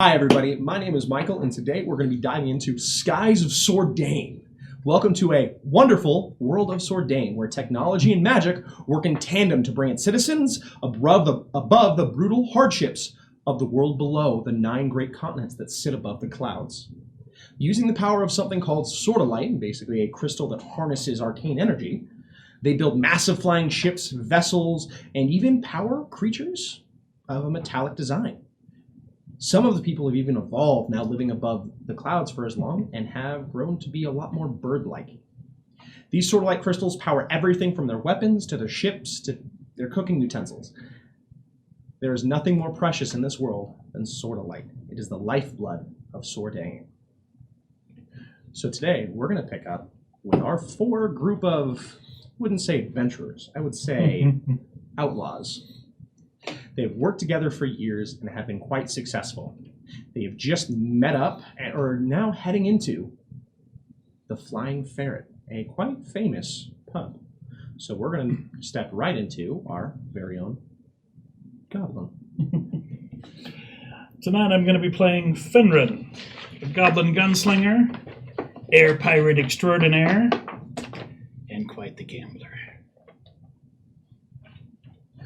Hi everybody, my name is Michael, and today we're going to be diving into Skies of Sordain. Welcome to a wonderful world of Sordain, where technology and magic work in tandem to bring its citizens above the brutal hardships of the world below the 9 great continents that sit above the clouds. Using the power of something called Sordalite, basically a crystal that harnesses arcane energy, they build massive flying ships, vessels, and even power creatures of a metallic design. Some of the people have even evolved, now living above the clouds for as long, and have grown to be a lot more bird-like. These Sordalite crystals power everything from their weapons to their ships to their cooking utensils. There is nothing more precious in this world than Sordalite. It is the lifeblood of Sordain. So today, we're going to pick up with our 4 group of, I wouldn't say adventurers, I would say outlaws. They've worked together for years and have been quite successful. They have just met up and are now heading into the Flying Ferret, a quite famous pub. So we're going to step right into our very own goblin. Tonight I'm going to be playing Finrod, the goblin gunslinger, air pirate extraordinaire, and quite the gambler.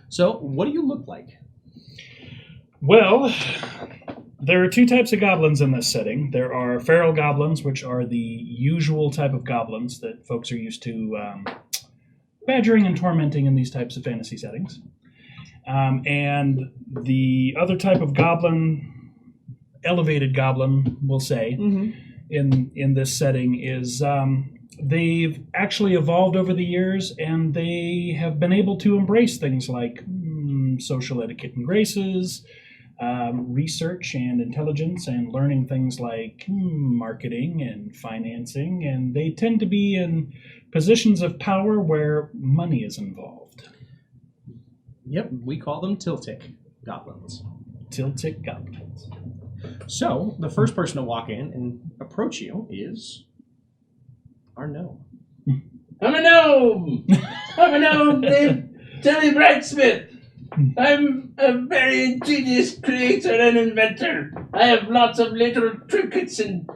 So what do you look like? Well, there are 2 types of goblins in this setting. There are feral goblins, which are the usual type of goblins that folks are used to badgering and tormenting in these types of fantasy settings. And the other type of goblin, elevated goblin, we'll say, in this setting is they've actually evolved over the years, and they have been able to embrace things like social etiquette and graces, research and intelligence, and learning things like marketing and financing, and they tend to be in positions of power where money is involved. Yep, we call them Tiltic goblins. Tiltic goblins. So the first person to walk in and approach you is our gnome. I'm a gnome! I'm a gnome named Tilly Brightsmith. I'm a very ingenious creator and inventor. I have lots of little trinkets and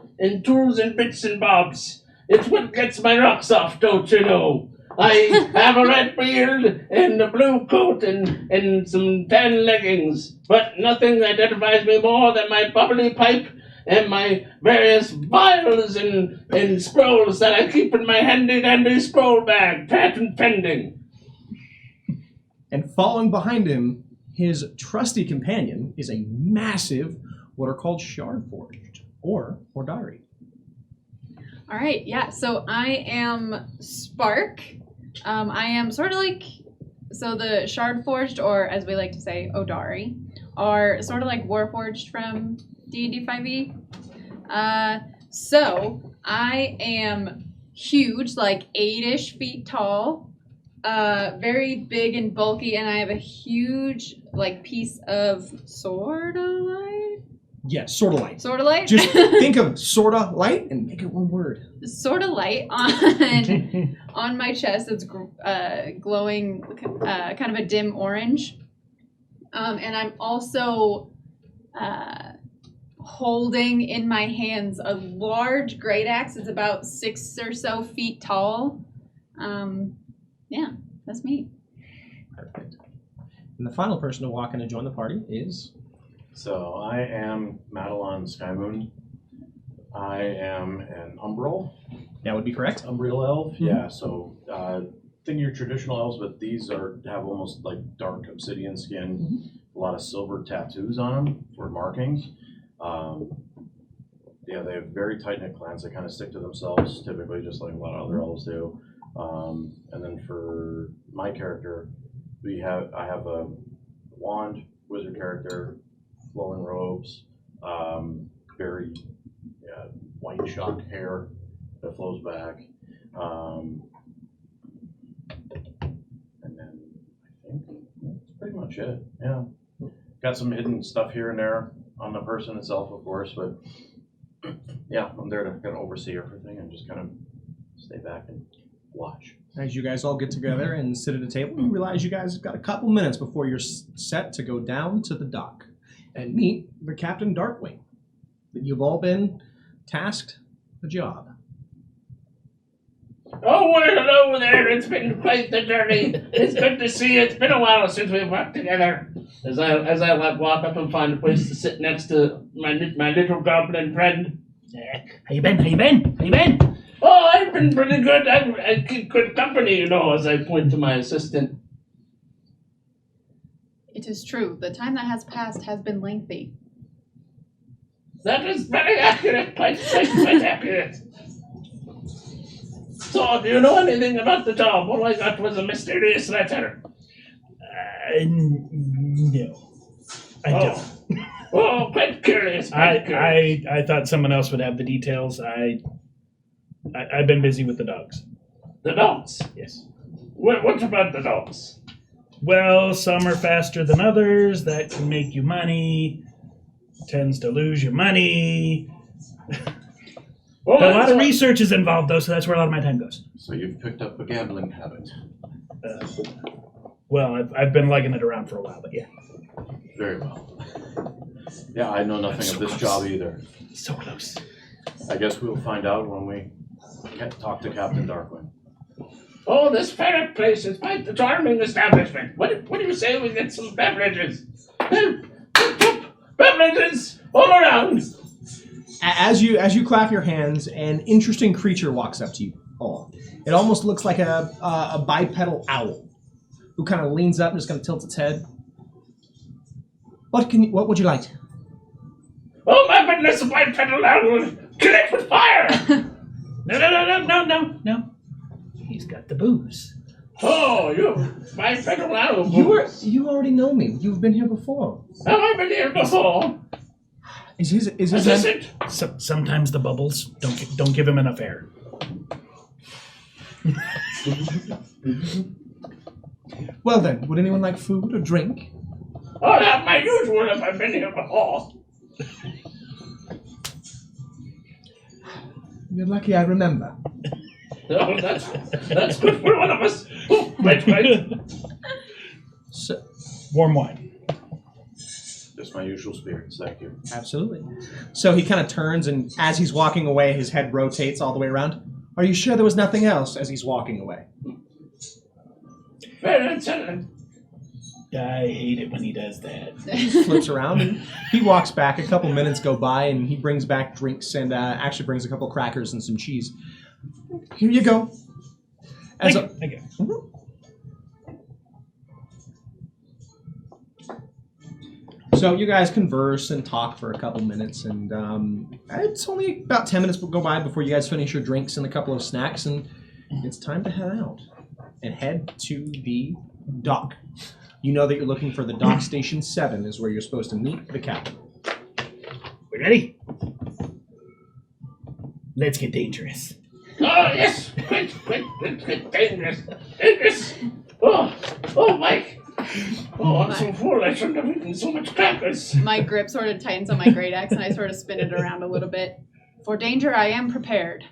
tools and bits and bobs. It's what gets my rocks off, don't you know? I have a red beard and a blue coat and some tan leggings, but nothing identifies me more than my bubbly pipe and my various vials and scrolls that I keep in my handy-dandy scroll bag, patent pending. And following behind him, his trusty companion is a massive, what are called Shardforged, or Ordari. All right, yeah, so I am Spark. I am sort of like, so the Shardforged, or as we like to say, Odari, are sort of like Warforged from D&D 5e. So I am huge, like 8-ish feet tall, very big and bulky, and I have a huge like piece of Sordalite. Yes, Sordalite. Sordalite. Just think of sorta light and make it one word. Sordalite on my chest. It's glowing, kind of a dim orange, and I'm also holding in my hands a large great axe. It's about 6 or so feet tall. Yeah, that's me. Perfect. And the final person to walk in and join the party is... So I am Madeline Skymoon. I am an Umbral. That would be correct. Umbriel elf, yeah. So think your traditional elves, but these have almost like dark obsidian skin, a lot of silver tattoos on them for markings. Yeah, they have very tight-knit clans. They kind of stick to themselves, typically, just like a lot of other elves do. And then for my character, I have a wand, wizard character, flowing robes, very white shock hair that flows back. And then I think that's pretty much it. Yeah. Got some hidden stuff here and there on the person itself, of course, but yeah, I'm there to kind of oversee everything and just kind of stay back and watch. As you guys all get together and sit at a table, you realize you guys have got a couple minutes before you're set to go down to the dock and meet the Captain Darkwing. But you've all been tasked a job. Oh, well, hello there. It's been quite the journey. It's good to see you. It's been a while since we've worked together. As I walk up and find a place to sit next to my little goblin friend. How you been? Oh, I've been pretty good. I keep good company, as I point to my assistant. It is true. The time that has passed has been lengthy. That is very accurate. Quite accurate. So, do you know anything about the job? All I got was a mysterious letter. No. I don't. Oh, quite curious. I thought someone else would have the details. I've been busy with the dogs. The dogs? Yes. What about the dogs? Well, some are faster than others. That can make you money. Tends to lose you money. Well, A lot of research is involved, though, so that's where a lot of my time goes. So you've picked up a gambling habit. Well, I've been lugging it around for a while, but yeah. Very well. Yeah, I know nothing of this close. job either. So close. I guess we'll find out when we talk to Captain Darkwing. Oh, this ferret place is quite a charming establishment. What do you say we get some beverages? Beverages all around. As you clap your hands, an interesting creature walks up to you all. It almost looks like a bipedal owl who kind of leans up and just kind of tilts its head. What would you like? Oh my goodness, a bipedal owl! Kill it with fire! No. He's got the booze. Oh, you bipedal owl! You already know me. You've been here before. Have I been here before? Is his Assistant? Sometimes the bubbles don't give him enough air. Well then, would anyone like food or drink? I'll have my usual if I've been here before. You're lucky I remember. Oh, that's good for one of us. Oh, wait. So, Warm wine. Just my usual spirits, thank you. absolutely. So he kind of turns, and as he's walking away, his head rotates all the way around. Are you sure there was nothing else as he's walking away? Very excellent. I hate it when he does that. Flips around, and he walks back. A couple minutes go by, and he brings back drinks and actually brings a couple crackers and some cheese. Here you go. Thank you. Mhm. So you guys converse and talk for a couple minutes, and it's only about 10 minutes will go by before you guys finish your drinks and a couple of snacks, and it's time to head out and head to the dock. You know that you're looking for the dock station 7 is where you're supposed to meet the captain. We ready? Let's get dangerous. Oh, yes. Quick. Dangerous. Oh, Mike. Oh, I'm so full. I shouldn't have eaten so much crackers. My grip sort of tightens on my great axe, and I sort of spin it around a little bit. For danger, I am prepared.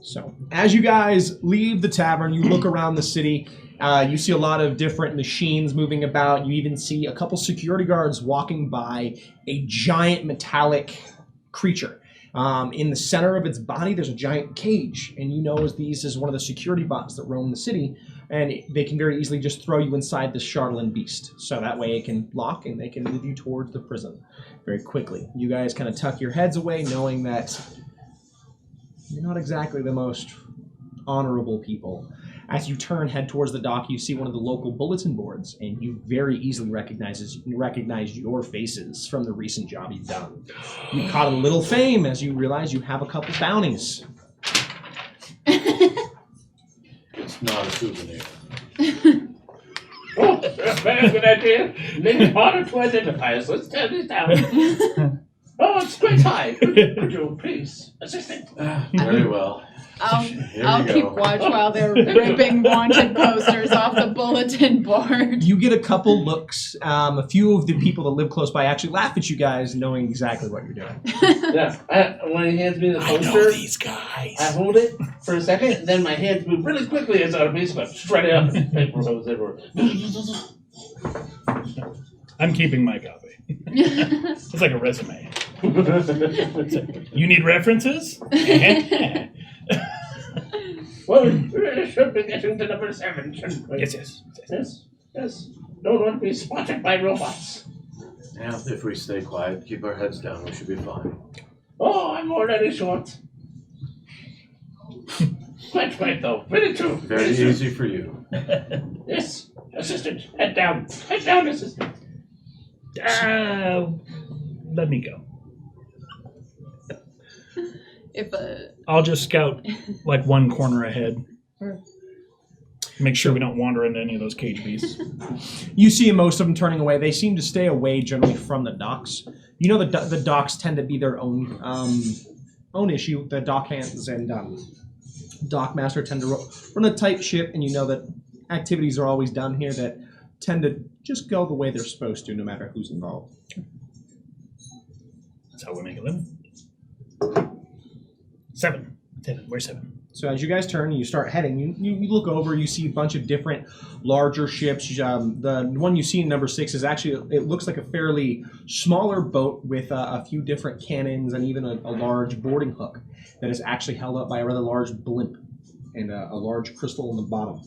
So, as you guys leave the tavern, you look around the city. You see a lot of different machines moving about. You even see a couple security guards walking by a giant metallic creature. In the center of its body, there's a giant cage, and you know these is one of the security bots that roam the city, and they can very easily just throw you inside this Charlatan beast. So that way it can lock, and they can move you towards the prison very quickly. You guys kind of tuck your heads away, knowing that you're not exactly the most honorable people. As you head towards the dock, you see one of the local bulletin boards, and you very easily recognize your faces from the recent job you've done. You caught a little fame as you realize you have a couple bounties. It's not a souvenir. Oh, that's a very good idea. Maybe harder to identify us. Let's tear this down. Oh, it's quite high. Could you please, assistant? Very well. I'll keep watch while they're ripping wanted posters off the bulletin board. You get a couple looks. A few of the people that live close by actually laugh at you guys, knowing exactly what you're doing. Yeah, when he hands me the I know poster, these guys. I hold it for a second, and then my hands move really quickly as I basically shred it up and paper goes everywhere. I'm keeping my copy. It's like a resume. You need references? Well, we should be getting to number 7, shouldn't we? Yes. Yes. Don't want to be spotted by robots. Yeah, if we stay quiet, keep our heads down, we should be fine. Oh, I'm already short. Quite though. Very true. Very easy for you. Yes. Assistant, head down. Head down, assistant. Let me go. If I'll just scout like one corner ahead. Make sure we don't wander into any of those cage beasts. You see most of them turning away. They seem to stay away generally from the docks. You know the docks tend to be their own issue. The dock hands and dock master tend to run a tight ship, and you know that activities are always done here that tend to just go the way they're supposed to, no matter who's involved. That's how we make a living. 7. Where's 7? So as you guys turn, you start heading. You look over. You see a bunch of different larger ships. The one you see in number 6 is actually, it looks like a fairly smaller boat with a few different cannons and even a large boarding hook that is actually held up by a rather large blimp and a large crystal on the bottom.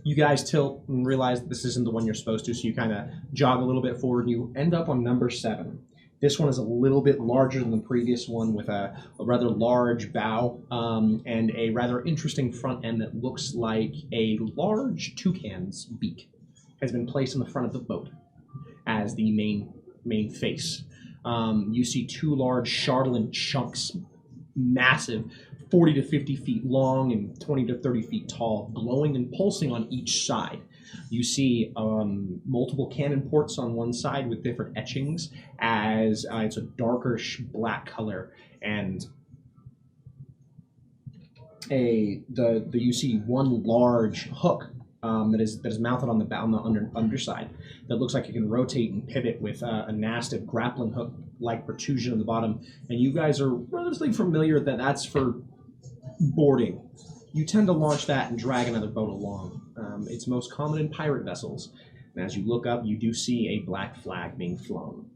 You guys tilt and realize that this isn't the one you're supposed to, so you kind of jog a little bit forward and you end up on number 7. This one is a little bit larger than the previous one with a rather large bow and a rather interesting front end that looks like a large toucan's beak has been placed in the front of the boat as the main face. You see 2 large Charlatan chunks, massive, 40 to 50 feet long and 20 to 30 feet tall, glowing and pulsing on each side. You see multiple cannon ports on one side with different etchings as it's a darker black color, and you see one large hook that is mounted on the underside that looks like it can rotate and pivot with a nasty grappling hook like protrusion on the bottom. And you guys are relatively familiar that that's for boarding. You tend to launch that and drag another boat along. It's most common in pirate vessels. And as you look up, you do see a black flag being flown.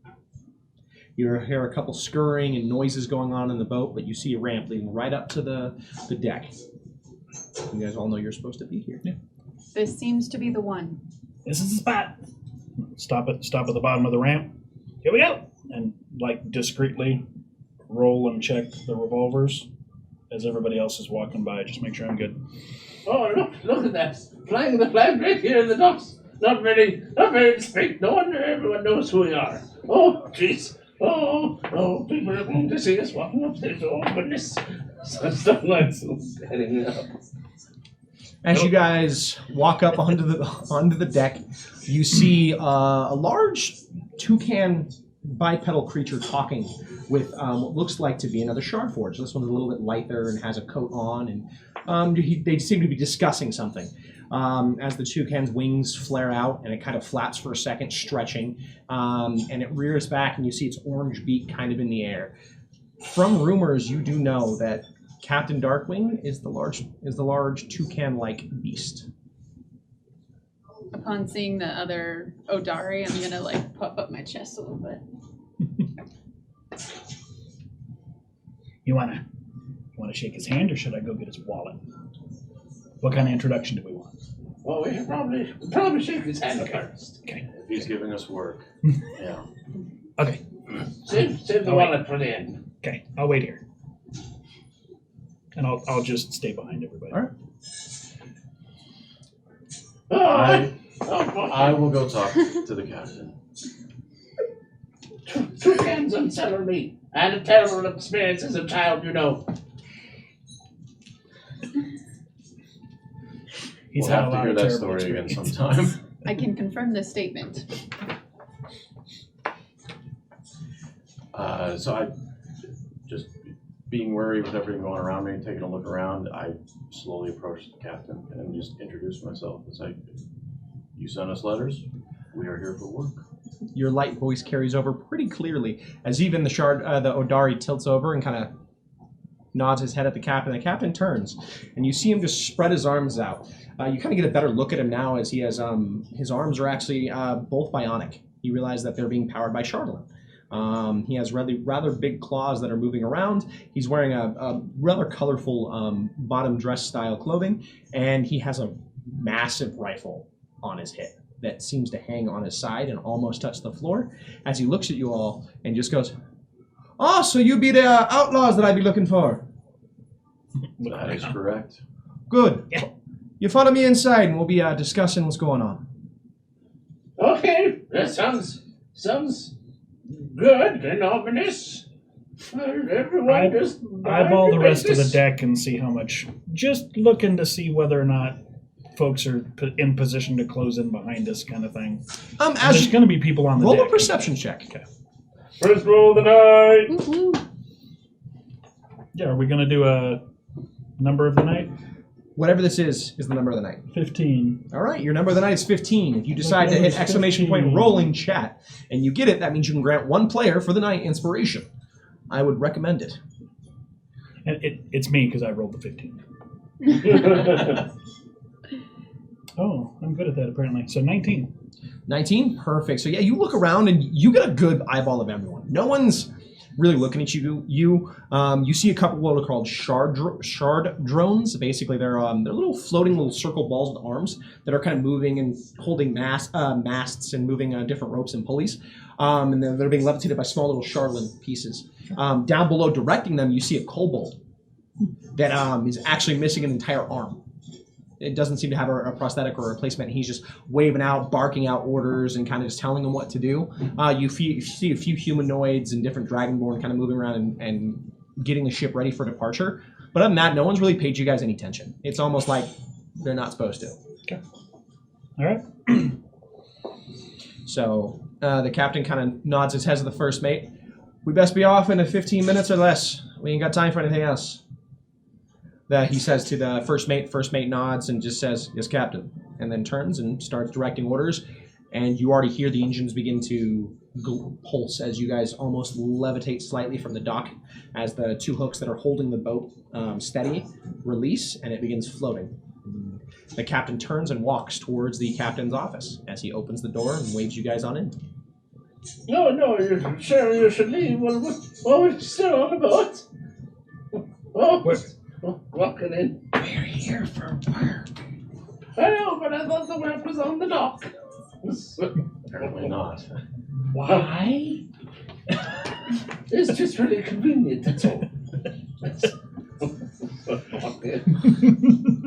You hear a couple scurrying and noises going on in the boat, but you see a ramp leading right up to the deck. You guys all know you're supposed to be here. Yeah. this seems to be the one. This is the spot. Stop at the bottom of the ramp. Here we go. And like discreetly roll and check the revolvers as everybody else is walking by. Just make sure I'm good. Oh, look at that. Flying the flag right here in the docks. Not very discreet. No wonder everyone knows who we are. Oh, jeez. Oh, people are going to see us walking upstairs. Oh, goodness. Stuff like so heading up. As you guys walk up onto the deck, you see a large toucan bipedal creature talking with what looks like to be another Shardforge. This one's a little bit lighter and has a coat on, and they seem to be discussing something. As the toucan's wings flare out and it kind of flaps for a second, stretching, and it rears back and you see its orange beak kind of in the air. From rumors, you do know that Captain Darkwing is the large toucan-like beast. Upon seeing the other Odari, I'm gonna like puff up my chest a little bit. You wanna shake his hand, or should I go get his wallet? What kind of introduction do we want? Well, we should probably shake his hand first. Okay. If he's giving us work, yeah. Okay. Save the wallet for the end. Okay. I'll wait here. And I'll just stay behind everybody. All right. I will go talk to the captain. Toucans and celery. I had a terrible experience as a child, you know. He's We'll had have a to lot hear of that terrible story again experience. sometime. I can confirm this statement. So I just being wary with everything going around me, taking a look around, I slowly approached the captain and just introduced myself. It's like, you sent us letters, we are here for work. Your light voice carries over pretty clearly as even the Odari tilts over and kind of nods his head at the captain. The captain turns, and you see him just spread his arms out. You kind of get a better look at him now as he has his arms are actually both bionic. You realize that they're being powered by Charlatan. He has rather big claws that are moving around. He's wearing a rather colorful bottom dress style clothing, and he has a massive rifle on his hip that seems to hang on his side and almost touch the floor as he looks at you all and just goes, "Oh, so you be the outlaws that I be looking for? That is correct. Good. Yeah. You follow me inside and we'll be discussing what's going on." Okay, that sounds good and ominous. Everyone just Eyeball the rest of the deck and see how much. Just looking to see whether or not folks are in position to close in behind us, kind of thing. And As there's going to be people on the roll deck. a perception check. Okay. First roll of the night. Woo-hoo. Yeah, are we going to do a number of the night? Whatever this is the number of the night. 15. All right, your number of the night is 15. If you decide to Okay, hit it's exclamation 15. point roll in chat and you get it, that means you can grant one player for the night inspiration. I would recommend it. And it's me because I rolled the 15. Oh, I'm good at that apparently. So 19. 19? Perfect. So yeah, you look around and you get a good eyeball of everyone. No one's really looking at you. You see a couple what are called shard drones. Basically, they're little floating little circle balls with arms that are kind of moving and holding masts and moving different ropes and pulleys. And they're being levitated by small little shardlin pieces. Down below, directing them, you see a kobold that is actually missing an entire arm. It doesn't seem to have a prosthetic or a replacement. He's just waving out, barking out orders, and kind of just telling them what to do. You see a few humanoids and different dragonborn kind of moving around and getting the ship ready for departure. But other than that, no one's really paid you guys any attention. It's almost like they're not supposed to. Okay. All right. So the captain kind of nods his head to the first mate. "We best be off in 15 minutes or less. We ain't got time for anything else." That he says to the first mate. First mate nods and just says, "Yes, Captain," and then turns and starts directing orders. And you already hear the engines begin to pulse as you guys almost levitate slightly from the dock as the two hooks that are holding the boat steady release, and it begins floating. The captain turns and walks towards the captain's office as he opens the door and waves you guys on in. No, you should leave. Well, we're still on the boat. Walking in. We're here for work. I know, but I thought the work was on the dock. Apparently not. Why? It's just really convenient, that's all.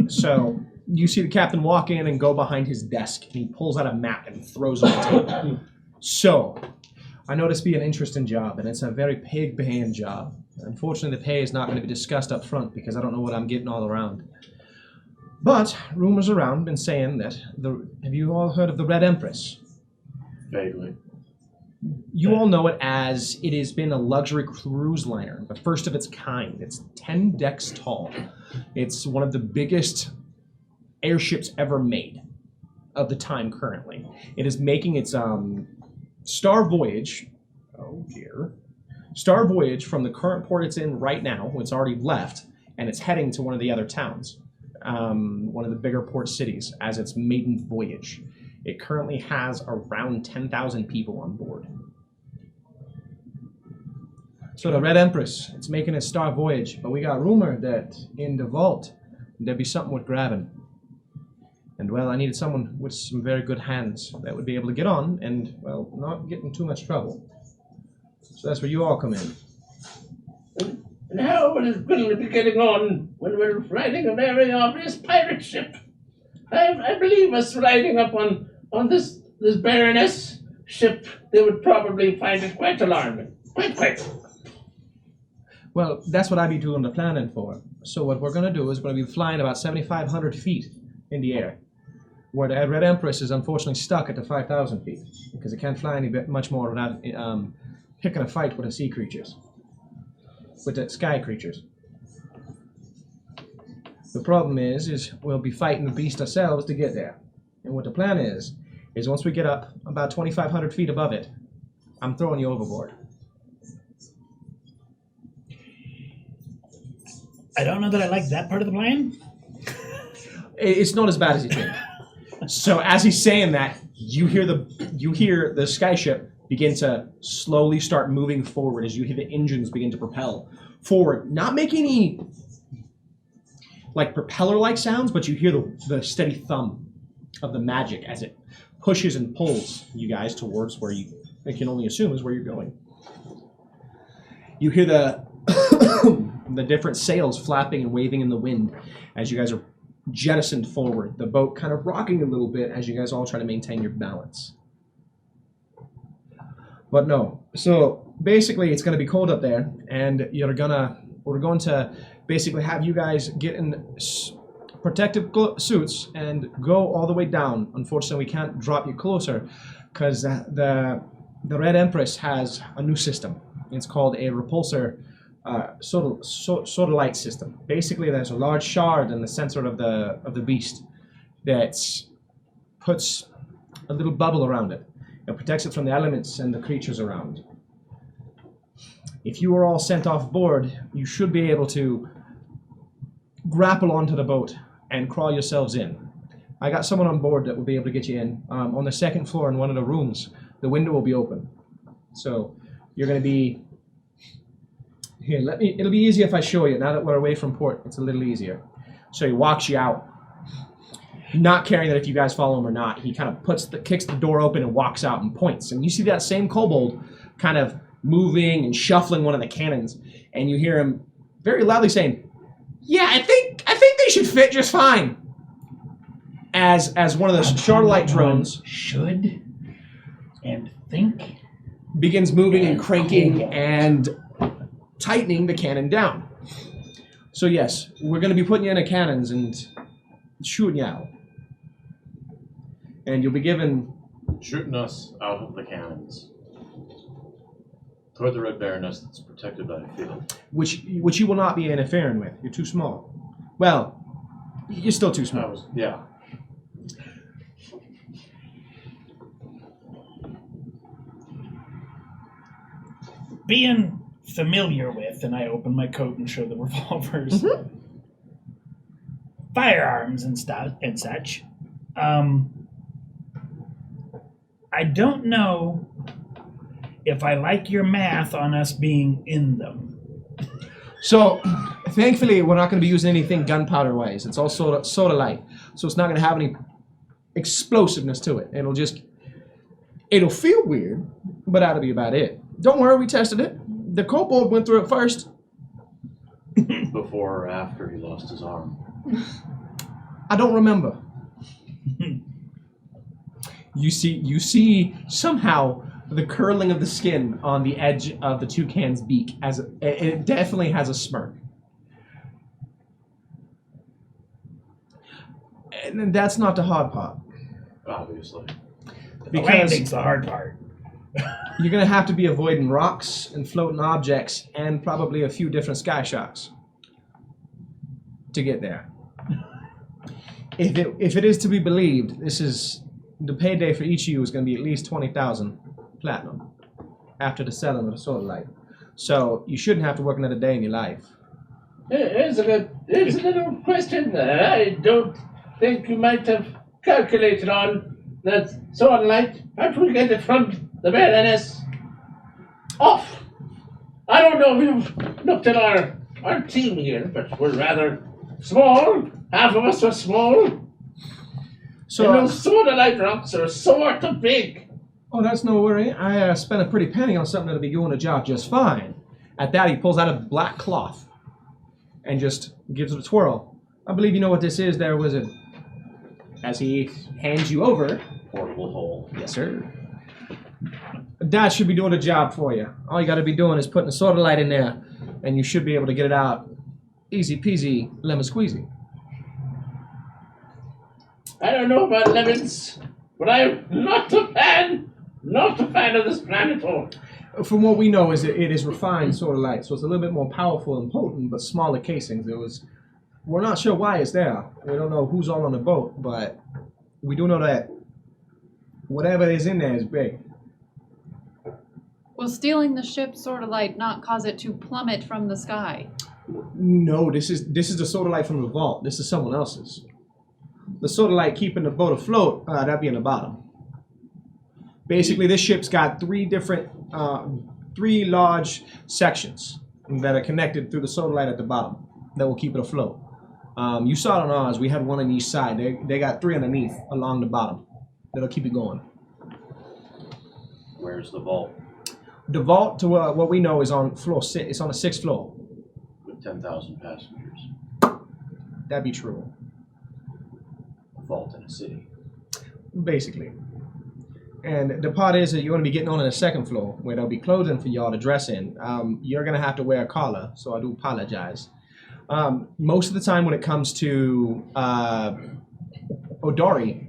So you see the captain walk in and go behind his desk, and he pulls out a map and throws it on the table. "So, I know this be an interesting job, and it's a very pig-paying job. Unfortunately, the pay is not going to be discussed up front because I don't know what I'm getting all around. But rumors around been saying that have you all heard of the Red Empress? Vaguely. You all know it as it has been a luxury cruise liner, the first of its kind. It's 10 decks tall. It's one of the biggest airships ever made of the time currently. It is making its star voyage. Oh dear. Star voyage from the current port it's in right now. It's already left, and it's heading to one of the other towns, one of the bigger port cities, as its maiden voyage. It currently has around 10,000 people on board. So the Red Empress, it's making its star voyage, but we got rumor that in the vault there'd be something worth grabbing. And well, I needed someone with some very good hands that would be able to get on and, well, not get in too much trouble. So that's where you all come in. And how is it going to be getting on when we're riding a very obvious pirate ship? I believe us riding up on this Baroness ship, they would probably find it quite alarming. Quite. Well, that's what I be doing the planning for. So what we're going to do is we're going to be flying about 7,500 feet in the air, where the Red Empress is unfortunately stuck at the 5,000 feet because it can't fly much more without picking a fight with the sea creatures, with the sky creatures. The problem is we'll be fighting the beast ourselves to get there. And what the plan is once we get up about 2,500 feet above it, I'm throwing you overboard. I don't know that I like that part of the plan. It's not as bad as you think. So as he's saying that, you hear the skyship begin to slowly start moving forward as you hear the engines begin to propel forward. Not making any like propeller-like sounds, but you hear the steady thump of the magic as it pushes and pulls you guys towards where I can only assume is where you're going. You hear the the different sails flapping and waving in the wind as you guys are jettisoned forward. The boat kind of rocking a little bit as you guys all try to maintain your balance. But no, so basically it's going to be cold up there, and we're going to basically have you guys get in protective suits and go all the way down. Unfortunately, we can't drop you closer because the Red Empress has a new system. It's called a repulsor sodalite system. Basically, there's a large shard in the center of the beast that puts a little bubble around it. It protects it from the elements and the creatures around. If you are all sent off board, you should be able to grapple onto the boat and crawl yourselves in. I got someone on board that will be able to get you in. On the second floor in one of the rooms, the window will be open. So you're going to be... Here, it'll be easier if I show you. Now that we're away from port, it's a little easier. So he walks you out. Not caring that if you guys follow him or not, he kind of kicks the door open and walks out and points. And you see that same kobold kind of moving and shuffling one of the cannons, and you hear him very loudly saying, "Yeah, I think they should fit just fine." As one of the Charlotte drones should and think begins moving and cranking and tightening the cannon down. So yes, we're going to be putting you in the cannons and shooting you out. And you'll be given... Shooting us out of the cannons. Toward the Red Baroness that's protected by a field. Which you will not be interfering with. You're too small. Well, you're still too small. Yeah. Being familiar with, and I open my coat and show the revolvers, firearms and stuff and such. I don't know if I like your math on us being in them. So, thankfully, we're not going to be using anything gunpowder-wise. It's all soda light, so it's not going to have any explosiveness to it. It'll feel weird, but that'll be about it. Don't worry, we tested it. The kobold went through it first. Before or after he lost his arm? I don't remember. You see somehow the curling of the skin on the edge of the toucan's beak, as it definitely has a smirk. And that's not the hard part. Obviously. The landing's the hard part. You're going to have to be avoiding rocks and floating objects and probably a few different sky shocks to get there. If it is to be believed, this is the payday for each of you is going to be at least 20,000 platinum after the selling of the solar light. So you shouldn't have to work another day in your life. Here's a little question that I don't think you might have calculated on. That solar light, how do we get it from the Baroness off? I don't know if you've looked at our team here, but we're rather small. Half of us are small. So and those soda light rocks are sort of big. Oh, that's no worry. I spent a pretty penny on something that'll be doing the job just fine. At that, he pulls out a black cloth and just gives it a twirl. I believe you know what this is there, wizard. As he hands you over. Portable hole. Yes, sir. That should be doing the job for you. All you got to be doing is putting a soda light in there, and you should be able to get it out easy peasy, lemon squeezy. I don't know about lemons, but I'm not a fan of this planet. From what we know, is it is refined soda light, so it's a little bit more powerful and potent, but smaller casings. We're not sure why it's there. We don't know who's all on the boat, but we do know that whatever is in there is big. Will stealing the ship sort of like not cause it to plummet from the sky? No, this is the soda light from the vault. This is someone else's. The soda light keeping the boat afloat, that'd be in the bottom. Basically, this ship's got three large sections that are connected through the solar light at the bottom that will keep it afloat. You saw it on ours. We had one on each side. They got three underneath along the bottom that'll keep it going. Where's the vault? The vault, to what we know, is on floor 6. It's on the 6th floor. With 10,000 passengers. That'd be true. A vault in a city. Basically. And the part is that you're going to be getting on the 2nd floor, where there'll be clothing for y'all to dress in. You're going to have to wear a collar, so I do apologize. Most of the time when it comes to Odari,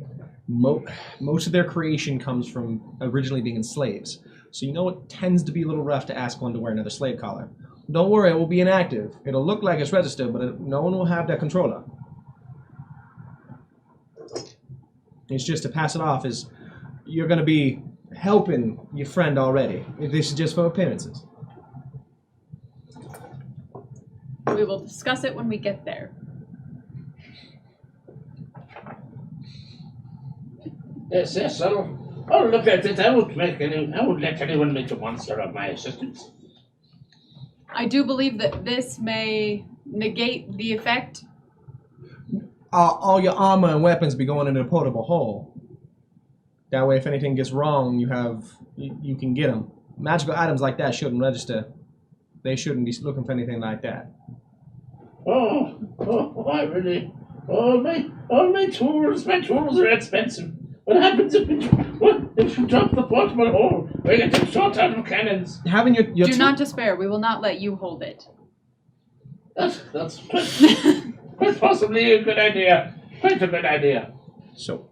most of their creation comes from originally being slaves. So you know it tends to be a little rough to ask one to wear another slave collar. Don't worry, it will be inactive. It'll look like it's registered, but no one will have that controller. It's just to pass it off as you're going to be helping your friend already. This is just for appearances. We will discuss it when we get there. Yes, I'll look at it. I won't let anyone make a monster of my assistants. I do believe that this may negate the effect. All your armor and weapons be going into the portable hole. That way, if anything gets wrong, you can get them. Magical items like that shouldn't register. They shouldn't be looking for anything like that. I really... all my tools are expensive. What happens if you drop the portable hole? We get shot out of cannons. Having your Do not despair. We will not let you hold it. That's quite possibly a good idea. Quite a good idea. So,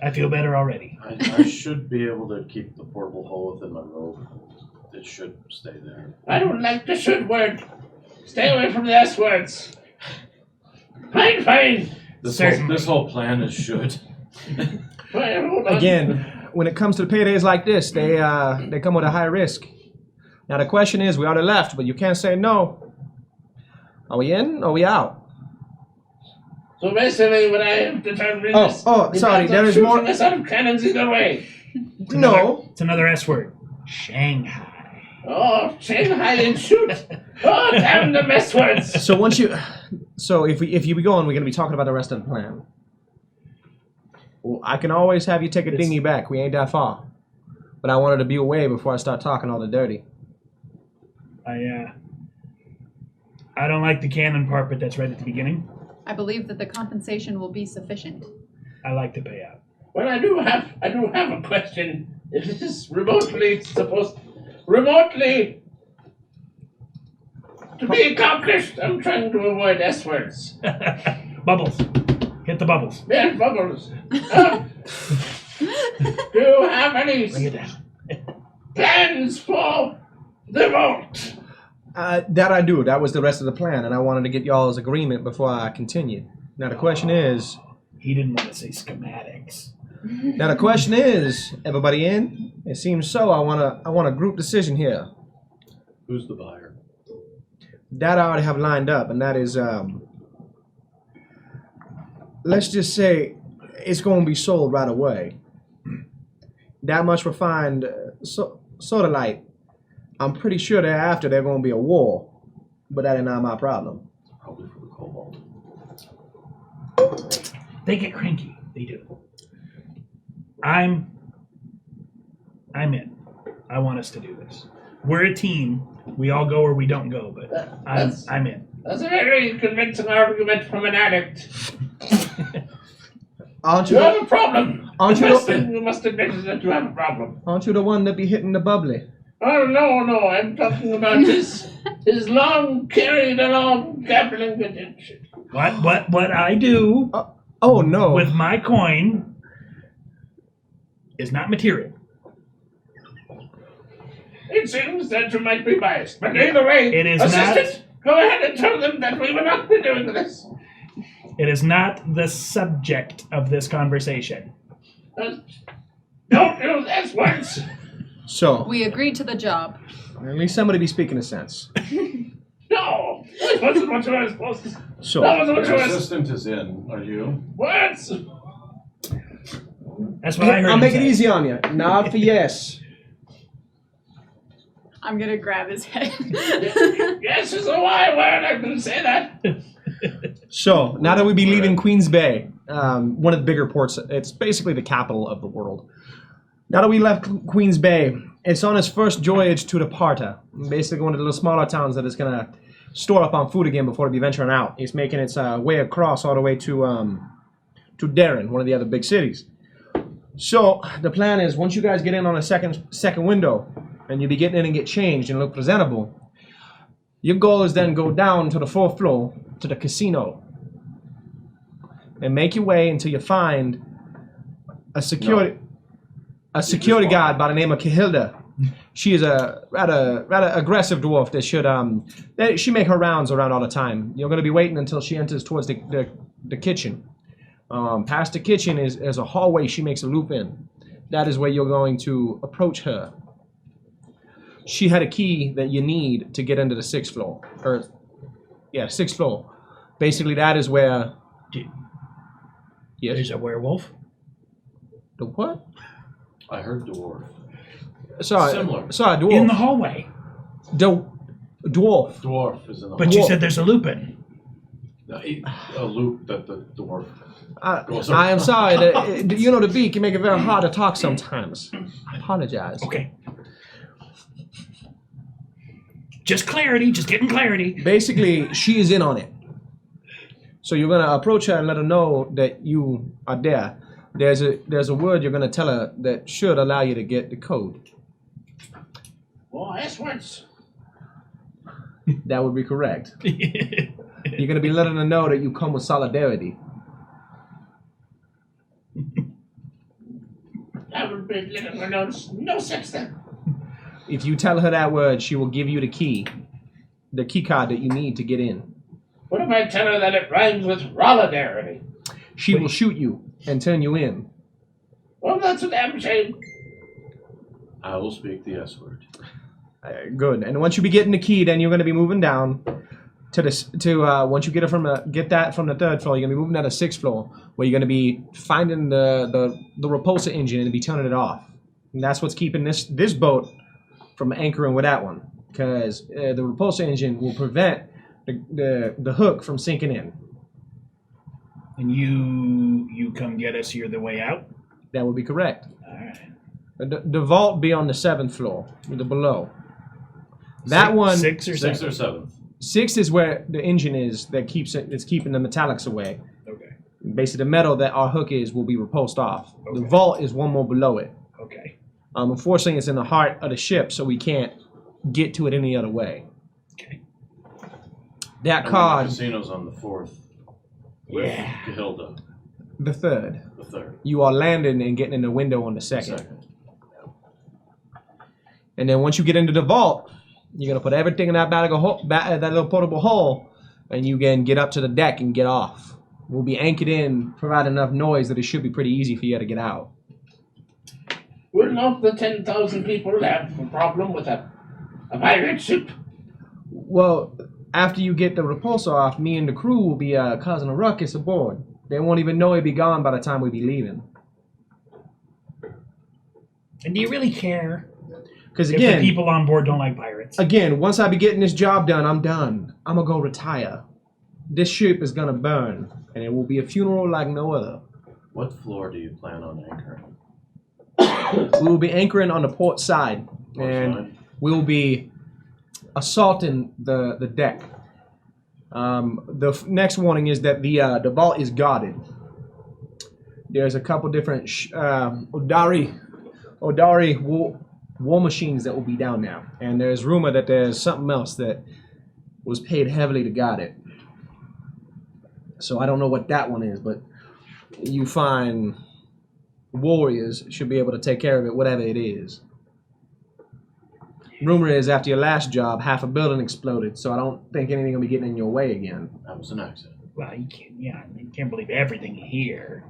I feel better already. I should be able to keep the portable hole within my robe. It should stay there. I don't like the should word. Stay away from the S words. Fine. This whole plan is should. Fine, hold on. again, when it comes to paydays like this, they come with a high risk. Now the question is, we already left, but you can't say no. Are we in? Or are we out? So basically, what I have determined is... sorry, there is more... us out of cannons either way. No. It's another S word. Shanghai. Oh, Shanghai and shoot. Oh, damn the mess words. So if you be going, we're gonna be talking about the rest of the plan. Well, I can always have you take a dinghy back. We ain't that far. But I wanted to be away before I start talking all the dirty. I don't like the cannon part, but that's right at the beginning. I believe that the compensation will be sufficient. I like to pay out. Well, I do have a question. If this is remotely to be accomplished, I'm trying to avoid S words. Bubbles. Hit the bubbles. Yeah, bubbles. Do you have any Bring it down. plans for the vault? That I do. That was the rest of the plan, and I wanted to get y'all's agreement before I continue. Now the question is... He didn't want to say schematics. Now the question is, everybody in? It seems so. I want a group decision here. Who's the buyer? That I already have lined up, and that is, let's just say it's going to be sold right away. That much refined soda light. I'm pretty sure thereafter there's going to be a war, but that is not my problem. Probably for the cobalt. They get cranky. They do. I'm in. I want us to do this. We're a team. We all go or we don't go, but I'm in. That's a very convincing argument from an addict. Aren't You you? have a problem. Aren't The you? first thing you must admit is that you have a problem. Aren't you the one that be hitting the bubbly? Oh, no, I'm talking about his long carried along gambling addiction. What I do Oh no! with my coin is not material. It seems that you might be biased, but either way, It is assistant, go ahead and tell them that we will not be doing this. It is not the subject of this conversation. Don't use S words. So We agreed to the job. at least somebody be speaking of sense. No, that wasn't what you were supposed to. So That wasn't what you Your were. assistant is in. Are you? Words. That's what I heard. I'll him make it say. easy on you. Nod for yes. I'm gonna grab his head. Yes is a Y word. I can say that. So, now that we be leaving Queens Bay, one of the bigger ports, it's basically the capital of the world. Now that we left Queens Bay, it's on its first voyage to the Parta, basically one of the little smaller towns that it's going to store up on food again before it be venturing out. It's making its way across all the way to Darren, one of the other big cities. So, the plan is, once you guys get in on a second window, and you be getting in and get changed and look presentable, your goal is then go down to the 4th floor to the casino and make your way until you find a security guard by the name of Kahilda. She is a rather aggressive dwarf that she make her rounds around all the time. You're going to be waiting until she enters towards the kitchen. Past the kitchen is a hallway she makes a loop in. That is where you're going to approach her. She had a key that you need to get into the 6th floor. 6th floor. Basically, that is where... Yes? There's a werewolf. The what? I heard dwarf. Sorry, dwarf. In the hallway. Dwarf. Dwarf is in the But you said there's a lupin. a loop that the dwarf goes I am around. sorry. The beak can make it very hard to talk sometimes. I apologize. Okay. Just clarity, just getting clarity. Basically, she is in on it. So you're gonna approach her and let her know that you are there. There's a word you're gonna tell her that should allow you to get the code. Oh, S-words. That would be correct. You're gonna be letting her know that you come with solidarity. That would be letting her know no sex then. If you tell her that word, she will give you the key card that you need to get in. What if I tell her that it rhymes with solidarity? She will shoot you and turn you in. Well, that's a damn shame. I will speak the S word. Good. And once you be getting the key, then you're going to be moving down once you get that from the 3rd floor, you're going to be moving down to the 6th floor, where you're going to be finding the repulsor engine and be turning it off. And that's what's keeping this boat from anchoring with that one, because the repulsor engine will prevent the hook from sinking in. And you come get us, you're the way out? That would be correct. All right. The vault be on the 7th floor, the below. That one, 6 or 7? 6th or 7th. 6 is where the engine is it's keeping the metallics away. Okay. Basically, the metal that our hook is will be repulsed off. Okay. The vault is one more below it. Okay. Unfortunately, it's in the heart of the ship, so we can't get to it any other way. Okay. That And card, the casino's on the 4th. With Yeah. Kahilda, the 3rd. the 3rd. You are landing and getting in the window on the 2nd. And then once you get into the vault, you're gonna put everything in that that little portable hole, and you can get up to the deck and get off. We'll be anchored in, provide enough noise that it should be pretty easy for you to get out. Will not the 10,000 people have a problem with a pirate ship? Well, after you get the repulsor off, me and the crew will be causing a ruckus aboard. They won't even know he'll be gone by the time we be leaving. And do you really care? Because If again, the people on board don't like pirates. once I be getting this job done, I'm done. I'm gonna go retire. This ship is gonna burn, and it will be a funeral like no other. What floor do you plan on anchoring? We will be anchoring on the port side, and we will be assaulting the deck. The next warning is that the vault is guarded. There's a couple different Odari war machines that will be down there, and there's rumor that there's something else that was paid heavily to guard it. So I don't know what that one is, but you find warriors should be able to take care of it, whatever it is. Rumor is after your last job, half a building exploded, so I don't think anything will be getting in your way again. That was an accident. Well, you can't believe everything you hear.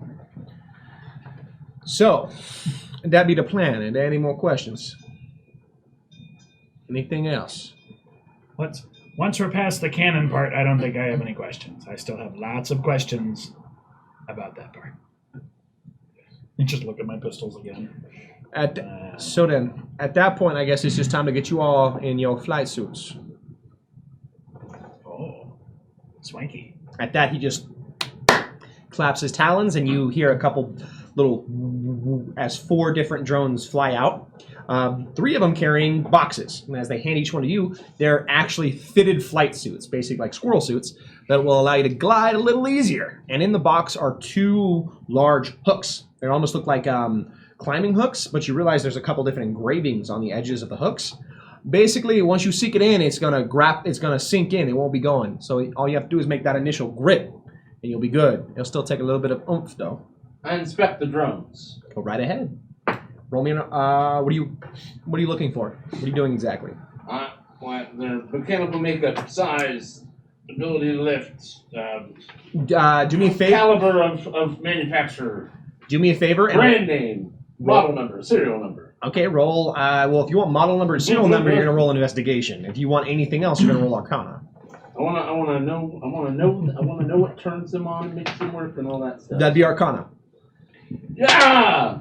So, that be the plan. Are there any more questions? Anything else? Once we're past the canon part, I don't think I have any questions. I still have lots of questions about that part. Just look at my pistols again. So then, at that point, I guess it's just time to get you all in your flight suits. Oh, swanky. At that, he just claps his talons, and you hear a couple little, as 4 different drones fly out. 3 of them carrying boxes, and as they hand each one to you, they're actually fitted flight suits, basically like squirrel suits, that will allow you to glide a little easier. And in the box are 2 large hooks. They almost look like climbing hooks, but you realize there's a couple different engravings on the edges of the hooks. Basically, once you sink it in, it's gonna sink in. It won't be going. So all you have to do is make that initial grip, and you'll be good. It'll still take a little bit of oomph, though. I inspect the drones. Go right ahead. Roll me. What are you looking for? What are you doing exactly? The mechanical makeup, size, ability to lift, Do me a favor. caliber of manufacturer, Do me a favor. brand name, model number, serial number. Okay, roll. Well, if you want model number and serial number, you're gonna roll an investigation. If you want anything else, you're gonna roll Arcana. I wanna know what turns them on, makes them work, and all that stuff. That'd be Arcana. Yeah!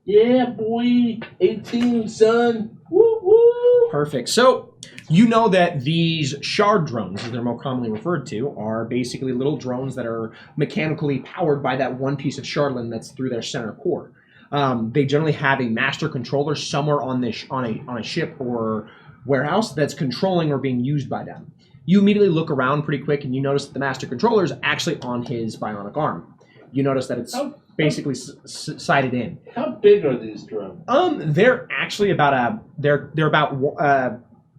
Yeah, boy. 18, son. Woo woo! Perfect. So, you know that these shard drones, as they're more commonly referred to, are basically little drones that are mechanically powered by that one piece of shardland that's through their center core. They generally have a master controller somewhere on a ship or warehouse that's controlling or being used by them. You immediately look around pretty quick, and you notice that the master controller is actually on his bionic arm. You notice that it's basically sighted in. How big are these drones? They're actually about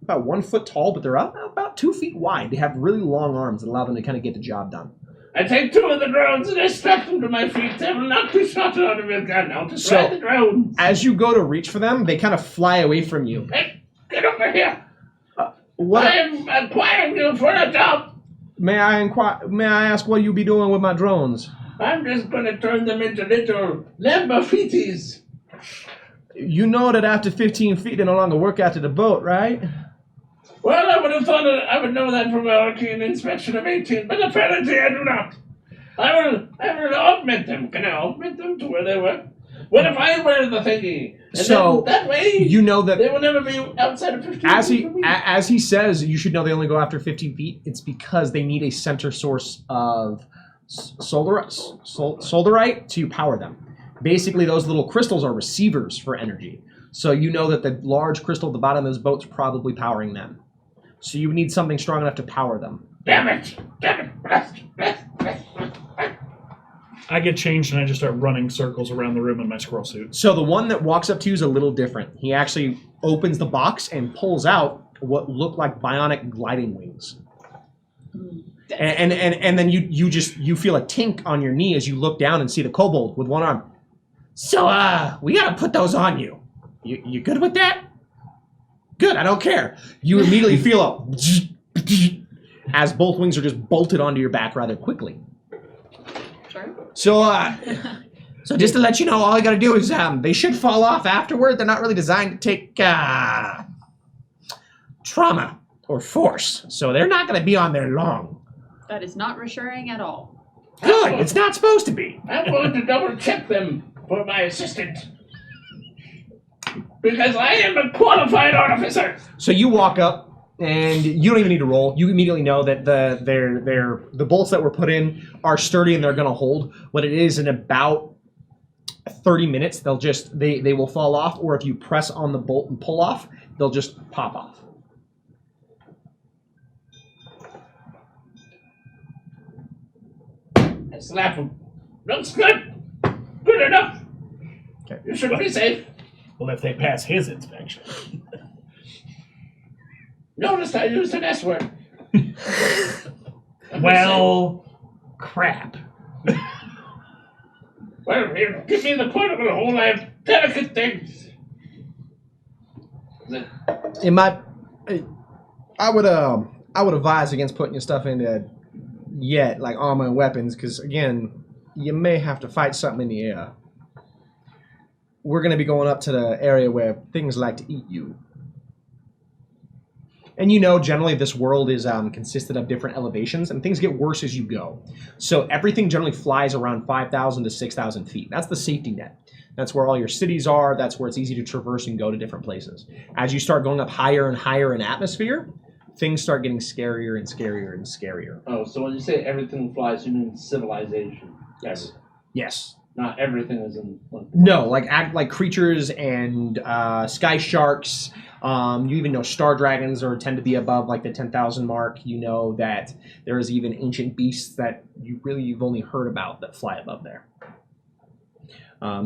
1 foot tall, but they're about 2 feet wide. They have really long arms that allow them to kind of get the job done. I take 2 of the drones and I strap them to my feet. They will not be shot out of a gun. I'll just ride the drones. As you go to reach for them, they kind of fly away from you. Hey, get over here! What? I'm acquiring you for a job. May I ask what you be doing with my drones? I'm just going to turn them into little Lamborghinis. You know that after 15 feet, they no longer work after the boat, right? Well, I would have thought I would know that from our keen inspection of 18, but apparently I do not. I will augment them. Can I augment them to where they were? What if I wear the thingy? And So, then that way, you know that they will never be outside of 15 feet from me. as he says, you should know they only go after 15 feet. It's because they need a center source of solderite to power them. Basically, those little crystals are receivers for energy. So you know that the large crystal at the bottom of those boats is probably powering them. So you need something strong enough to power them. Damn it! Blast. I get changed and I just start running circles around the room in my squirrel suit. So the one that walks up to you is a little different. He actually opens the box and pulls out what look like bionic gliding wings. And then you feel a tink on your knee as you look down and see the kobold with one arm. So we gotta put those on you. You good with that? Good, I don't care. You immediately feel a as both wings are just bolted onto your back rather quickly. Sure. So just to let you know, all I gotta do is they should fall off afterward. They're not really designed to take trauma or force, so they're not gonna be on there long. That is not reassuring at all. Good, it's not supposed to be. I'm going to double check them for my assistant. Because I am a qualified artificer. So you walk up, and you don't even need to roll. You immediately know that the bolts that were put in are sturdy and they're going to hold. What it is in about 30 minutes, they will fall off, or if you press on the bolt and pull off, they'll just pop off. I slap him. Looks good. Good enough. Okay. You should be safe. Well, if they pass his inspection. Notice I used an S word. Well, crap. Well, here, give me the portable hole. I have delicate things. It might. I would advise against putting your stuff in there yet, like armor and weapons, because again, you may have to fight something in the air. We're going to be going up to the area where things like to eat you. And you know, generally this world is consisted of different elevations, and things get worse as you go. So everything generally flies around 5,000 to 6,000 feet. That's the safety net. That's where all your cities are. That's where it's easy to traverse and go to different places. As you start going up higher and higher in atmosphere, things start getting scarier and scarier and scarier. Oh, so when you say everything flies, you mean civilization? Yes. Yes. Not everything is in one place. No, like creatures and sky sharks. You even know star dragons tend to be above like the 10,000 mark. You know that there is even ancient beasts that you've only heard about that fly above there.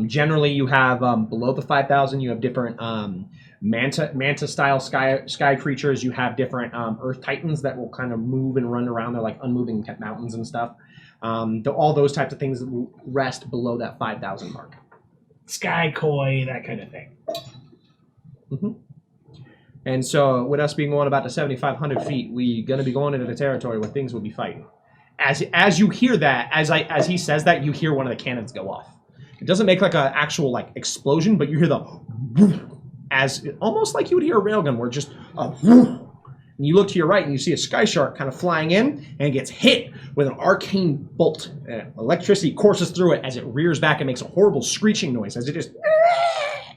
Generally, you have below the 5,000, you have different manta style sky creatures. You have different earth titans that will kind of move and run around. They're like unmoving mountains and stuff. All those types of things rest below that 5,000 mark. Sky koi, that kind of thing. Mm-hmm. And so, with us being going about to 7,500 feet, we're going to be going into the territory where things will be fighting. As you hear that, as he says that, you hear one of the cannons go off. It doesn't make like an actual like explosion, but you hear the as almost like you would hear a railgun, where just and you look to your right and you see a sky shark kind of flying in and gets hit with an arcane bolt. Electricity courses through it as it rears back and makes a horrible screeching noise as it just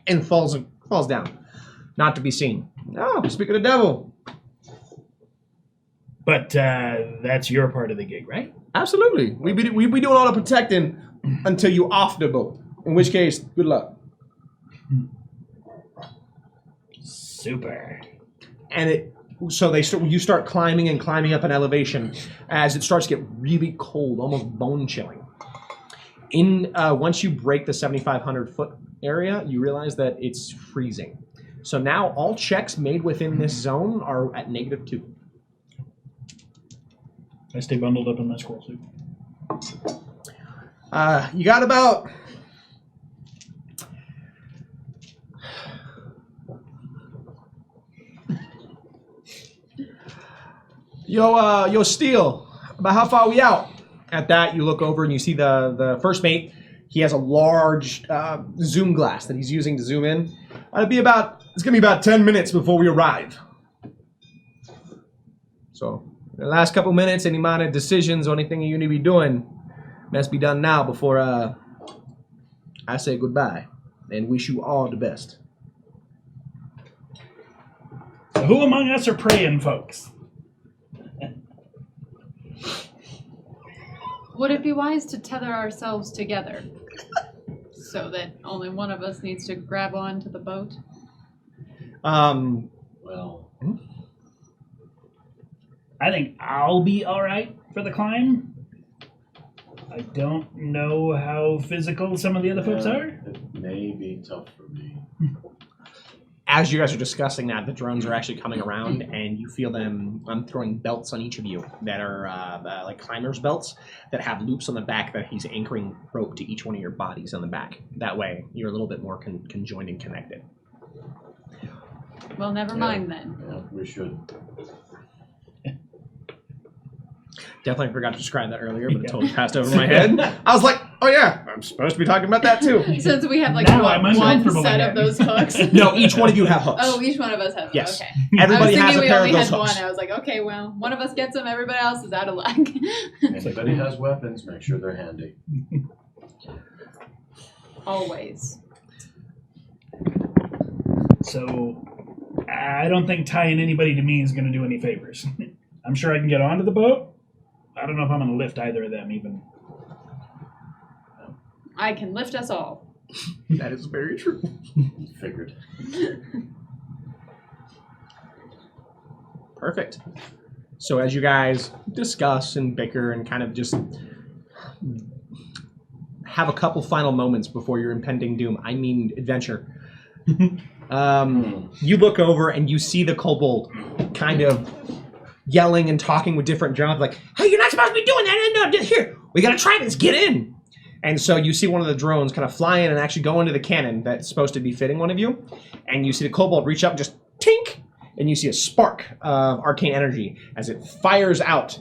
and falls down, not to be seen. Oh, speak of the devil. But that's your part of the gig, right? Absolutely. We be doing all the protecting until you off the boat. In which case, good luck. Super. And you start climbing and climbing up an elevation as it starts to get really cold, almost bone chilling. Once you break the 7,500 foot area, you realize that it's freezing. So now all checks made within this zone are at -2. I stay bundled up in my squirrel suit. You got about Yo, Steel, about how far are we out? At that, you look over and you see the first mate. He has a large zoom glass that he's using to zoom in. It's gonna be about 10 minutes before we arrive. So, in the last couple minutes, any minor decisions or anything you need to be doing must be done now before I say goodbye and wish you all the best. So who among us are praying, folks? Would it be wise to tether ourselves together so that only one of us needs to grab onto the boat? Well, I think I'll be all right for the climb. I don't know how physical some of the other folks are. It may be tough for me. As you guys are discussing that, the drones are actually coming around, and you feel them throwing belts on each of you that are like climbers' belts that have loops on the back that he's anchoring rope to each one of your bodies on the back. That way, you're a little bit more conjoined and connected. Well, never mind then. Yeah, we should. Definitely forgot to describe that earlier, but it totally passed over my head. I was like, oh yeah, I'm supposed to be talking about that too. Since we have like Now one I'm uncomfortable set again. of those hooks. No, each one of you have hooks. Oh, each one of us has Yes. them. Okay. Everybody I was has a thinking we pair only of those had hooks. one. I was like, okay, well, one of us gets them, everybody else is out of luck. Anybody has weapons, make sure they're handy. Always. So I don't think tying anybody to me is going to do any favors. I'm sure I can get onto the boat. I don't know if I'm going to lift either of them even. I can lift us all. That is very true. Figured. Perfect. So as you guys discuss and bicker and kind of just have a couple final moments before your impending doom, I mean adventure, you look over and you see the kobold kind of yelling and talking with different drones like, hey, you're not supposed to be doing that. No, here, we got to try this. Get in. And so you see one of the drones kind of fly in and actually go into the cannon that's supposed to be fitting one of you. And you see the kobold reach up and just tink. And you see a spark of arcane energy as it fires out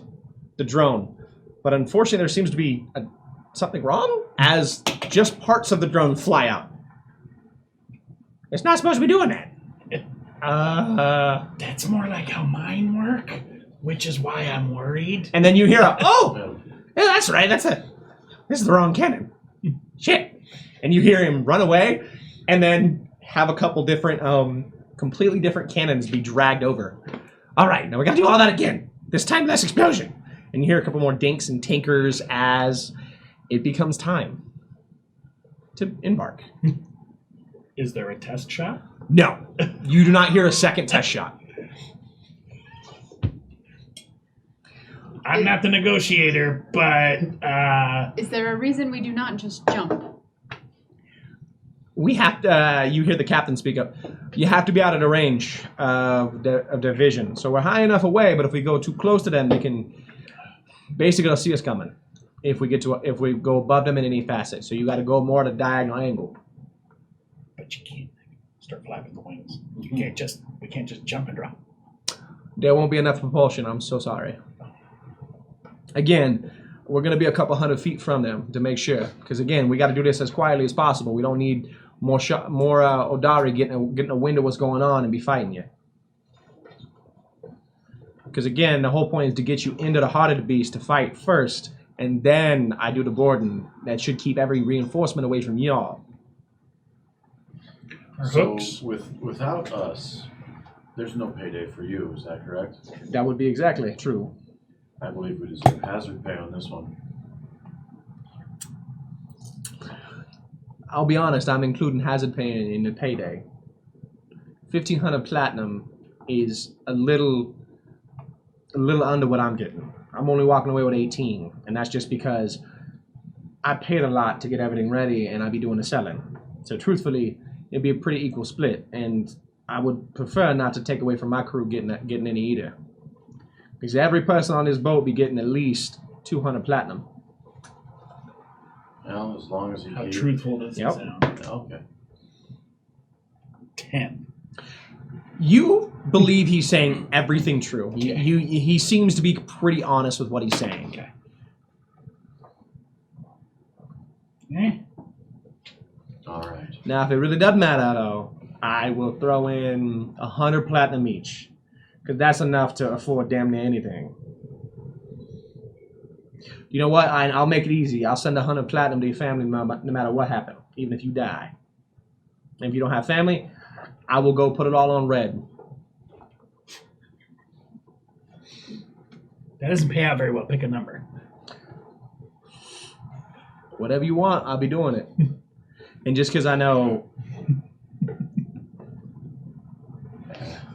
the drone. But unfortunately, there seems to be something wrong as just parts of the drone fly out. It's not supposed to be doing that. That's more like how mine work, which is why I'm worried. And then you hear yeah, that's right, this is the wrong cannon. Shit. And you hear him run away, and then have a couple different, completely different cannons be dragged over. All right, now we gotta do all that again. This time, less explosion. And you hear a couple more dinks and tinkers as it becomes time to embark. Is there a test shot? No, you do not hear a second test shot. I'm not the negotiator, but Is there a reason we do not just jump? We have to, you hear the captain speak up. You have to be out of the range of their vision. So we're high enough away, but if we go too close to them, they can basically see us coming. If we go above them in any facet. So you got to go more at a diagonal angle. but you can't start flapping the wings. We can't just jump and drop. There won't be enough propulsion. I'm so sorry. Again, we're going to be a couple 100 feet from them to make sure. Because again, we got to do this as quietly as possible. We don't need more Odari getting a wind of what's going on and be fighting you. Because again, the whole point is to get you into the heart of the beast to fight first, and then I do the boarding. That should keep every reinforcement away from y'all. So without us, there's no payday for you. Is that correct? That would be exactly true. I believe we deserve hazard pay on this one. I'll be honest, I'm including hazard pay in the payday. 1,500 platinum is a little under what I'm getting. I'm only walking away with 18, and that's just because I paid a lot to get everything ready, and I'd be doing the selling. So truthfully, it'd be a pretty equal split, and I would prefer not to take away from my crew getting any either. Because every person on this boat be getting at least 200 platinum. Well, as long as you How keep... truthful does it sound? Okay. 10. You believe he's saying everything true. He seems to be pretty honest with what he's saying. Okay. All right. Now, if it really doesn't matter, though, I will throw in 100 platinum each. Because that's enough to afford damn near anything. You know what? I'll make it easy. I'll send 100 platinum to your family no matter what happened, even if you die. And if you don't have family, I will go put it all on red. That doesn't pay out very well. Pick a number. Whatever you want, I'll be doing it. And just because I know...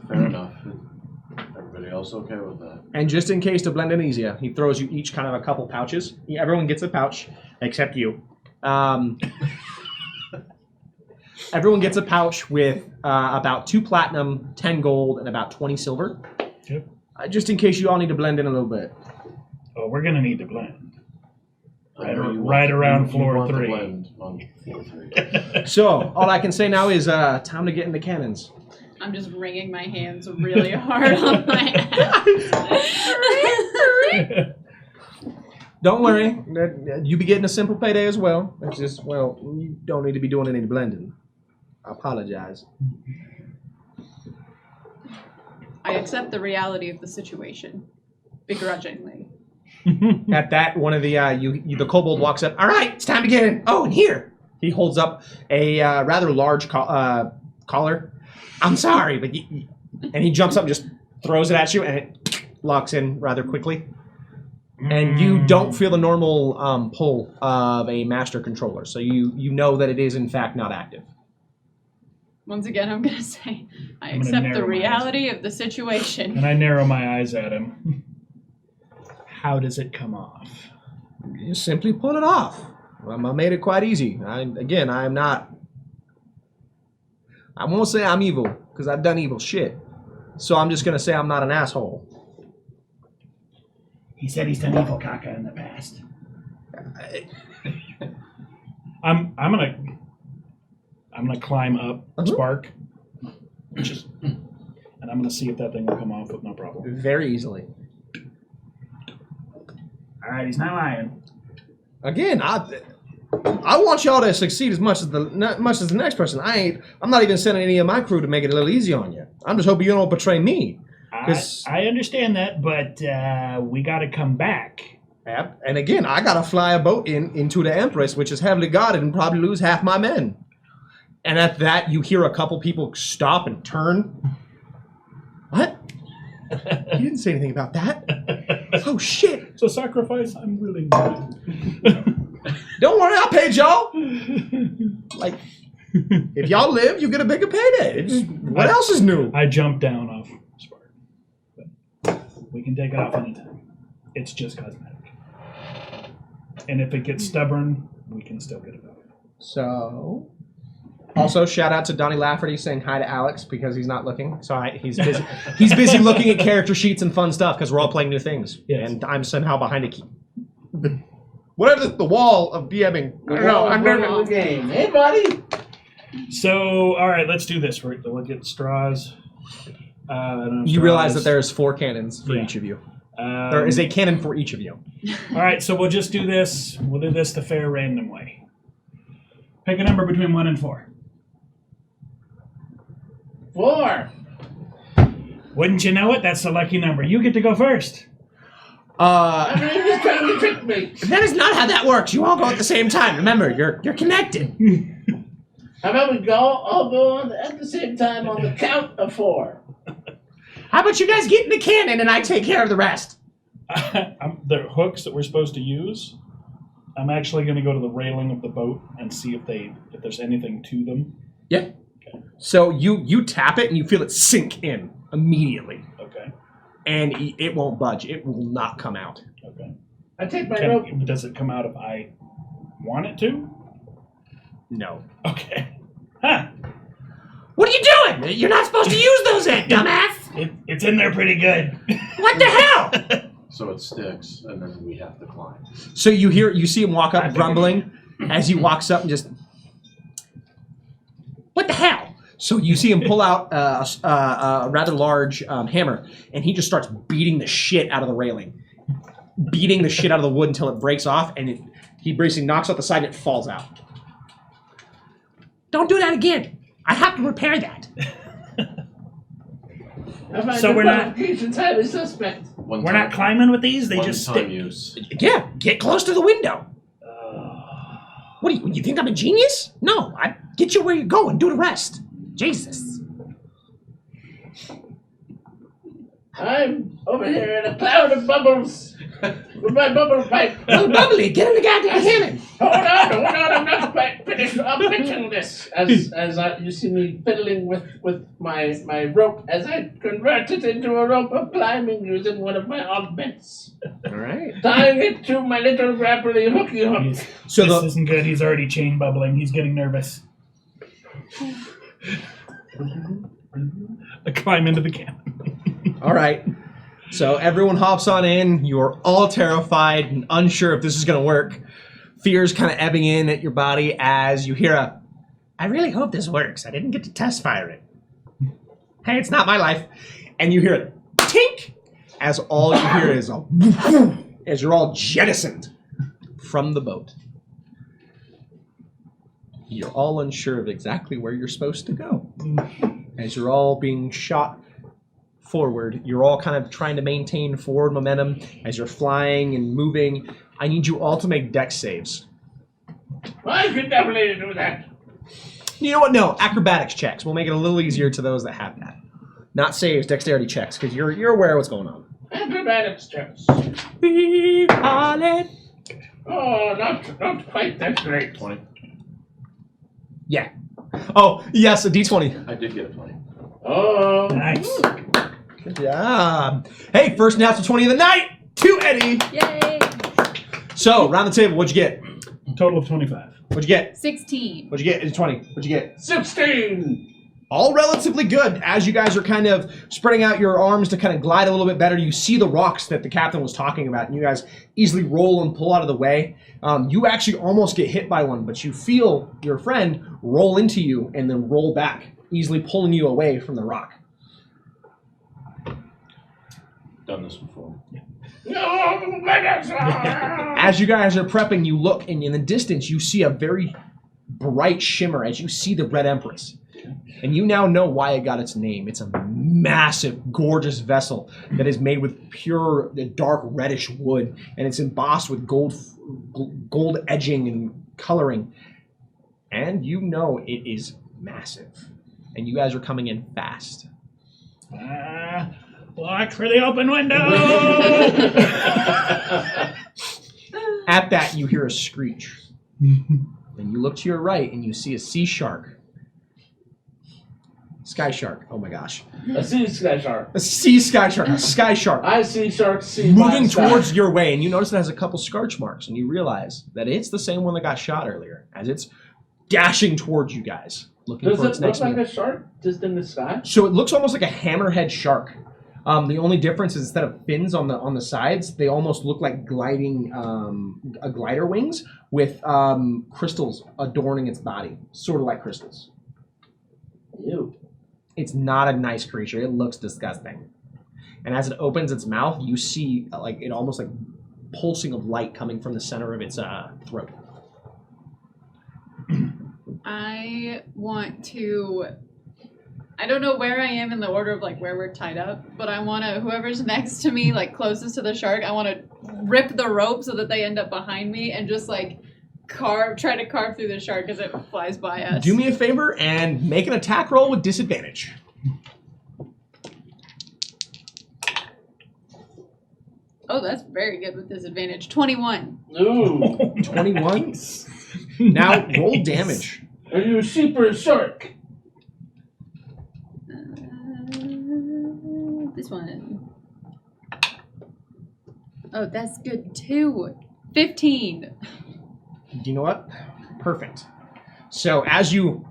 Fair enough. Everybody else okay with that? And just in case to blend in easier, he throws you each kind of a couple pouches. Everyone gets a pouch, except you. Everyone gets a pouch with about 2 platinum, 10 gold, and about 20 silver. Yep. Just in case you all need to blend in a little bit. Oh, we're going to need to blend. Right around floor 3. Blend on floor 3. So, all I can say now is time to get in the cannons. I'm just wringing my hands really hard on my ass. Don't worry, you be getting a simple payday as well. It's just, well, you don't need to be doing any blending. I apologize. I accept the reality of the situation, begrudgingly. At that, one of the the kobold walks up. All right, it's time to get in. Oh, and here he holds up a rather large collar. I'm sorry, but and he jumps up and just throws it at you, and it locks in rather quickly. And you don't feel the normal pull of a master controller, so you know that it is in fact not active. Once again, I'm going to say, I I'm gonna accept narrow the my reality of the situation. And I narrow my eyes at him. How does it come off? You simply pull it off. I made it quite easy. I won't say I'm evil, because I've done evil shit. So I'm just going to say I'm not an asshole. He said he's done evil caca in the past. I'm gonna climb up Spark, and I'm gonna see if that thing will come off with no problem. Very easily. All right, he's not lying. Again, I want y'all to succeed as much as the next person. I'm not even sending any of my crew to make it a little easy on you. I'm just hoping you don't betray me. I understand that, but we got to come back. Yep. And again, I gotta fly a boat into the Empress, which is heavily guarded, and probably lose half my men. And at that, you hear a couple people stop and turn. What? You didn't say anything about that. Oh shit! So sacrifice, I'm willing. Don't worry, I'll pay y'all. Like, if y'all live, you get a bigger payday. What else is new? I jumped down off Spark. But we can take it off anytime. It's just cosmetic. And if it gets stubborn, we can still get it off. So, also shout out to Donnie Lafferty saying hi to Alex because he's not looking. So he's busy. He's busy looking at character sheets and fun stuff because we're all playing new things. Yes. And I'm somehow behind a key. Whatever the wall of DMing. I don't know. I'm running the game. Hey, buddy. So, all right, let's do this. We'll get straws. You realize that there's 4 cannons for Yeah. each of you. There is a cannon for each of you. All right, so we'll just do this. We'll do this the fair random way. Pick a number between 1 and 4. 4. Wouldn't you know it? That's the lucky number. You get to go first. I mean, you're just trying to trick me. That is not how that works. You all go at the same time. Remember, you're connected. How about we all go on at the same time on the count of 4? How about you guys get in the cannon and I take care of the rest? The hooks that we're supposed to use, I'm actually going to go to the railing of the boat and see if there's anything to them. Yeah. Okay. So you tap it and you feel it sink in immediately. Okay. And it won't budge. It will not come out. Okay. I take my rope. Does it come out if I want it to? No. Okay. Huh. What are you doing? You're not supposed to use those yet, dumbass. It's in there pretty good. What the hell? So it sticks, and then we have to climb. So you see him walk up grumbling as he walks up and just, what the hell? So you see him pull out a rather large hammer, and he just starts beating the shit out of the railing. Beating the shit out of the wood until it breaks off, and he basically knocks out the side and it falls out. Don't do that again. I have to repair that. So we're not. Highly suspect. We're not climbing with these. They just stick. Use. Yeah, get close to the window. What do you think I'm a genius? No, I get you where you're going. Do the rest. Jesus. I'm over here in a cloud of bubbles with my bubble pipe. Oh, bubbly, get in the goddamn cannon. Hold on, I'm not quite finished pitching this. You see me fiddling with my rope as I convert it into a rope of climbing using one of my augments. All right. Tying it to my little grapply hooky hook. This isn't good. He's already chain bubbling. He's getting nervous. I climb into the cannon. All right. So everyone hops on in. You're all terrified and unsure if this is going to work. Fear's kind of ebbing in at your body as you hear I really hope this works. I didn't get to test fire it. Hey, it's not my life. And you hear it tink as all you hear is as you're all jettisoned from the boat. You're all unsure of exactly where you're supposed to go. As you're all being shot forward, you're all kind of trying to maintain forward momentum as you're flying and moving. I need you all to make dex saves. I could definitely do that. You know what? No, acrobatics checks. We'll make it a little easier to those that have that. Not saves, dexterity checks, because you're aware of what's going on. Acrobatics checks. We are it. Oh, not quite that great. 20. Yeah. Oh, yes, a d20. I did get a 20. Oh, Nice. Good job. Hey, first natural 20 of the night to Eddie. Yay! So, round the table, what'd you get? Total of 25. What'd you get? 16. What'd you get? It's 20. What'd you get? 16. All relatively good. As you guys are kind of spreading out your arms to kind of glide a little bit better, you see the rocks that the captain was talking about, and you guys easily roll and pull out of the way. You actually almost get hit by one, but you feel your friend roll into you and then roll back, easily pulling you away from the rock. Done this before. No, Megasaur! As you guys are prepping, you look, and in the distance, you see a very bright shimmer as you see the Red Empress. And you now know why it got its name. It's a massive, gorgeous vessel that is made with pure, dark, reddish wood, and it's embossed with gold edging and coloring. And you know it is massive. And you guys are coming in fast. Watch for the open window! At that, you hear a screech. And you look to your right, and you see a sea shark. Sky shark. Oh my gosh. A sea sky shark. A sea sky shark. A sky shark. I see sharks see Moving sky. towards your way, and you notice it has a couple scorch marks, and you realize that it's the same one that got shot earlier, as it's dashing towards you guys, looking Does for its it look next like meal. a shark just in the sky? So it looks almost like a hammerhead shark. The only difference is instead of fins on the sides, they almost look like gliding glider wings with crystals adorning its body, sort of like crystals. Ew. It's not a nice creature. It looks disgusting. And as it opens its mouth, you see like it almost like pulsing of light coming from the center of its throat. I want to. I don't know where I am in the order of like where we're tied up, but I want to. Whoever's next to me, like closest to the shark, I want to rip the rope so that they end up behind me and just like try to carve through the shark as it flies by us. Do me a favor and make an attack roll with disadvantage. Oh, that's very good with disadvantage. 21. Ooh. 21. Now roll damage. Are you a super shark? This one. Oh, that's good too. 15. You know what? Perfect. So as you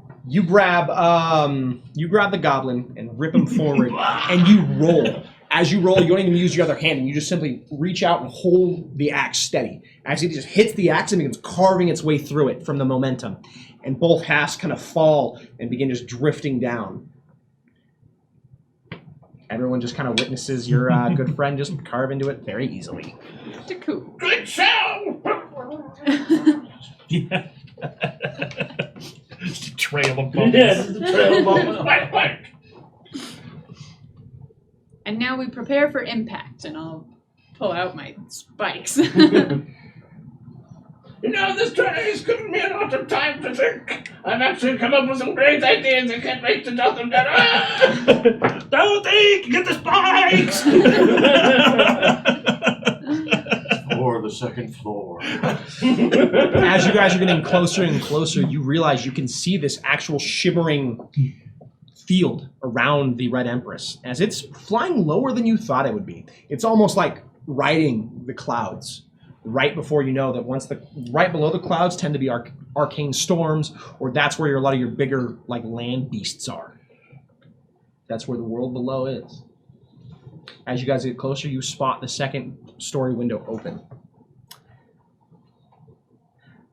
grab the goblin and rip him forward, and you roll. As you roll, you don't even use your other hand, and you just simply reach out and hold the axe steady. As it just hits the axe and begins carving its way through it from the momentum, and both halves kind of fall and begin just drifting down. Everyone just kind of witnesses your good friend just carve into it very easily. Cool. Good show! Yeah. Just a trail of bubbles. Yes, the trail bubbles. Bite. And now we prepare for impact, and I'll pull out my spikes. You know, this journey has given me a lot of time to think. I've actually come up with some great ideas. I can't wait to jot them down. Ah! Don't think! Get the spikes! Or the second floor. As you guys are getting closer and closer, you realize you can see this actual shimmering field around the Red Empress as it's flying lower than you thought it would be. It's almost like riding the clouds. Right before you know that right below the clouds tend to be arcane storms, or that's where a lot of your bigger like land beasts are. That's where the world below is. As you guys get closer, you spot the second story window open.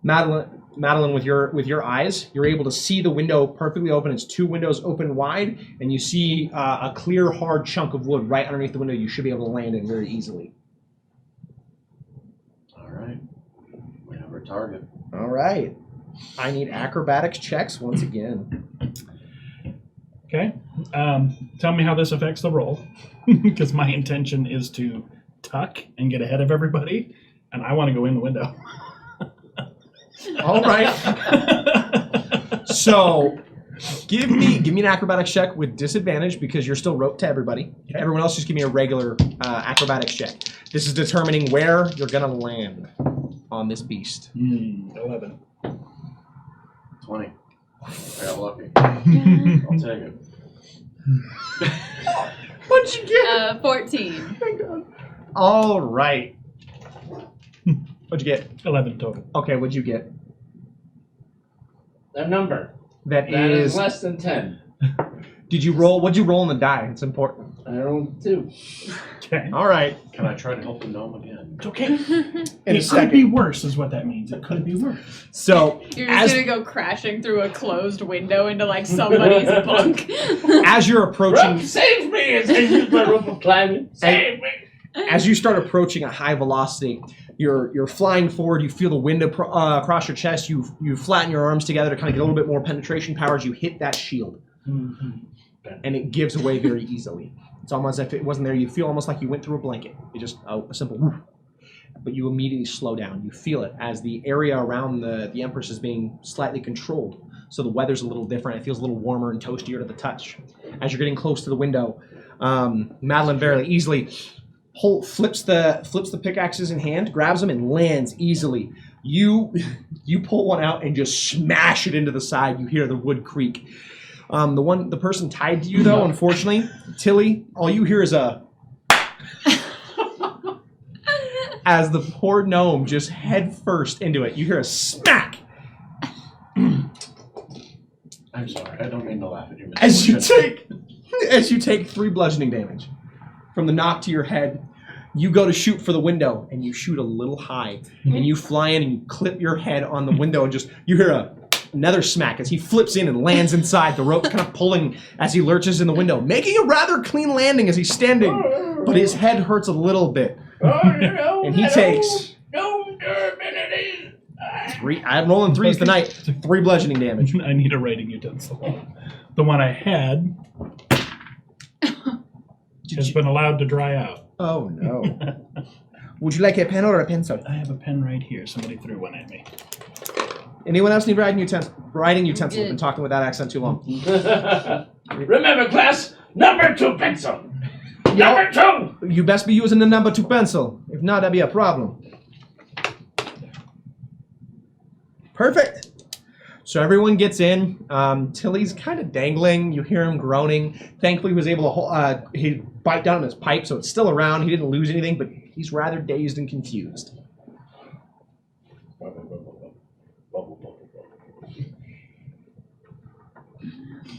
Madeline, with your eyes, you're able to see the window perfectly open. It's two windows open wide, and you see a clear, hard chunk of wood right underneath the window. You should be able to land in very easily. All right. We have our target. All right. I need acrobatics checks once again. Okay. Tell me how this affects the roll, because my intention is to tuck and get ahead of everybody, and I want to go in the window. All right. So, give me an acrobatics check with disadvantage because you're still roped to everybody. Okay. Everyone else, just give me a regular acrobatics check. This is determining where you're gonna land on this beast. 11. 20. I got lucky. I'll take it. What'd you get? 14. Thank God. All right. What'd you get? 11 total. Okay, what'd you get? A number. That That is. is less than 10. Did you roll? What'd you roll on the die? It's important. I rolled 2. Okay. All right. Can I try to help the gnome again? It's okay. In a It could second. be worse, is what that means. It could be worse. So You're as just gonna go crashing through a closed window into like somebody's bunk. as you're approaching, Rope, save me! As I use my rope of climbing. Save me! As you start approaching a high velocity, you're flying forward. You feel the wind across your chest. You flatten your arms together to kind of get a little bit more penetration power as you hit that shield, and it gives away very easily. It's almost as if it wasn't there. You feel almost like you went through a blanket. It just a simple woof. But you immediately slow down. You feel it as the area around the Empress is being slightly controlled. So the weather's a little different. It feels a little warmer and toastier to the touch. As you're getting close to the window, Madeline very easily flips the pickaxes in hand, grabs them, and lands easily. You pull one out and just smash it into the side. You hear the wood creak. The person tied to you, though, unfortunately, Tilly, all you hear is a... as the poor gnome just head first into it. You hear a smack. I'm sorry, I don't mean to laugh at you. As you take 3 bludgeoning damage from the knock to your head, you go to shoot for the window, and you shoot a little high, and you fly in and you clip your head on the window, and you hear another smack as he flips in and lands inside. The rope's kind of pulling as he lurches in the window, making a rather clean landing as he's standing, but his head hurts a little bit. And he takes... I'm rolling 3s tonight. 3 bludgeoning damage. I need a writing utensil. The one I had has been allowed to dry out. Oh, no. Would you like a pen or a pencil? I have a pen right here. Somebody threw one at me. Anyone else need writing utensil? I've been talking with that accent too long. Remember, class, number 2 pencil. Number 2. You best be using the number 2 pencil. If not, that'd be a problem. Perfect. So everyone gets in. Tilly's kind of dangling. You hear him groaning. Thankfully, he was able to he bite down on his pipe, so it's still around. He didn't lose anything, but he's rather dazed and confused.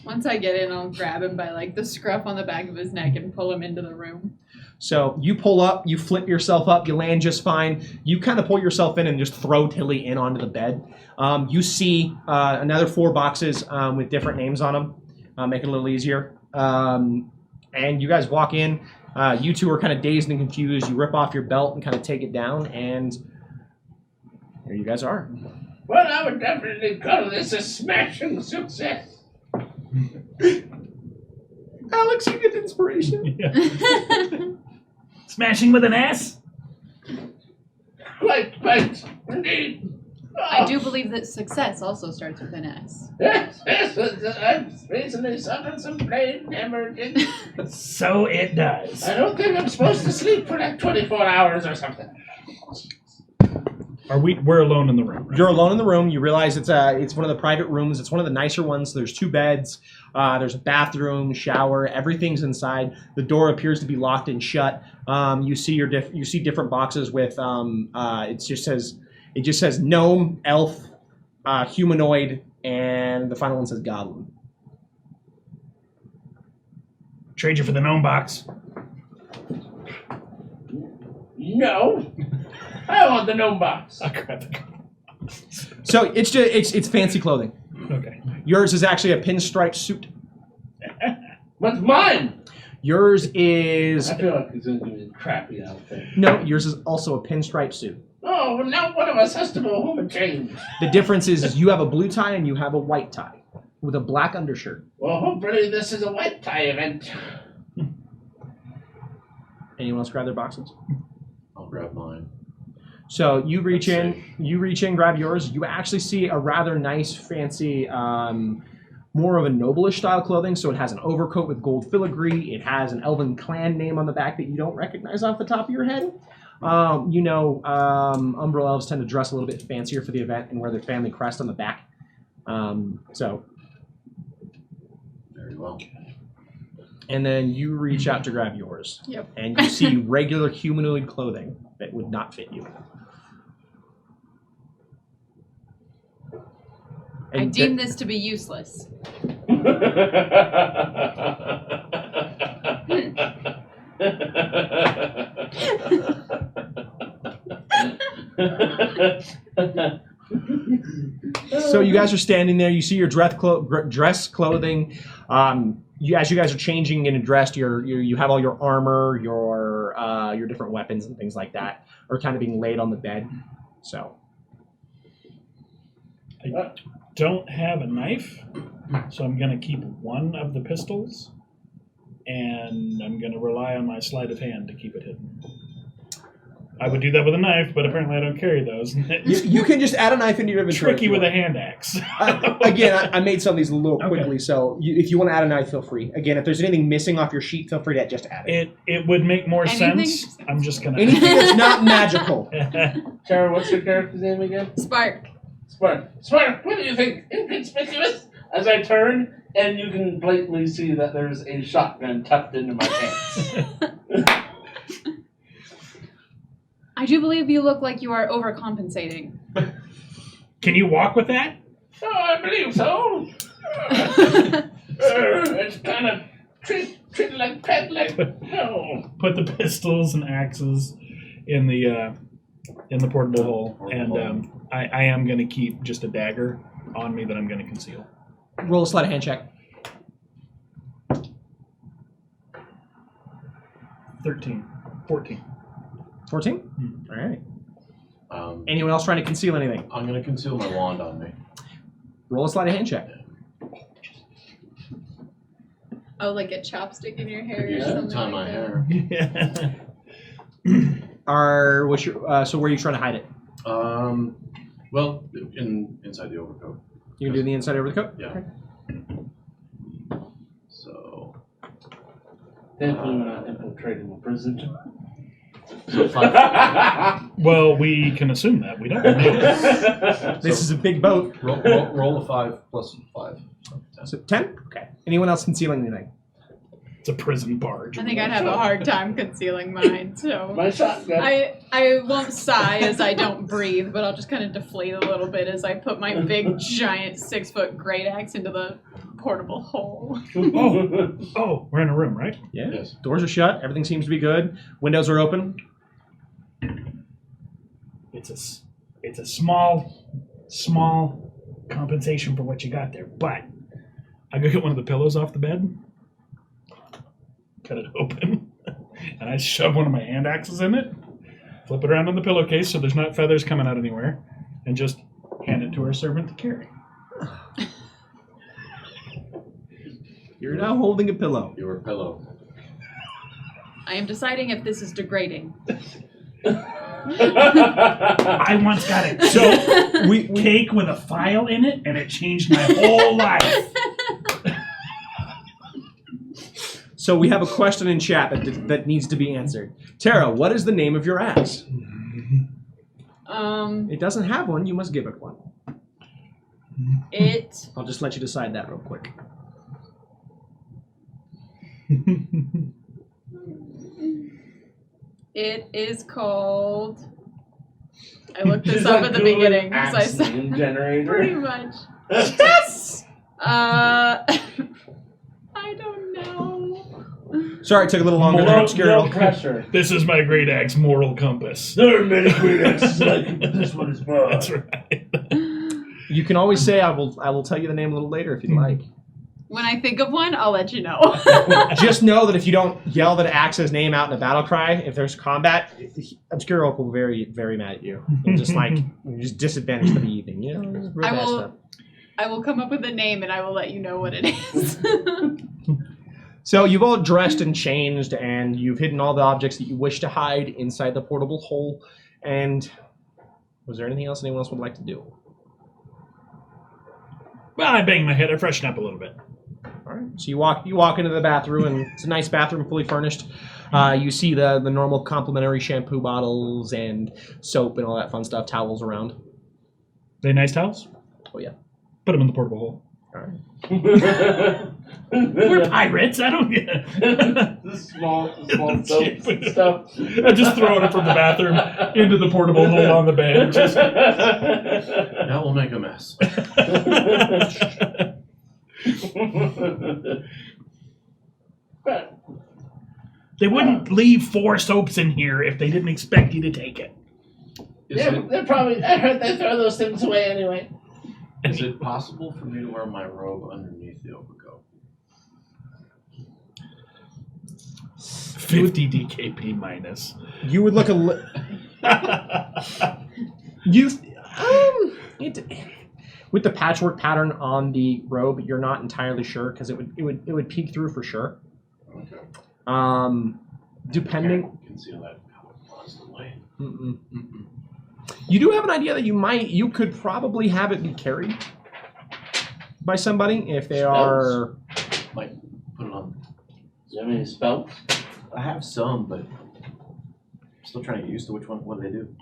Once I get in, I'll grab him by the scruff on the back of his neck and pull him into the room. So you pull up, you flip yourself up, you land just fine. You kind of pull yourself in and just throw Tilly in onto the bed. You see another 4 boxes with different names on them, make it a little easier. And you guys walk in. You two are kind of dazed and confused. You rip off your belt and kind of take it down, and here you guys are. Well, I would definitely call this a smashing success. Alex, you get inspiration. Yeah. Smashing with an S? Quite, indeed. Oh. I do believe that success also starts with an S. Yes, I've recently suffered some brain hemorrhage. So it does. I don't think I'm supposed to sleep for 24 hours or something. We're alone in the room, right? You're alone in the room. You realize it's one of the private rooms. It's one of the nicer ones. There's 2 beds. There's a bathroom, shower. Everything's inside. The door appears to be locked and shut. You see different boxes with it just says gnome, elf, humanoid, and the final one says goblin. Trade you for the gnome box. No. I want the gnome box. I'll grab it. So it's fancy clothing. Okay. Yours is actually a pinstripe suit. What's mine? Yours is... I feel like it's going to be a crappy outfit. No, yours is also a pinstripe suit. Oh, well, now one of us has to go home and change. The difference is you have a blue tie and you have a white tie with a black undershirt. Well, hopefully this is a white tie event. Anyone else grab their boxes? I'll grab mine. So you reach in, grab yours. You actually see a rather nice, fancy, more of a noble-ish style clothing. So it has an overcoat with gold filigree. It has an elven clan name on the back that you don't recognize off the top of your head. Umbral elves tend to dress a little bit fancier for the event and wear their family crest on the back. So. Very well. And then you reach out to grab yours. Yep. And you see regular humanoid clothing that would not fit you. I deem this to be useless. So you guys are standing there. You see your dress clothing. as you guys are changing and dressed, you have all your armor, your different weapons and things like that are kind of being laid on the bed. So I don't have a knife, so I'm going to keep one of the pistols, and I'm going to rely on my sleight of hand to keep it hidden. I would do that with a knife, but apparently I don't carry those. you can just add a knife into your inventory. Tricky with a hand axe. Again, I made some of these a little quickly, Okay. so if you want to add a knife, feel free. Again, if there's anything missing off your sheet, feel free to just add it. It would make more Anything? sense. I'm just going to... Anything that's not magical. Tara, what's your character's name again? Spark. Spark. Spark, what do you think? Inconspicuous? As I turn, and you can blatantly see that there's a shotgun tucked into my pants. I do believe you look like you are overcompensating. Can you walk with that? Oh, I believe so. It's kind of treated like pet like. No. Put the pistols and axes in the portable hole, and I am going to keep just a dagger on me that I'm going to conceal. Roll a sleight of hand check. 14. 14? All right. Um, Anyone else trying to conceal anything? I'm going to conceal my wand on me. Roll a sleight of hand check. Oh, like a chopstick in your hair or Yeah, something tie like my that. hair. What's your so where are you trying to hide it? Well, inside the overcoat. You can do the inside over the coat? Yeah. Okay. So, Thankfully, we're not infiltrating the prison. so 5. Well, we can assume that. We don't know. This is a big boat. roll a 5 plus 5. So 10? Okay. Anyone else concealing anything? It's a prison barge. I think I'd have a hard time concealing mine, so My shotgun. I won't sigh as I don't breathe, but I'll just kind of deflate a little bit as I put my big giant 6-foot great axe into the portable hole. Oh, we're in a room, right? Yeah. Yes. Doors are shut. Everything seems to be good. Windows are open. It's a small compensation for what you got there, but I go get one of the pillows off the bed, cut it open, and I shove one of my hand axes in it, flip it around on the pillowcase so there's not feathers coming out anywhere, and just hand it to her servant to carry. You're now holding a pillow. Your pillow. I am deciding if this is degrading. I once got a cake with a file in it, and it changed my whole life. So we have a question in chat that needs to be answered. Tara, what is the name of your axe? It doesn't have one. You must give it one. I'll just let you decide that real quick. It is called. I looked this up at the beginning because I said Name generator. pretty much. Yes. I don't know. Sorry, it took a little longer than obscure. No pressure. This is my great axe moral compass. There are many great axes like it, but this one is mine. That's right. You can always say I will tell you the name a little later if you'd like. When I think of one, I'll let you know. Just know that if you don't yell that Axe's name out in a battle cry, if there's combat, Obscure Oak will be very, very mad at you. And just just disadvantage for the evening. You know, I will come up with a name and I will let you know what it is. So you've all dressed and changed, and you've hidden all the objects that you wish to hide inside the portable hole. And was there anything else anyone else would like to do? Well, I banged my head. I freshened up a little bit. All right. So you walk into the bathroom, and it's a nice bathroom, fully furnished. You see the normal complimentary shampoo bottles and soap and all that fun stuff, towels around. They nice towels? Oh yeah. Put them in the portable hole. All right. We're pirates. I don't get The small soaps and stuff. I'm just throwing it from the bathroom into the portable hole on the bed. Just... That will make a mess. They wouldn't leave 4 soaps in here if they didn't expect you to take it. They're probably. I heard they throw those things away anyway. Is it possible for me to wear my robe underneath the overcoat? 50 DKP minus. You would look with the patchwork pattern on the robe, you're not entirely sure because it would peek through for sure. Okay. Depending. I can see that constantly. You do have an idea that you could probably have it be carried by somebody if they are. Like, put it on. Do you have any spells? I have some, but I'm still trying to get used to which one. What do they do?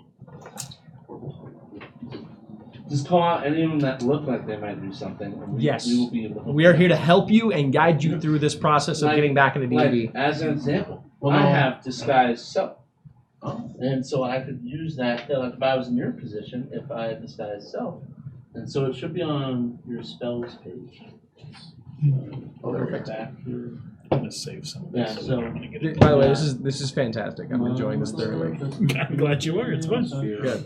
Just call out any of them that look like they might do something. And Yes. We will be able to We are here to help you and guide you through this process of getting back into D&D. Like, as an example, Well, I no. have disguised self. Oh. And so I could use that, like if I was in your position, if I had disguised self. And so it should be on your spells page. Oh, there we go. Back here. I'm gonna save some of this. Yeah, so we're gonna get it. By the way, this is fantastic. I'm enjoying this thoroughly. I'm glad you are. It's fun. Good.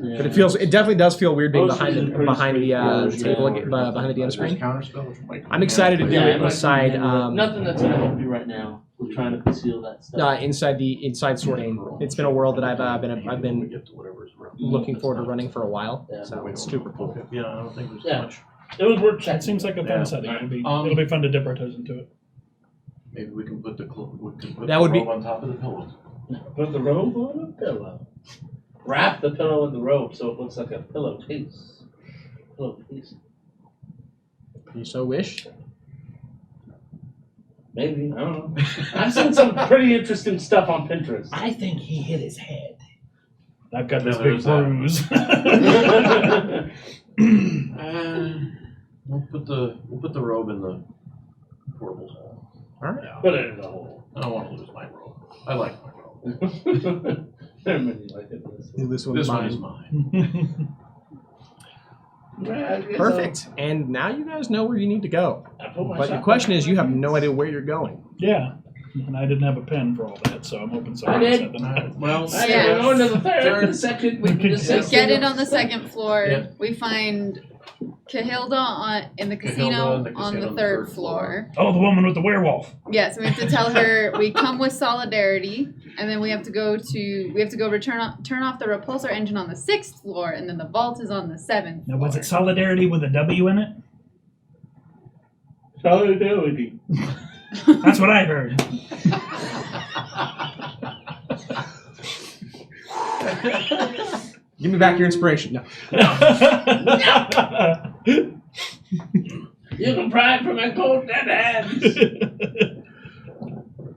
Yeah. But it definitely does feel weird being Most behind of the these are pretty behind the table, straightforward. behind the DM screen. Counterspell, which might- I'm excited to do Yeah, it inside nothing that's gonna help you right now. We're trying to conceal that stuff. inside Sword Aim. It's been a world that I've been We get to whatever's around. looking forward to running for a while. Yeah. So it's super cool. Okay. Yeah, I don't think there's Yeah. much. It was worth That checking. seems like a fun Yeah. setting. It'll be fun to dip our toes into it. Maybe we can put the That would be- robe on top of the pillow. Put the robe on a pillow. Wrap the pillow in the robe so it looks like a pillowcase. Pillowcase. If you so wish. Maybe, I don't know. I've seen some pretty interesting stuff on Pinterest. I think he hit his head. I've got this Yeah, big there's that. bruise. We'll put the robe in the portable hole. All right. Put it in the hole. I don't want to lose my robe. I like my robe. There are many like it. This This one is mine. Perfect. And now you guys know where you need to go. I put my But the shotgun question is, in you my have no keys. idea where you're going. Yeah. And I didn't have a pen for all that, so I'm hoping I someone did. said that. Well, I Yeah. didn't go into the third, the second. We can just So say get it on the second floor. Yeah. We find Kahilda in the Kahilda casino in the on casino the on the third third floor. Oh, the woman with the werewolf. Yeah, so we have to tell her we come with solidarity, and then we have to turn off the repulsor engine on the 6th floor, and then the vault is on the 7th Now, floor. was it Solidarity with a W in it? solidarity. That's what I heard. Give me back your inspiration. No. You can pry from my cold dead hands.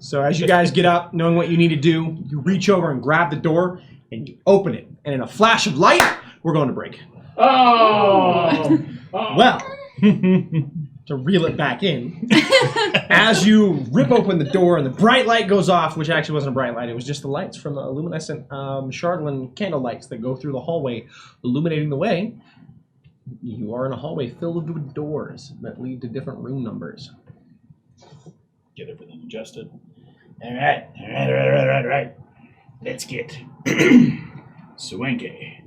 So as you guys get up, knowing what you need to do, you reach over and grab the door, and you open it. And in a flash of light, we're going to break. Oh. Well, to reel it back in, as you rip open the door and the bright light goes off, which actually wasn't a bright light, it was just the lights from the luminescent Chardolin candle lights that go through the hallway, illuminating the way. You are in a hallway filled with doors that lead to different room numbers. Get everything adjusted. All right. Let's get swanky.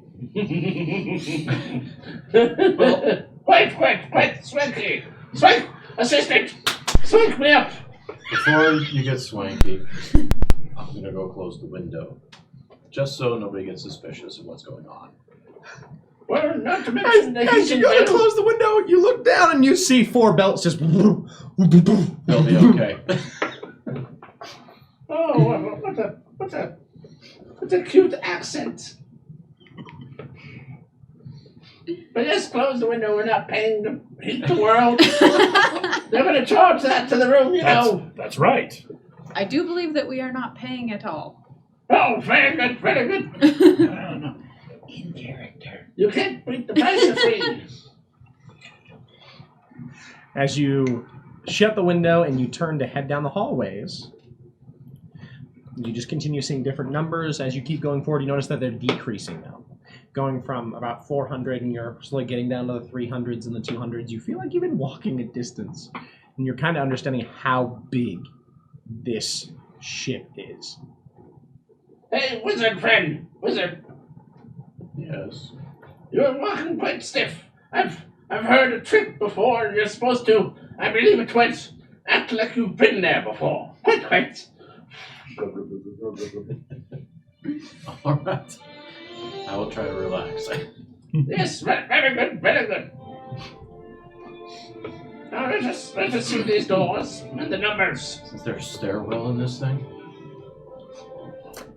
Wait, Swanky! Swank! Assistant! Swank me up! Before you get swanky, I'm gonna go close the window, just so nobody gets suspicious of what's going on. Well, not to mention the As you heating go to bill. close the window, you look down and you see 4 belts just. They'll be okay. Oh, what a cute accent. But just close the window. We're not paying to heat the world. They're going to charge that to the room, you know. That's right. I do believe that we are not paying at all. Oh, very good, very good. I don't know. In character. You can't beat the price of free. As you shut the window and you turn to head down the hallways, you just continue seeing different numbers. As you keep going forward, you notice that they're decreasing now. Going from about 400 and you're slowly getting down to the 300s and the 200s. You feel like you've been walking a distance. And you're kind of understanding how big this ship is. Hey, wizard friend, wizard, Yes. you're walking quite stiff. I've heard a trick before. You're supposed to, I believe it was, act like you've been there before. Quite. All right. I will try to relax. Yes, very good, very good. Now let's just see these doors and the numbers. Is there a stairwell in this thing?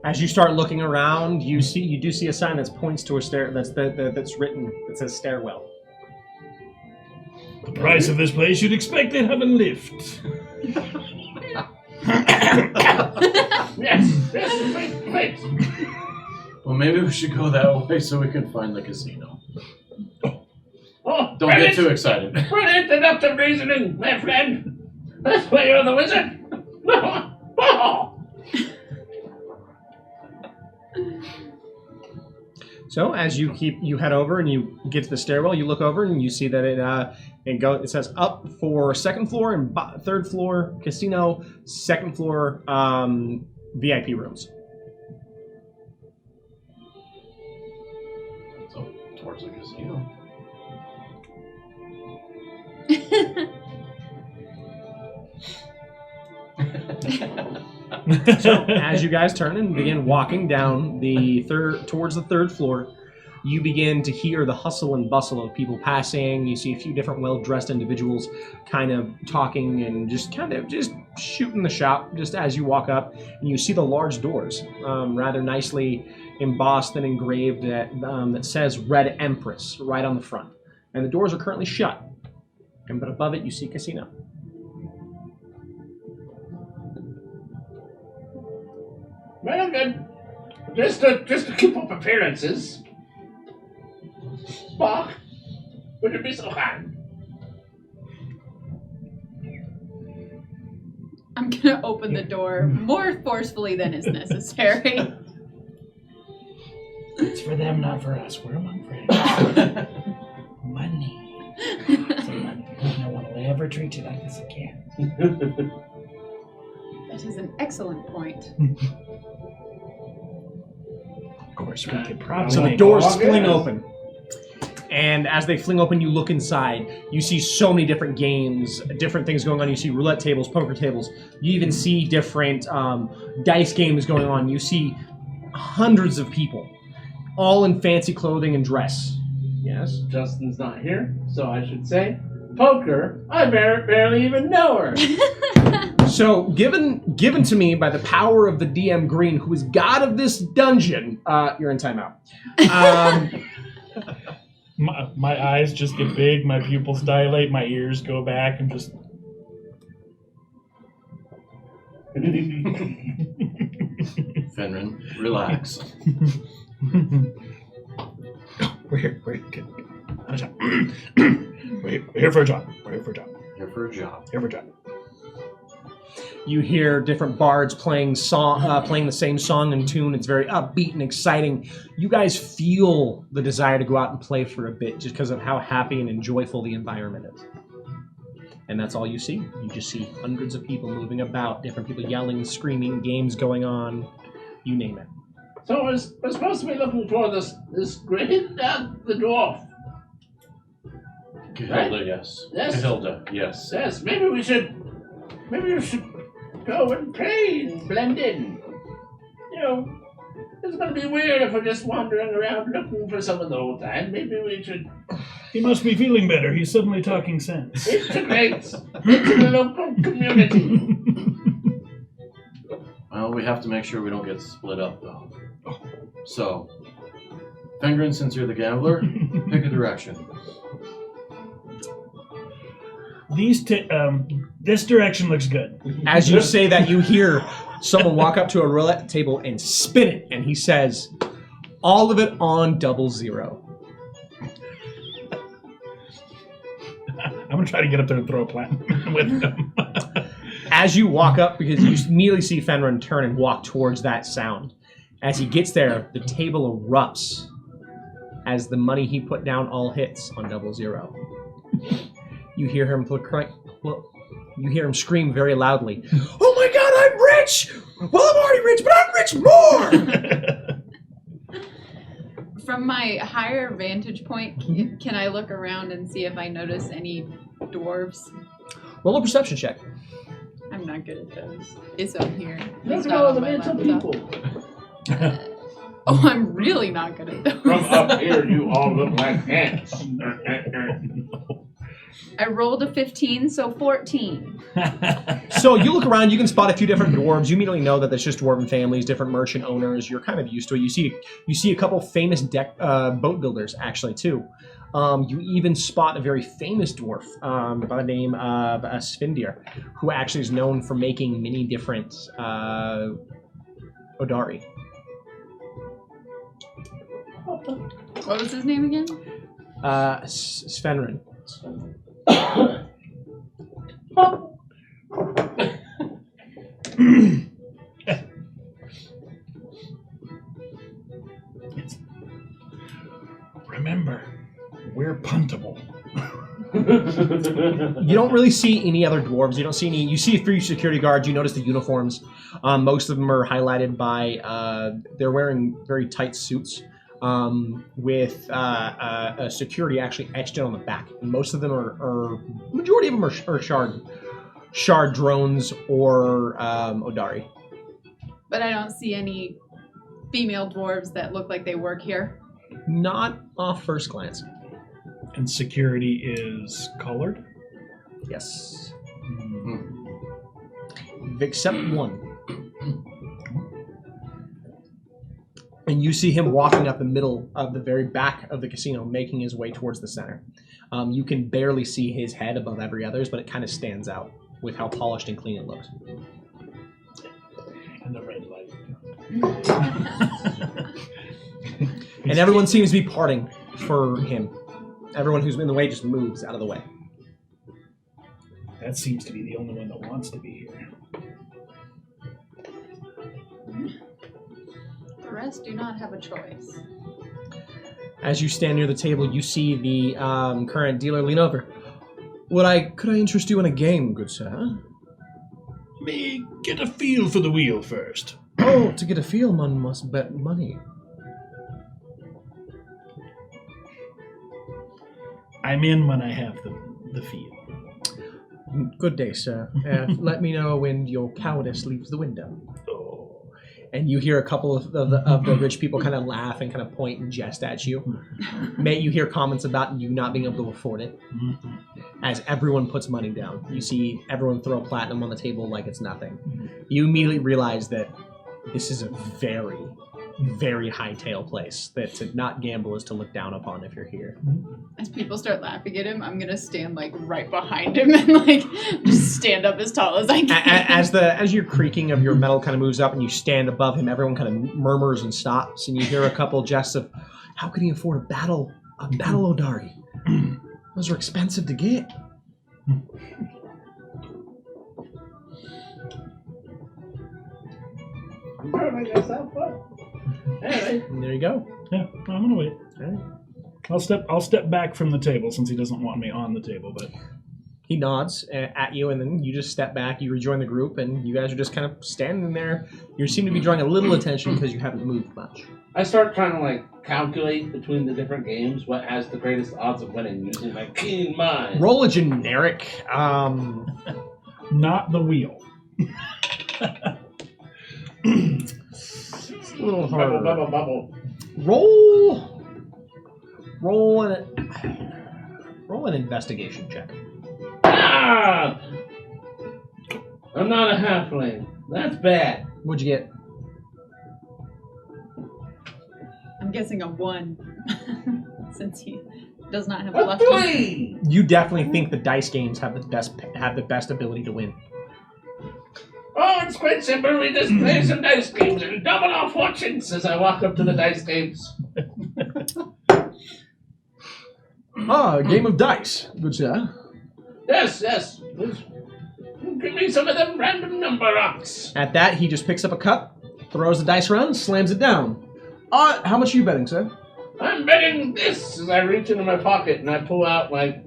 As you start looking around, you do see a sign that points to a stair that's written that says stairwell. The price of this place, you'd expect they'd have a lift. Yes, wait. Well, maybe we should go that way so we can find the casino. Oh, Don't get too excited. Brilliant deductive reasoning, my friend. That's why you're the wizard. Oh. So as you head over and you get to the stairwell, you look over and you see that it says up for second floor and third floor casino, second floor VIP rooms. So towards the casino. So as you guys turn and begin walking down towards the third floor, you begin to hear the hustle and bustle of people passing. You see a few different well-dressed individuals kind of talking and just shooting the shop just as you walk up. And you see the large doors, rather nicely embossed and engraved that says Red Empress right on the front. And the doors are currently shut. But above it, you see casino. Very good. Just to keep up appearances. Spock, would you be so kind? I'm gonna open the door more forcefully than is necessary. It's for them, not for us. We're among friends. Money. It's money. I want to ever treat you like this again. That is an excellent point. Of course, we could probably. So the doors fling open. And as they fling open, you look inside. You see so many different games, different things going on. You see roulette tables, poker tables. You even see different dice games going on. You see hundreds of people, all in fancy clothing and dress. Yes? Justin's not here, so I should say, poker, I barely even know her. So, given to me by the power of the DM Green, who is god of this dungeon, you're in timeout. My eyes just get big, my pupils dilate, my ears go back, and just... Fenrin, relax. We're here. We're here for a job. Here for a job. You hear different bards playing the same song and tune. It's very upbeat and exciting. You guys feel the desire to go out and play for a bit just because of how happy and joyful the environment is. And that's all you see. You just see hundreds of people moving about, different people yelling, screaming, games going on, you name it. So we're supposed to be looking for this great the dwarf. Cahilda, yes. Yes. Cahilda, yes. Yes, maybe we should go and play and blend in. You know, it's going to be weird if we're just wandering around looking for someone the whole time. Maybe we should He must be feeling better. He's suddenly talking sense. integrate into the local community. Well, we have to make sure we don't get split up, though. So, Fengrin, since you're the gambler, pick a direction. This direction looks good. As you say that, you hear someone walk up to a roulette table and spin it, and he says, all of it on 00. I'm going to try to get up there and throw a plant with him. As you walk up, because you immediately see Fenrir turn and walk towards that sound. As he gets there, the table erupts as the money he put down all hits on 00. You hear him you hear him scream very loudly, "Oh my god, I'm rich! Well, I'm already rich, but I'm rich more!" From my higher vantage point, can I look around and see if I notice any dwarves? Roll a perception check. I'm I'm not good at those. It's up here. Look It's at not all on the my mental laptop. people. Oh, I'm really not good at those. From up here, you all look like ants. I rolled a 15, so 14. So you look around, you can spot a few different dwarves. You immediately know that there's just dwarven families, different merchant owners. You're kind of used to it. You see a couple famous boat builders actually too. You even spot a very famous dwarf by the name of Svindir, who actually is known for making many different Odari. What was his name again? Svenrin. Remember, we're puntable. You don't really see any other dwarves. You don't see any. You see a few security guards. You notice the uniforms. Most of them are highlighted by. They're wearing very tight suits with a security actually etched in on the back. And most of them are majority of them are shard drones or Odari. But I don't see any female dwarves that look like they work here. Not off first glance. And security is colored? Yes. Except one. And you see him walking up the middle of the very back of the casino, making his way towards the center. You can barely see his head above every others, but it kind of stands out with how polished and clean it looks. And the red light. And everyone seems to be parting for him. Everyone who's in the way just moves out of the way. That seems to be the only one that wants to be here. The rest do not have a choice. As you stand near the table, you see the current dealer lean over. Could I interest you in a game, good sir? Me get a feel for the wheel first. Oh, to get a feel, one must bet money. I'm in when I have the feel. Good day, sir. Let me know when your cowardice leaves the window. Oh. And you hear a couple of the rich people kind of laugh and kind of point and jest at you. You hear comments about you not being able to afford it. As everyone puts money down. You see everyone throw platinum on the table like it's nothing. You immediately realize that this is a very, very hightail place. That to not gamble is to look down upon if you're here. As people start laughing at him, I'm gonna stand like right behind him and like just stand up as tall as I can. As your creaking of your metal kind of moves up and you stand above him, everyone kind of murmurs and stops, and you hear a couple jests of, "How can he afford a battle Odari? Those are expensive to get." Anyway. And there you go. Yeah, I'm gonna wait. All right. I'll step back from the table since he doesn't want me on the table, but He nods at you, and then you just step back. You rejoin the group, and you guys are just kind of standing there. You seem to be drawing a little attention because you haven't moved much. I start trying to like calculate between the different games what has the greatest odds of winning using my keen mind. Roll a generic. not the wheel. It's a little harder. Bubble, bubble, bubble. Roll an investigation check. Ah! I'm not a halfling. That's bad. What'd you get? I'm guessing a 1, since he does not have a A left. 3! You definitely think the dice games have the best ability to win. Oh, it's quite simple. We just play some dice games and double our fortunes as I walk up to the dice games. A game of dice. Good sir. Yes. Please. Give me some of them random number rocks. At that, he just picks up a cup, throws the dice around, slams it down. How much are you betting, sir? I'm betting this as I reach into my pocket and I pull out like,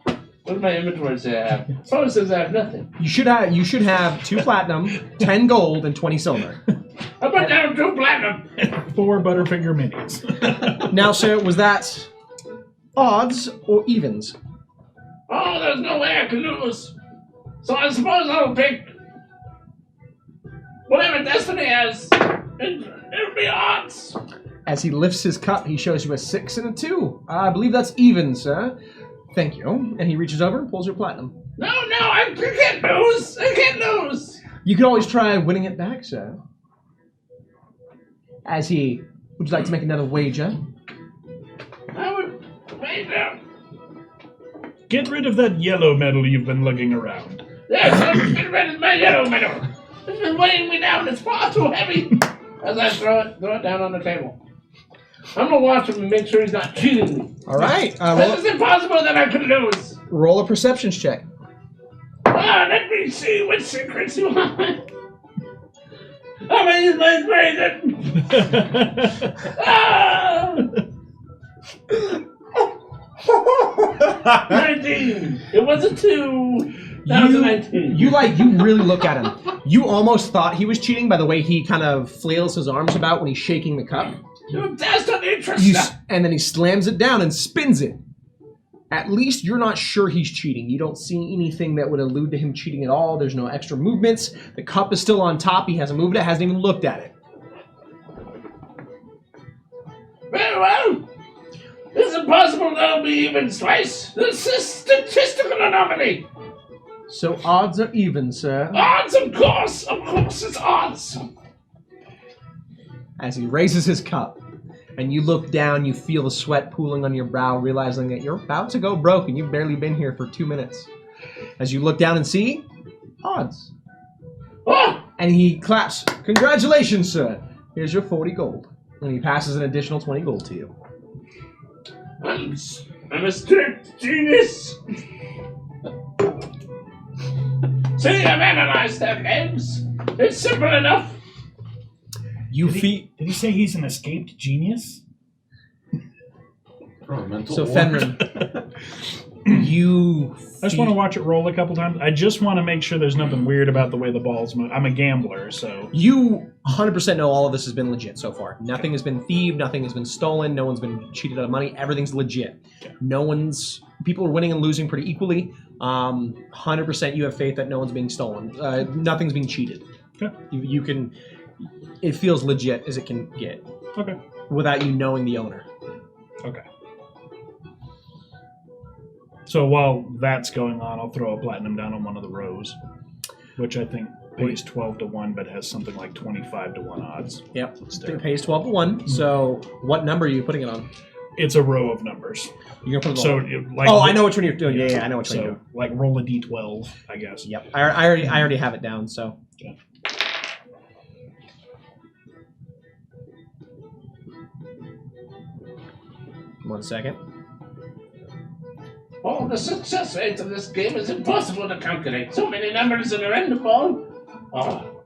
what does my inventory say I have? Oh, it says I have nothing. You should have 2 platinum, 10 gold, and 20 silver. I put down 2 platinum. 4 Butterfinger minis. Now, sir, was that odds or evens? Oh, there's no way I can lose. So I suppose I'll pick whatever destiny has, it'll be odds. As he lifts his cup, he shows you a 6 and a 2. I believe that's even, sir. Thank you. And he reaches over and pulls your platinum. No, I can't lose. I can't lose. You can always try winning it back, sir. Would you like to make another wager? I would wager. Get rid of that yellow medal you've been lugging around. Yes, I'm getting rid of my yellow medal. It's been weighing me down. It's far too heavy. As I throw it down on the table. I'm gonna watch him and make sure he's not cheating me. All right. It's impossible that I could lose. Roll a perceptions check. Let me see what secrets you want. I'm gonna use my brazen. Ah! 19. It was a 2. That was a 19. You really look at him. You almost thought he was cheating by the way he kind of flails his arms about when he's shaking the cup. You dastardly trickster. And then he slams it down and spins it. At least you're not sure he's cheating. You don't see anything that would allude to him cheating at all. There's no extra movements. The cup is still on top. He hasn't moved it, hasn't even looked at it. Very well. It's impossible that'll be even twice. This is statistical anomaly. So odds are even, sir. Odds, of course. Of course it's odds. As he raises his cup, and you look down, you feel the sweat pooling on your brow, realizing that you're about to go broke, and you've barely been here for 2 minutes. As you look down and see, odds. Oh! And he claps. Congratulations, sir. Here's your 40 gold. And he passes an additional 20 gold to you. I'm a strict genius. See, I've analyzed their games. It's simple enough. Did he say he's an escaped genius? So Fenrir, you. I just want to watch it roll a couple times. I just want to make sure there's nothing weird about the way the balls move. I'm a gambler, so. You 100% know all of this has been legit so far. Nothing has been thieved. Nothing has been stolen. No one's been cheated out of money. Everything's legit. Okay. People are winning and losing pretty equally. 100% you have faith that no one's being stolen. Nothing's being cheated. Okay. You can. It feels legit as it can get. Okay. Without you knowing the owner. Okay. So while that's going on, I'll throw a platinum down on one of the rows, which I think pays 12 to 1, but has something like 25 to 1 odds. Yep. It pays 12 to 1. So what number are you putting it on? It's a row of numbers. You're gonna put it So, on. like, I know which one you're doing. Yeah, I know which one you're So, doing. like, roll a d12, I guess. Yep. I already have it down. So. Okay. One second. Oh, the success rate of this game is impossible to calculate. So many numbers in a random ball. Oh,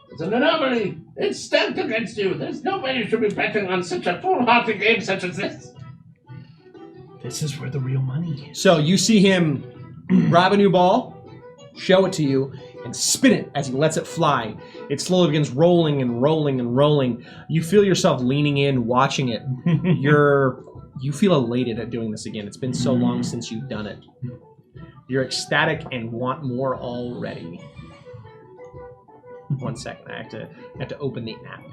it's an anomaly. It's stacked against you. There's no way you should be betting on such a foolhardy game such as this. This is where the real money is. So you see him grab a new ball, show it to you, and spin it as he lets it fly. It slowly begins rolling and rolling and rolling. You feel yourself leaning in, watching it. You feel elated at doing this again. It's been so long since you've done it. You're ecstatic and want more already. 1 second, I have to open the app.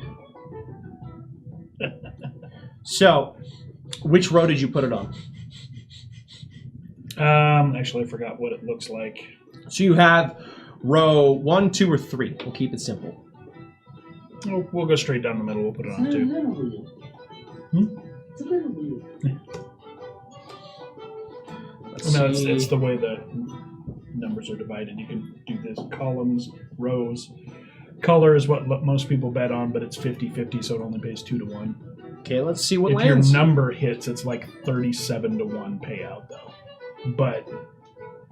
So, which row did you put it on? Actually, I forgot what it looks like. So you have row 1, 2, or 3. We'll keep it simple. We'll go straight down the middle. We'll put it on It's a 2. little weird. It's a little weird. No, it's the way the numbers are divided. You can do this: columns, rows. Color is what most people bet on, but it's 50-50, so it only pays 2 to 1. Okay, let's see what If lands. your number hits, it's like 37 to 1 payout, though. But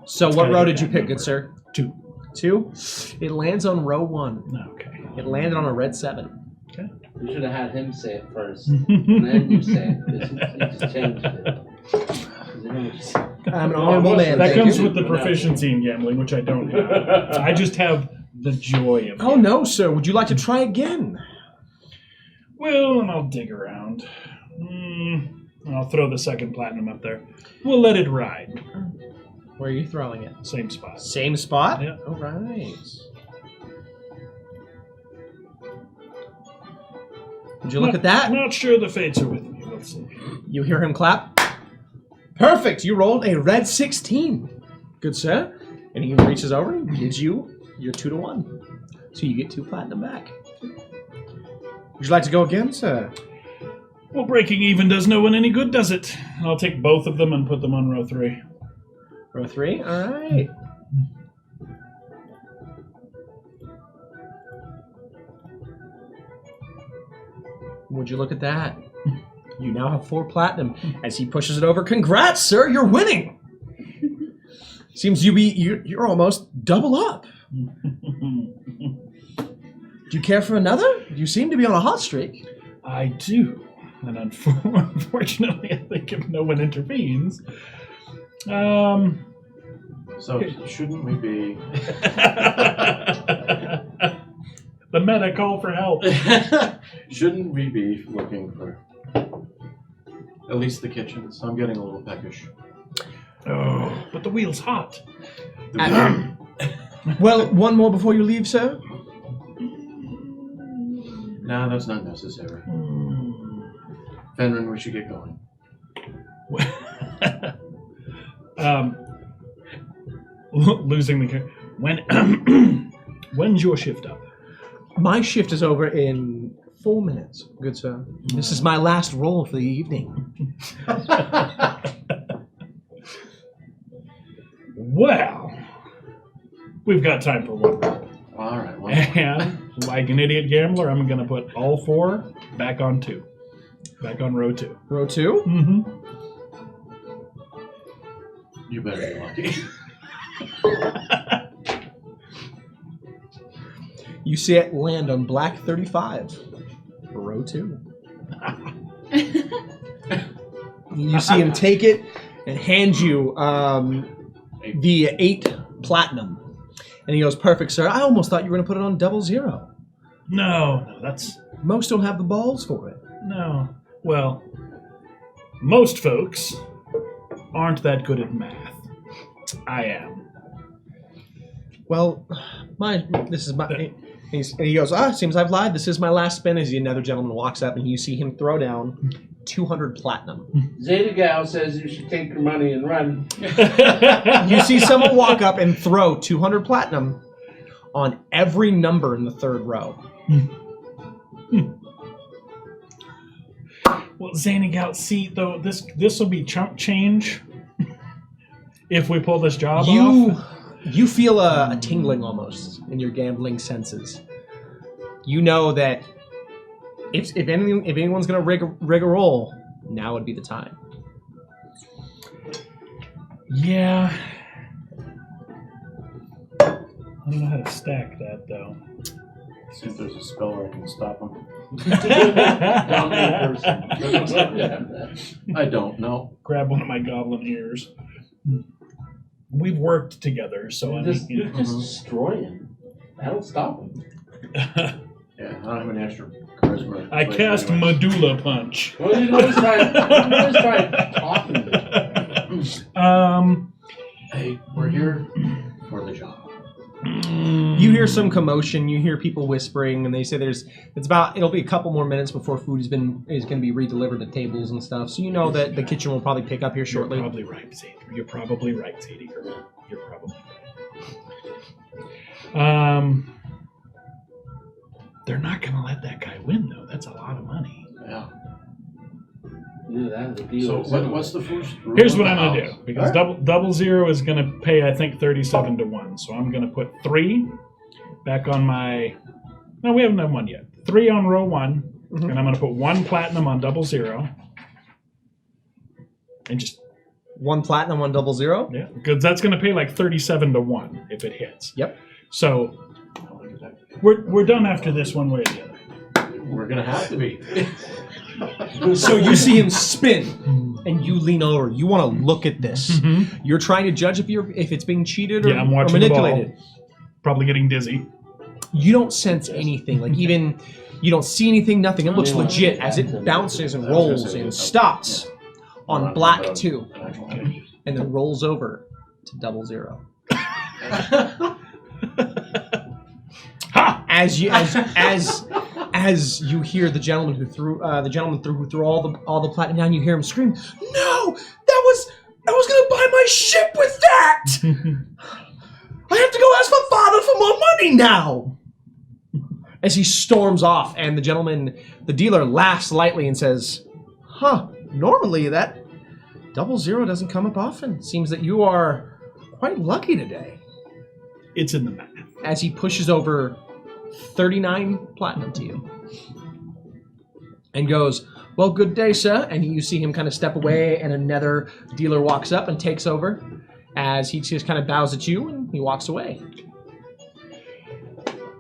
So it's what gotta row get did you that pick, number. good sir? 2. 2? It lands on row 1. Okay. It landed on a red 7. Okay. You should have had him say it first, and then you say it. Because he just changed it. I'm an honorable man, That thank comes you. with the proficiency in gambling, which I don't have. I just have the joy of Oh gambling. no, sir. Would you like to try again? Well, and I'll dig around. I'll throw the second platinum up there. We'll let it ride. Where are you throwing it? Same spot. Same spot? Yeah. All right. Would you look at that? Not sure the fates are with me. Let's see. You hear him clap. Perfect. You rolled a red 16. Good, sir. And he reaches over and gives you your 2 to 1. So you get 2 platinum back. Would you like to go again, sir? Well, breaking even does no one any good, does it? I'll take both of them and put them on row 3. Row 3? All right. Would you look at that? You now have 4 platinum. As he pushes it over, congrats, sir, you're winning. Seems you're almost double up. Do you care for another? You seem to be on a hot streak. I do. And unfortunately, I think if no one intervenes, So shouldn't we be? The meta call for help. Shouldn't we be looking for at least the kitchens? I'm getting a little peckish. Oh, but the wheel's hot. Well, one more before you leave, sir. No, that's not necessary. Fenrin, we should get going. Losing the when when's your shift up? My shift is over in 4 minutes, good sir. This is my last roll for the evening. Well, we've got time for one more. All right. Well, And like an idiot gambler, I'm going to put all 4 back on 2. Back on row 2. Row 2? Mm-hmm. you better be lucky. You see it land on black 35 for row 2. You see him take it and hand you the 8 platinum. And he goes, perfect, sir. I almost thought you were going to put it on 00. No, that's Most don't have the balls for it. no. Well, most folks aren't that good at math. I am. Well, this is my... And he goes, seems I've lied. This is my last spin. As another gentleman walks up, and you see him throw down 200 platinum. Zeta Gal says you should take your money and run. You see someone walk up and throw 200 platinum on every number in the 3rd row. Well, Zanigout, see, though, this will be chump change if we pull this job off. You feel a tingling almost in your gambling senses. You know that if anyone's going to rig a roll, now would be the time. Yeah. I don't know how to stack that, though. See if there's a spell where I can stop him. I don't know. Grab one of my goblin ears. We've worked together, so Just you know. destroy him. That'll stop him. Yeah, I don't have any extra charisma. I cast Medulla Punch. Well, you always try talking to him. Hey, we're here for the job. You hear some commotion. You hear people whispering, and they say it'll be a couple more minutes before food is going to be redelivered to tables and stuff. So you know that the kitchen will probably pick up here shortly. You're probably right, Zadie. You're probably right, Zadie girl. You're probably right. They're not going to let that guy win, though. That's a lot of money. Yeah. Yeah, that's the deal. So what's the first rule? Here's of what the I'm going to house? do. Because double zero is going to pay, I think, 37 to 1. So I'm going to put 3 back on my... No, we haven't done 1 yet. 3 on row 1. Mhm. And I'm going to put 1 platinum on 00. And just... 1 platinum on 00. Yeah, because that's going to pay like 37 to 1 if it hits. Yep. So we're done after this one way or the other. We're gonna have to be. So you see him spin, and you lean over. You want to look at this. Mm-hmm. You're trying to judge if it's being cheated or, Yeah, I'm or watching the ball. manipulated. Probably getting dizzy. You don't sense anything. Like even you don't see anything. Nothing. It looks legit as it bounces and rolls and stops on black 2, Okay. and then rolls over to 00. as you hear the gentleman who threw all the platinum down, you hear him scream, "No! I was gonna buy my ship with that! I have to go ask my father for more money now!" As he storms off, and the dealer laughs lightly and says, normally that 00 doesn't come up often. Seems that you are quite lucky today. It's in the math. As he pushes over 39 platinum to you. And goes, "Well, good day, sir." And you see him kind of step away, and another dealer walks up and takes over as he just kind of bows at you and he walks away.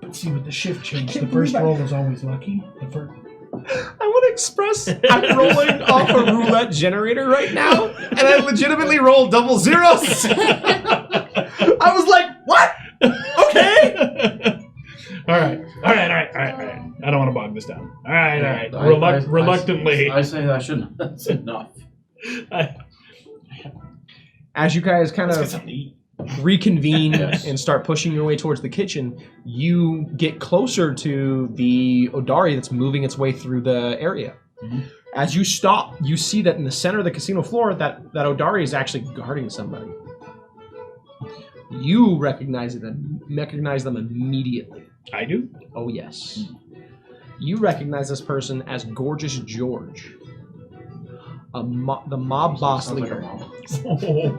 But see, with the shift change, the first roll was always lucky. I want to express I'm rolling off a roulette generator right now, and I legitimately rolled 00s. I was like, what? Okay. All right. I don't want to bog this down. All right. Reluctantly. I say I shouldn't. That's enough. As you guys kind Let's get of something to eat. reconvene Yes. and start pushing your way towards the kitchen, you get closer to the Odari that's moving its way through the area. Mhm. As you stop, you see that in the center of the casino floor, that Odari is actually guarding somebody. You recognize them immediately. I do? Oh, yes. You recognize this person as Gorgeous George, the mob boss Sounds like a leader. mom.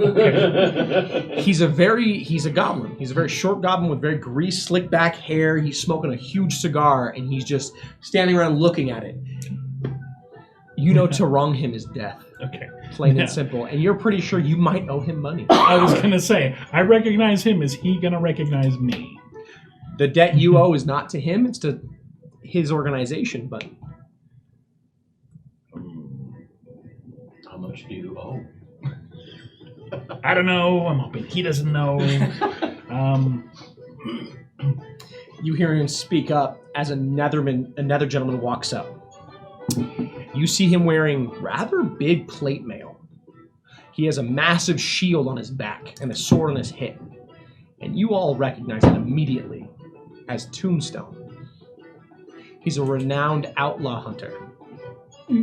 Okay. He's a goblin. He's a very short goblin with very greased, slick back hair. He's smoking a huge cigar, and he's just standing around looking at it. You know to wrong him is death, Okay. plain Yeah. and simple. And you're pretty sure you might owe him money. I was going to say, I recognize him. Is he going to recognize me? The debt you owe is not to him, it's to his organization, but How much do you owe? I don't know. I'm hoping he doesn't know. you hear him speak up as another gentleman walks up. You see him wearing rather big plate mail. He has a massive shield on his back and a sword on his hip. And you all recognize it immediately as Tombstone. He's a renowned outlaw hunter. I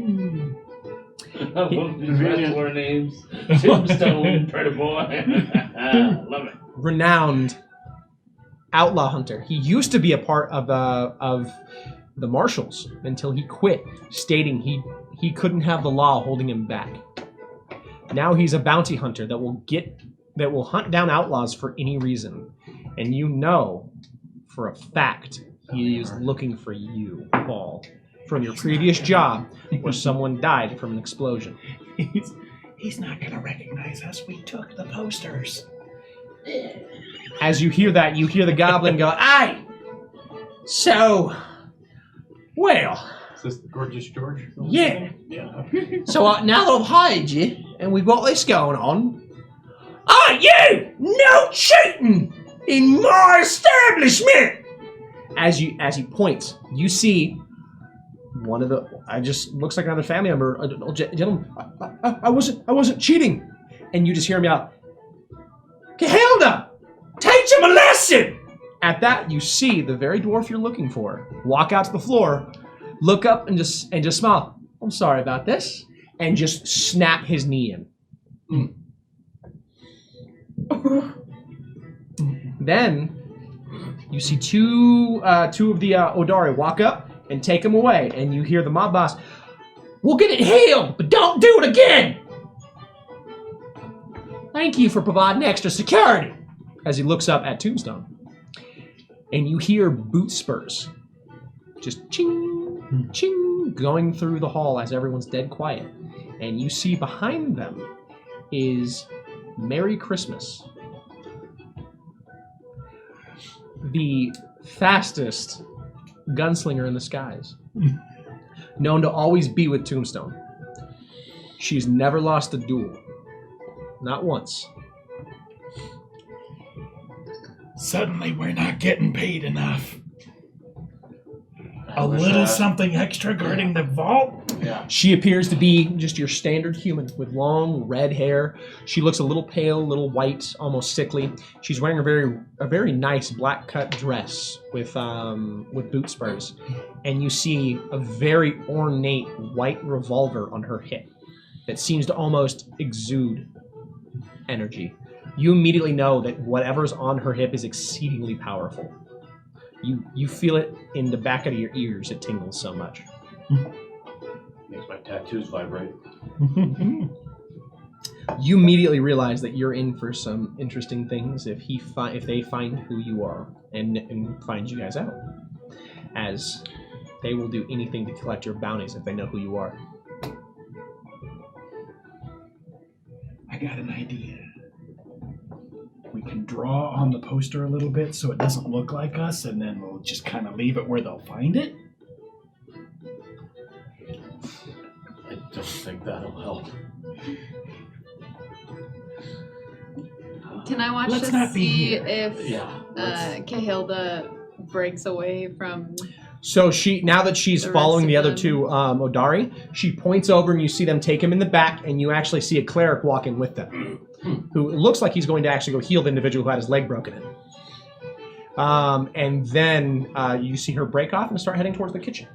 love these wrestler names. Tombstone, Pretty Boy. Love it. Renowned outlaw hunter. He used to be a part of the marshals until he quit, stating he couldn't have the law holding him back. Now he's a bounty hunter that will hunt down outlaws for any reason. And you know for a fact he is looking for you, Paul, from your previous job where someone died from an explosion. He's not going to recognize us. We took the posters. As you hear that, you hear the goblin go, "Aye! So, well, Is this Gorgeous George? yeah. Yeah. So now that I've hired you, and we've got this going on, you no cheating in my establishment!" As he points, you see one of the looks like another family member, gentleman. I wasn't cheating, and you just hear him yell, "Hilda, teach him a lesson!" At that, you see the very dwarf you're looking for walk out to the floor, look up, and just smile. "I'm sorry about this," and just snap his knee in. Then you see two of the Odari walk up and take him away, and you hear the mob boss, "We'll get it healed, but don't do it again. Thank you for providing extra security," as he looks up at Tombstone. And you hear boot spurs just ching, ching, going through the hall as everyone's dead quiet. And you see behind them is Merry Christmas, the fastest gunslinger in the skies, known to always be with Tombstone. She's never lost a duel. Not once. Suddenly, we're not getting paid enough. A little something extra guarding the vault? Yeah. She appears to be just your standard human with long red hair. She looks a little pale, a little white, almost sickly. She's wearing a very nice black cut dress with boot spurs, and you see a very ornate white revolver on her hip that seems to almost exude energy. You immediately know that whatever's on her hip is exceedingly powerful. You feel it in the back of your ears. It tingles so much. Makes my tattoos vibrate. You immediately realize that you're in for some interesting things if they find who you are and find you guys out, as they will do anything to collect your bounties if they know who you are. I got an idea. We can draw on the poster a little bit so it doesn't look like us, and then we'll just kind of leave it where they'll find it. I don't think that'll help. Can I watch Let's to not be see here. if Yeah. Kahilda breaks away from... So now that she's The following rest the of other them. two Odari, she points over and you see them take him in the back, and you actually see a cleric walk in with them, who looks like he's going to actually go heal the individual who had his leg broken in. And then you see her break off and start heading towards the kitchen.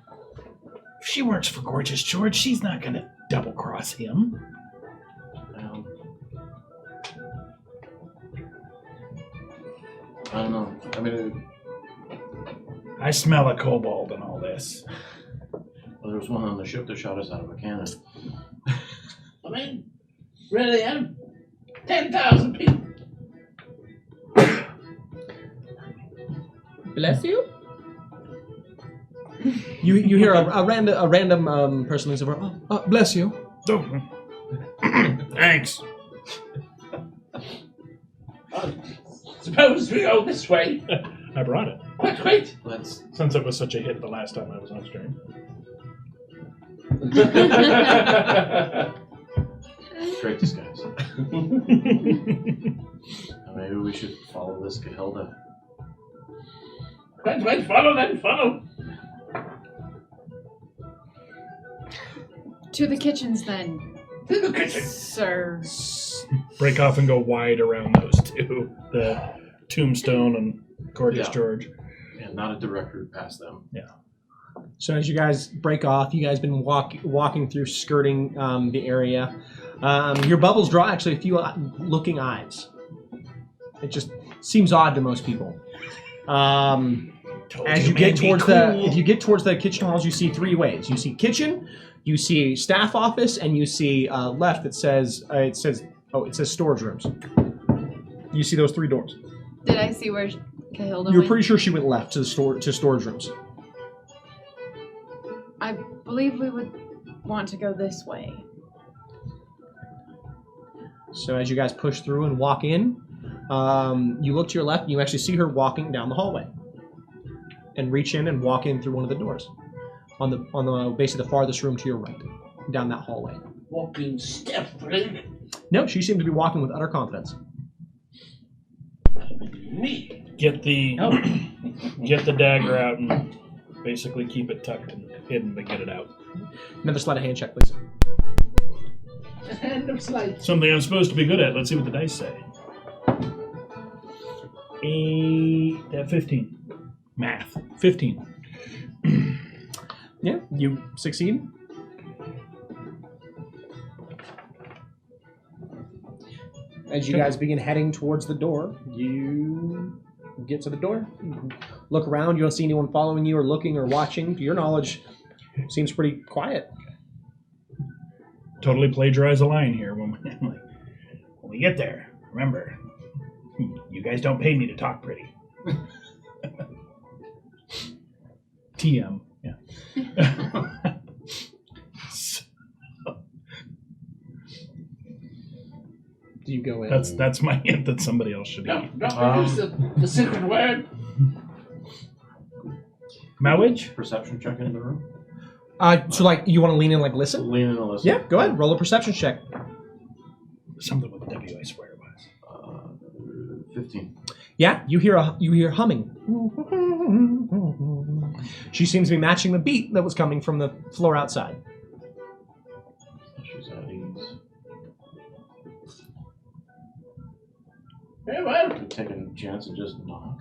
If she works for Gorgeous George, she's not going to double-cross him. I don't know. I mean, I smell a kobold in all this. there was one on the ship that shot us out of a cannon. I mean, really, I'm 10,000 people. Bless you. You hear a random person who's over. Oh, bless you. Oh. Thanks. Suppose we go this way. I brought it. Wait. Let's. Since it was such a hit the last time I was on stream. Great disguise. Maybe we should follow this Kahilda. Wait, follow then, follow. To the kitchens, then, To the kitchen. sir. Break off and go wide around those two. The Tombstone and Gorgeous Yeah. George. And not a direct route past them. So as you guys break off, you guys been walking through, skirting the area. Your bubbles draw actually a few looking eyes. It just seems odd to most people. As you get towards if you get towards the kitchen halls, you see three ways. You see kitchen, you see staff office, and you see left that says it says storage rooms. You see those three doors. Did I see where Kahilda You're went? pretty sure she went left to storage rooms. I believe we would want to go this way. So as you guys push through and walk in, you look to your left and you actually see her walking down the hallway, and reach in and walk in through one of the doors on the basically the farthest room to your right, down that hallway. Walking stealthily. No, she seemed to be walking with utter confidence. Me. Get the Oh. get the dagger out and basically keep it tucked and hidden, but get it out. Another sleight of hand check, please. A hand of sleight. Something I'm supposed to be good at. Let's see what the dice say. 15. Math. 15. Yeah, you succeed. As you guys begin heading towards the door, you get to the door, look around, you don't see anyone following you or looking or watching. To your knowledge, it seems pretty quiet. Totally plagiarize a line here when we get there. Remember, you guys don't pay me to talk pretty. TM. Yeah. Do you go in? That's my hint that somebody else should No, eat. don't use the secret word. Mowage? Perception check into the room. So like you want to lean in, like listen? Lean in and listen. Yeah, go ahead. Roll a perception check. Something with W, I swear it was. 15. Yeah, you hear humming. She seems to be matching the beat that was coming from the floor outside. She's at ease. Hey, well, Take a chance and just knock.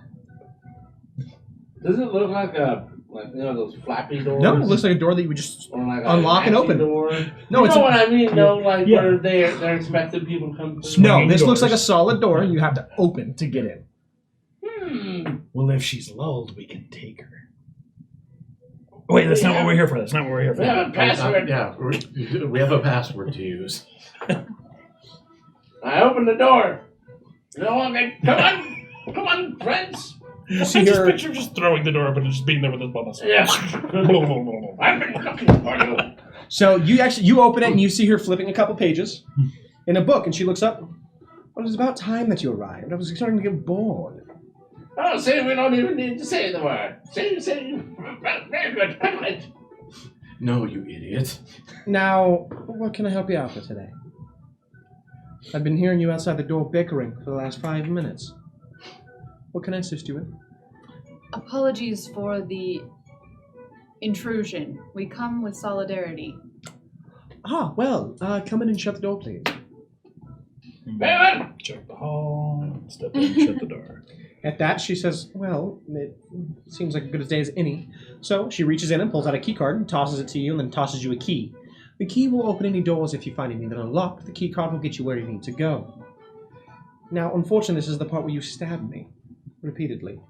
does it look like those flappy doors? No, it looks like a door that you would just or like unlock and open. Door. No, You it's know what I mean, though, like Yeah. where they're expecting people to come through. no. Swinging This looks doors. like a solid door. You have to open to get in. Well, if she's lulled, we can take her. Wait, that's not what we're here for. That's not what we're here for. We have a password. Yeah, we have a password to use. I opened the door. No, okay, come on, friends. You I see just her. picture just throwing the door open and just being there with his bubbles. Yeah. I've been looking for you. So you open it and you see her flipping a couple pages in a book, and she looks up. Well, it's about time that you arrived. I was starting to get bored. Oh, see, we don't even need to say the word. See, very good. Excellent. No, you idiot. Now, what can I help you out with today? I've been hearing you outside the door bickering for the last 5 minutes. What can I assist you with? Apologies for the intrusion. We come with solidarity. Ah, well, come in and shut the door, please. Very well. Check the hall. Step in, shut the door. At that, she says, well, it seems like as good a day as any. So she reaches in and pulls out a key card and tosses it to you and then tosses you a key. The key will open any doors if you find any that are unlocked. The key card will get you where you need to go. Now, unfortunately, this is the part where you stab me. Repeatedly.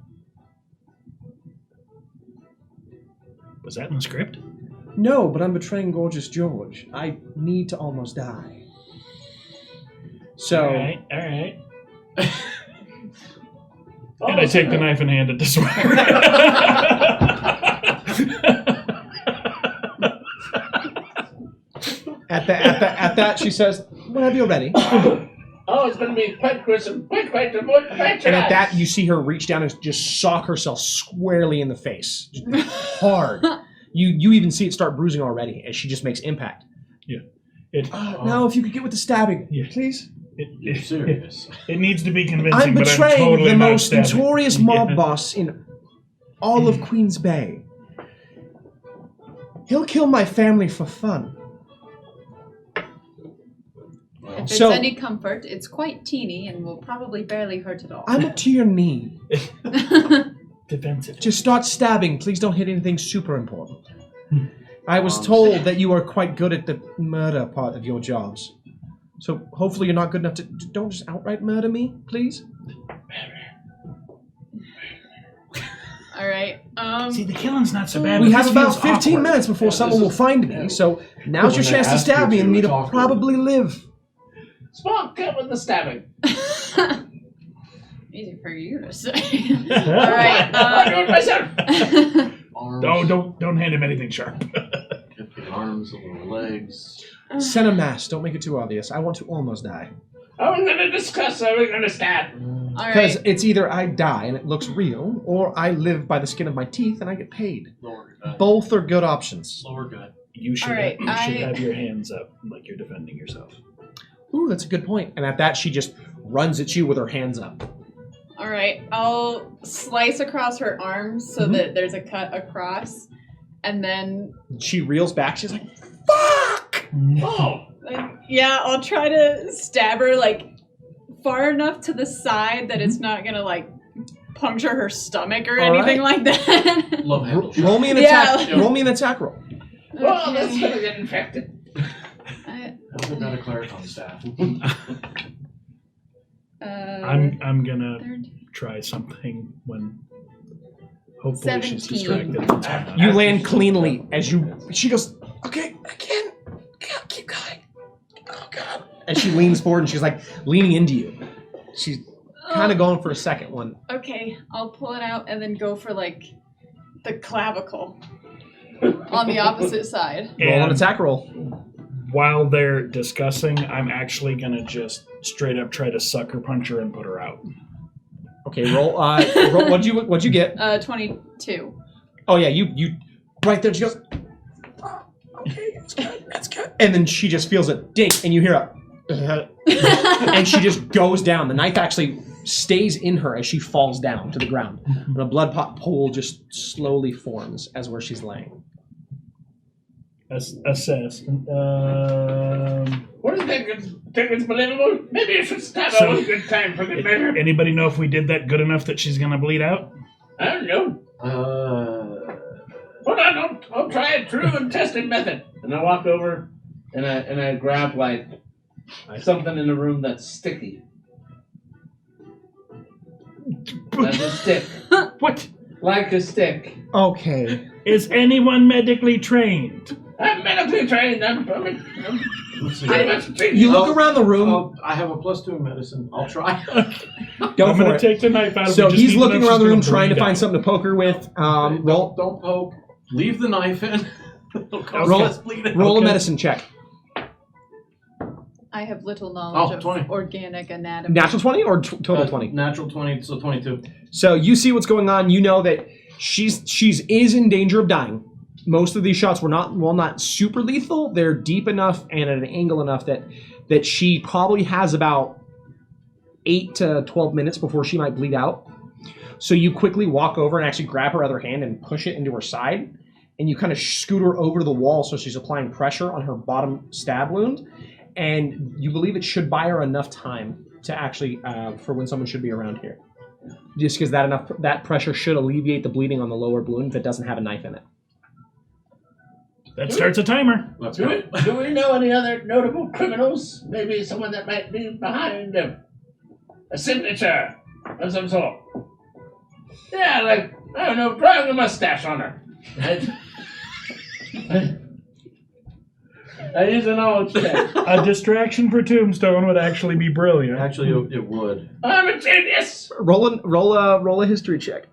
Was that in the script? No, but I'm betraying Gorgeous George. I need to almost die. So... All right. And I take the knife and hand it to Swagger. At that, she says, whenever you're ready. Oh, it's going to be quite gruesome. Quite And at that, you see her reach down and just sock herself squarely in the face. Just hard. You even see it start bruising already as she just makes impact. Yeah. Now, if you could get with the stabbing, Yeah. please. You're serious. It needs to be convincing, I'm but I'm betraying totally the not most stabbing. notorious mob Yeah. boss in all of Queens Bay. He'll kill my family for fun. If it's So- any comfort, it's quite teeny and will probably barely hurt at all. I'm up to your knee. Defensive. Just start stabbing. Please don't hit anything super important. I was Um, told that you are quite good at the murder part of your jobs. So hopefully you're not good enough to... Don't just outright murder me, please. All right. See, the killing's not so bad. We but have this about feels 15 awkward. minutes before someone will find me, so now's your When they chance to ask stab you me and to, me to it's awkward. probably live. Spock, get with the stabbing. Easy for you to say. All right. I'll do it myself. Arms. Oh, don't hand him anything sharp. Get the arms, the little legs. Send a mass. Don't make it too obvious. I want to almost die. Are we going to discuss? Are we going to stab? All Because right. it's either I die and it looks real, or I live by the skin of my teeth and I get paid. Lower gut. Both are good options. Lower gut. You should, All right, you should I- have your hands up like you're defending yourself. Ooh, that's a good point. And at that, she just runs at you with her hands up. All right. I'll slice across her arms so that there's a cut across, and then She reels back. She's like, fuck! Oh, yeah, I'll try to stab her like far enough to the side that it's not gonna like puncture her stomach or All anything right. like that. Love handle shot. Roll me an Yeah. attack. Roll me an attack roll. well, that's going to get infected. I've got a cleric on staff. I'm gonna 13. try something when hopefully she's 17. distracted. You land cleanly as you. She goes, okay, I can't. Keep going. Oh, God. As she leans forward and she's like leaning into you. She's kind of going for a second one. Okay, I'll pull it out and then go for like the clavicle on the opposite side. Roll an And attack roll. while they're discussing, I'm actually gonna just straight up try to sucker punch her and put her out. Okay, roll. Roll what'd you get? 22. Oh yeah, you right there. She goes, "Oh, okay, that's good. And then she just feels a dink, and you hear a, and she just goes down. The knife actually stays in her as she falls down to the ground. And a blood pool just slowly forms as where she's laying. Assess. What do you think? Think it's believable? Maybe you should stab her one good time for good measure. Anybody know if we did that good enough that she's going to bleed out? I don't know. Hold on, I'll try a true and tested method. And I walk over and I grab like something in the room that's sticky. Like a stick. What? Like a stick. Okay. Is anyone medically trained? I'm medically trained. I'm pretty much trained. You look around the room. I have a +2 in medicine. I'll try. Go I'm for going it. to take the knife out. So he's looking around the room trying to find something. something to poke her with. Roll Don't poke. Leave the knife in. roll a medicine check. I have little knowledge of 20. organic anatomy. Natural 20 or total 20? Natural 20, so 22. So you see what's going on. You know that she's is in danger of dying. Most of these shots were not super lethal. They're deep enough and at an angle enough that she probably has about 8 to 12 minutes before she might bleed out. So you quickly walk over and actually grab her other hand and push it into her side, and you kind of scoot her over to the wall so she's applying pressure on her bottom stab wound, and you believe it should buy her enough time to actually for when someone should be around here. Just because that pressure should alleviate the bleeding on the lower wound that doesn't have a knife in it. That starts a timer. Let's Do go. we know any other notable criminals? Maybe someone that might be behind a signature of some sort. Yeah, like, I don't know, drawing a mustache on her. I use a knowledge check. A distraction for Tombstone would actually be brilliant. Actually, it would. I'm a genius. Roll a history check.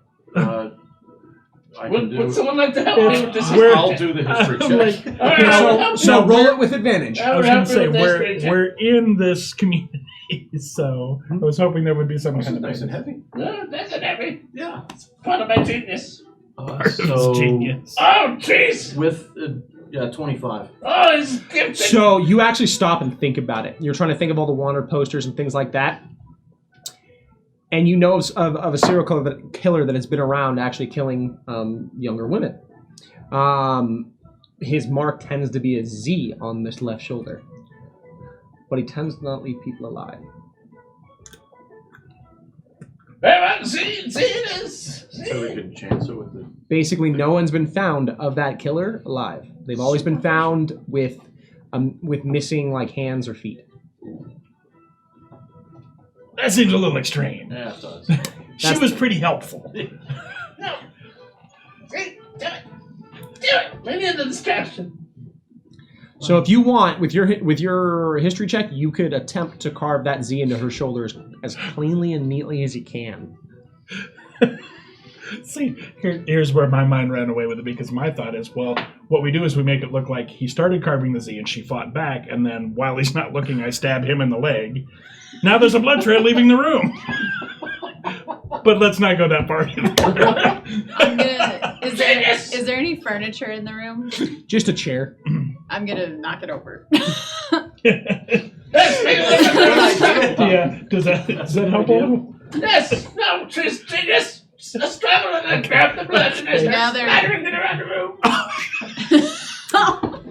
I can do. Would someone like to help me with this? I'll do the history check. All right, So roll it with advantage. I was going to say, we're we're in this community, so I was hoping there would be some This kind is of nice and heavy. no, that's an heavy. Yeah. Part of my genius. So genius. Oh, jeez. with 25. Oh, it's gifted. So you actually stop and think about it. You're trying to think of all the wanted posters and things like that. And you know of a serial killer that has been around actually killing younger women. His mark tends to be a Z on this left shoulder. But he tends to not leave people alive. Well, see it is. So we could chance it with the. Basically, no one's been found of that killer alive. They've always been found with missing like hands or feet. That seems a little extreme. Yeah, it does. She was pretty helpful. No. See, do it. Do it. We need the distraction. So if you want, with your history check, you could attempt to carve that Z into her shoulders as cleanly and neatly as you can. See, here's where my mind ran away with it, because my thought is, well, what we do is we make it look like he started carving the Z and she fought back, and then while he's not looking, I stab him in the leg. Now there's a blood trail leaving the room. But let's not go that far. Is there any furniture in the room? Just a chair. I'm gonna knock it over. Let's make it. Yeah, does that help? Yes. No, she's genius. A struggle and I grab the blood and I Now start they're- splattering it around the room.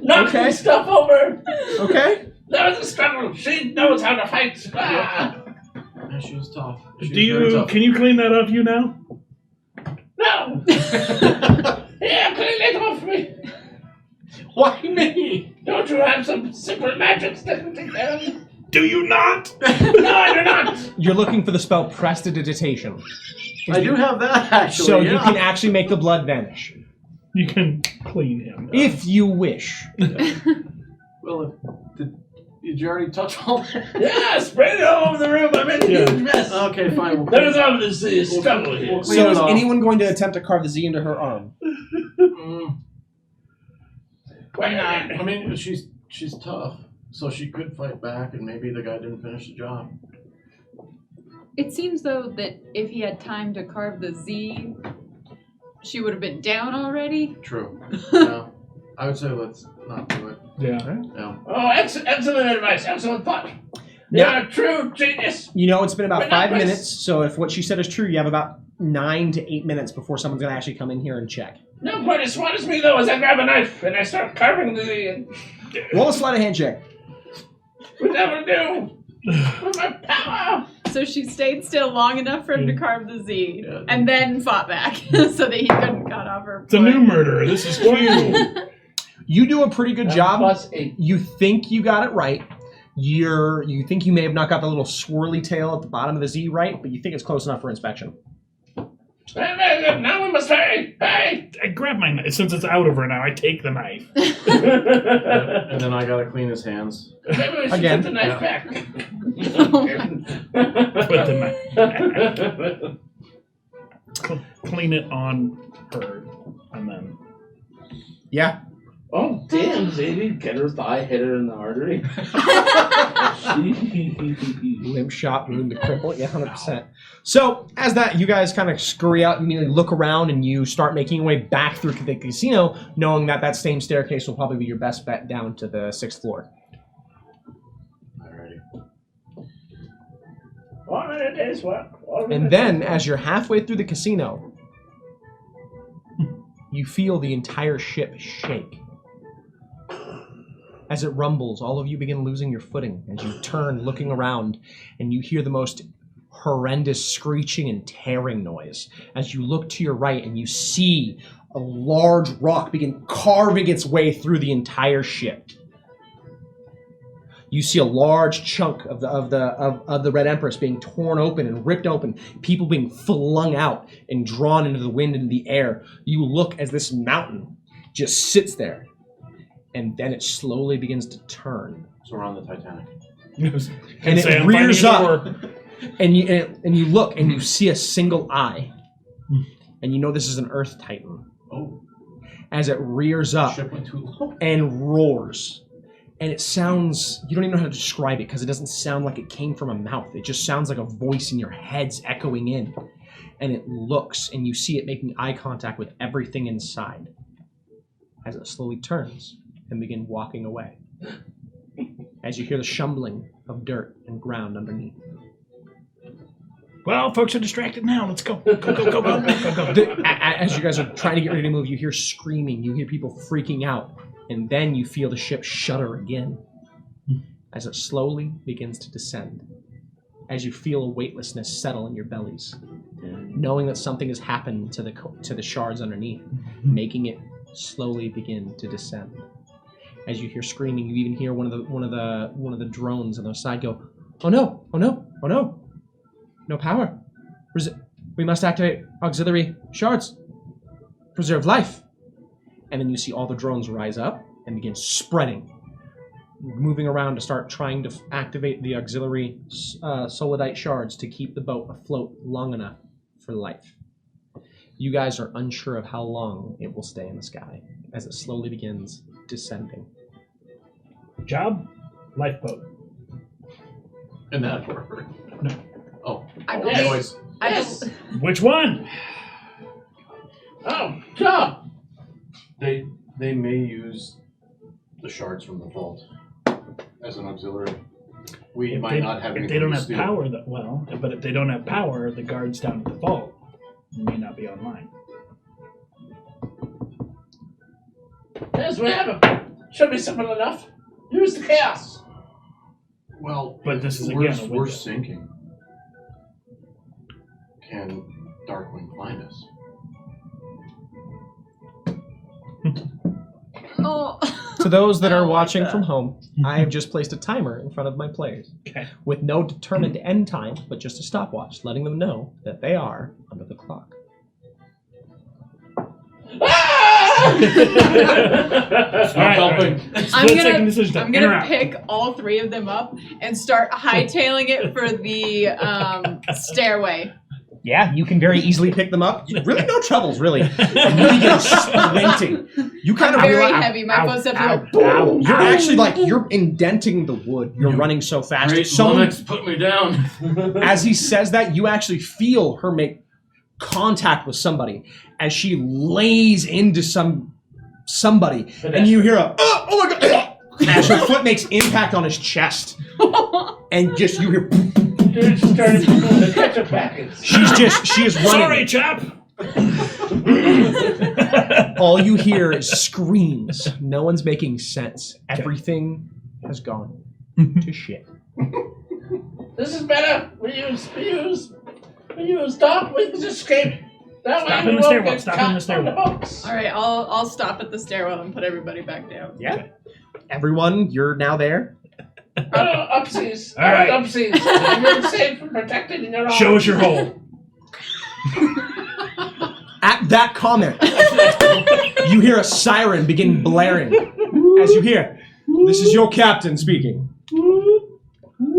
Knocking Okay. stuff over. Okay. There was a struggle. She knows how to fight. Ah. Yeah, she's tough. Can you clean that off you now? No. Yeah, clean it off me. Why me? Don't you have some simple magic that can take care of me? Do you not? No, I do not. You're looking for the spell Prestidigitation. I do have that actually. So yeah. you can actually make the blood vanish. You can clean him. If you wish. Well, did you already touch all that? Yeah, spread it all over the room. I'm in a huge mess. Okay, fine. There's obviously a struggle here. We'll clean So it is off. anyone going to attempt to carve the Z into her arm? Why not? I mean, she's tough, so she could fight back, and maybe the guy didn't finish the job. It seems though that if he had time to carve the Z, she would have been down already. True. Yeah. I would say let's not do it. Yeah. Yeah. Oh, excellent advice. Excellent thought. You're a true genius. You know, it's been about Red 5 Empress. minutes, so if what she said is true, you have about 9 to 8 minutes before someone's going to actually come in here and check. No, quite as smart as me, though, as I grab a knife and I start carving the... Roll a sleight of hand check. Would never do. With my power. So she stayed still long enough for him to carve the Z, and then fought back so that he couldn't cut off her It's a foot. new murder. This is cute. You do a pretty good job. +8. You think you got it right. You think you may have not got the little swirly tail at the bottom of the Z right, but you think it's close enough for inspection. Very good. Now we must hurry. Hey. I grab my knife. Since it's out of her now, I take the knife. And then I gotta clean his hands. Maybe we should Again. put the knife back. Put the knife. Clean it on her, and then... Yeah. Oh, damn, Zadie. Get her thigh, hit her in the artery. Limb shot, wound to cripple. Yeah, 100%. So, as that, you guys kind of scurry out, immediately look around, and you start making your way back through the casino, knowing that that same staircase will probably be your best bet down to the 6th floor. Alrighty. One minute day's work. And then, as you're halfway through the casino, you feel the entire ship shake. As it rumbles, all of you begin losing your footing as you turn, looking around, and you hear the most horrendous screeching and tearing noise. As you look to your right and you see a large rock begin carving its way through the entire ship. You see a large chunk of the Red Empress being torn open and ripped open, people being flung out and drawn into the wind and the air. You look as this mountain just sits there, and then it slowly begins to turn. So we're on the Titanic. And it rears up, and you look and you see a single eye, and you know this is an Earth Titan. Oh, As it rears up ship went too low. and roars. And it sounds, you don't even know how to describe it because it doesn't sound like it came from a mouth. It just sounds like a voice in your head's echoing in. And it looks, and you see it making eye contact with everything inside as it slowly turns and begin walking away. As you hear the shumbling of dirt and ground underneath. Well, folks are distracted now. Let's go. Go, go, go, go, go, go. As you guys are trying to get ready to move, you hear screaming, you hear people freaking out. And then you feel the ship shudder again as it slowly begins to descend. As you feel a weightlessness settle in your bellies, knowing that something has happened to the shards underneath, making it slowly begin to descend. As you hear screaming, you even hear one of the drones on the side go, "Oh no! Oh no! Oh no! No power! We must activate auxiliary shards. Preserve life." And then you see all the drones rise up and begin spreading, moving around to start trying to activate the auxiliary solidite shards to keep the boat afloat long enough for life. You guys are unsure of how long it will stay in the sky as it slowly begins descending. Job? Lifeboat. In that order. No. Oh. I Oh, believe- noise. Yes. Which one? Oh, job. They may use the shards from the vault as an auxiliary. We If might they, not have if anything they don't to have steal. power, but if they don't have power, the guards down at the vault may not be online. Yes, we have him. Should be simple enough. Use the chaos. Well, But this is, we're, again, a we're window. sinking. Can Darkwing find us? Oh. To those that I are don't like watching that. from home, I have just placed a timer in front of my players Okay. with no determined end time, but just a stopwatch, letting them know that they are under the clock. All right, all right. Split second decision. I'm gonna Interact. pick all three of them up and start hightailing it for the stairway. Yeah, you can very easily pick them up. Really, no troubles, really. And you begin sprinting. You kind of Very realize heavy. My footsteps are like, Ow, you're ow. actually like you're indenting the wood. You're running so fast. Great Someone, Lummox, put me down. as he says that, you actually feel her make contact with somebody as she lays into somebody, and you hear a oh my god as her foot makes impact on his chest. and just you hear. Dude, she started to do the ketchup packets. She is running. Sorry, chap. All you hear is screams. No one's making sense. Everything has gone to shit. This is better. We use talk. We can just escape. That Stop way in we the won't stairwell, get stop caught in the stairwell. on the boats. All right, I'll stop at the stairwell and put everybody back down. Yeah. Everyone, you're now there. Upseas. All right. Upseas. You're safe and protected in your own. Show us your hole. At that comment, you hear a siren begin blaring. As you hear, this is your captain speaking.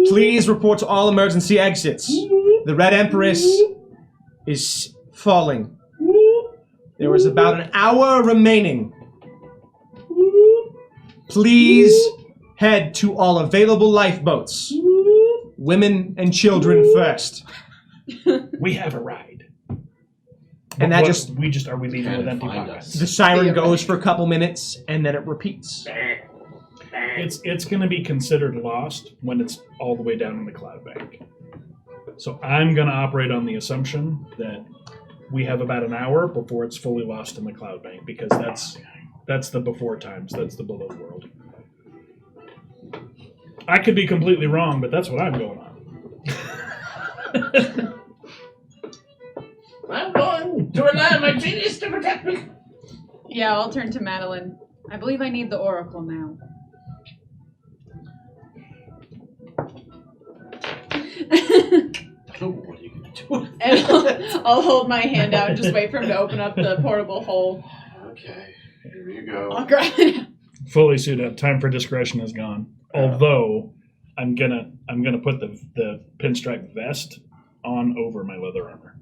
Please report to all emergency exits. The Red Empress is falling. There is about an hour remaining. Please head to all available lifeboats. Women and children first. We have a ride. And that are we leaving with empty find pockets? the siren goes for a couple minutes and then it repeats. It's going to be considered lost when it's all the way down in the cloud bank. So I'm going to operate on the assumption that we have about an hour before it's fully lost in the cloud bank, because that's the before times, that's the below world. I could be completely wrong, but that's what I'm going on. I'm going to rely on my genius to protect me. Yeah, I'll turn to Madeline. I believe I need the oracle now. Oh, what are you gonna do? And I'll hold my hand out and just wait for him to open up the portable hole. Okay, here you go. I'll grab it. Fully suit up. Time for discretion is gone. Although I'm gonna put the pinstripe vest on over my leather armor.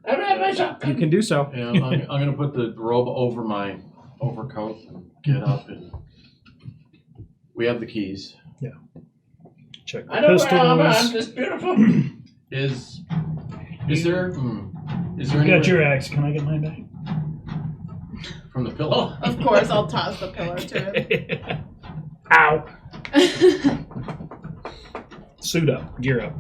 I have my shotgun. You can do so. Yeah, I'm gonna put the robe over my overcoat and get up, and we have the keys. Check the I don't wear armor. I'm pistols. just beautiful. Is there You any got way- your axe. Can I get mine back? from the pillow? Of course, I'll toss the pillow to him. Ow! Suit up. Gear up.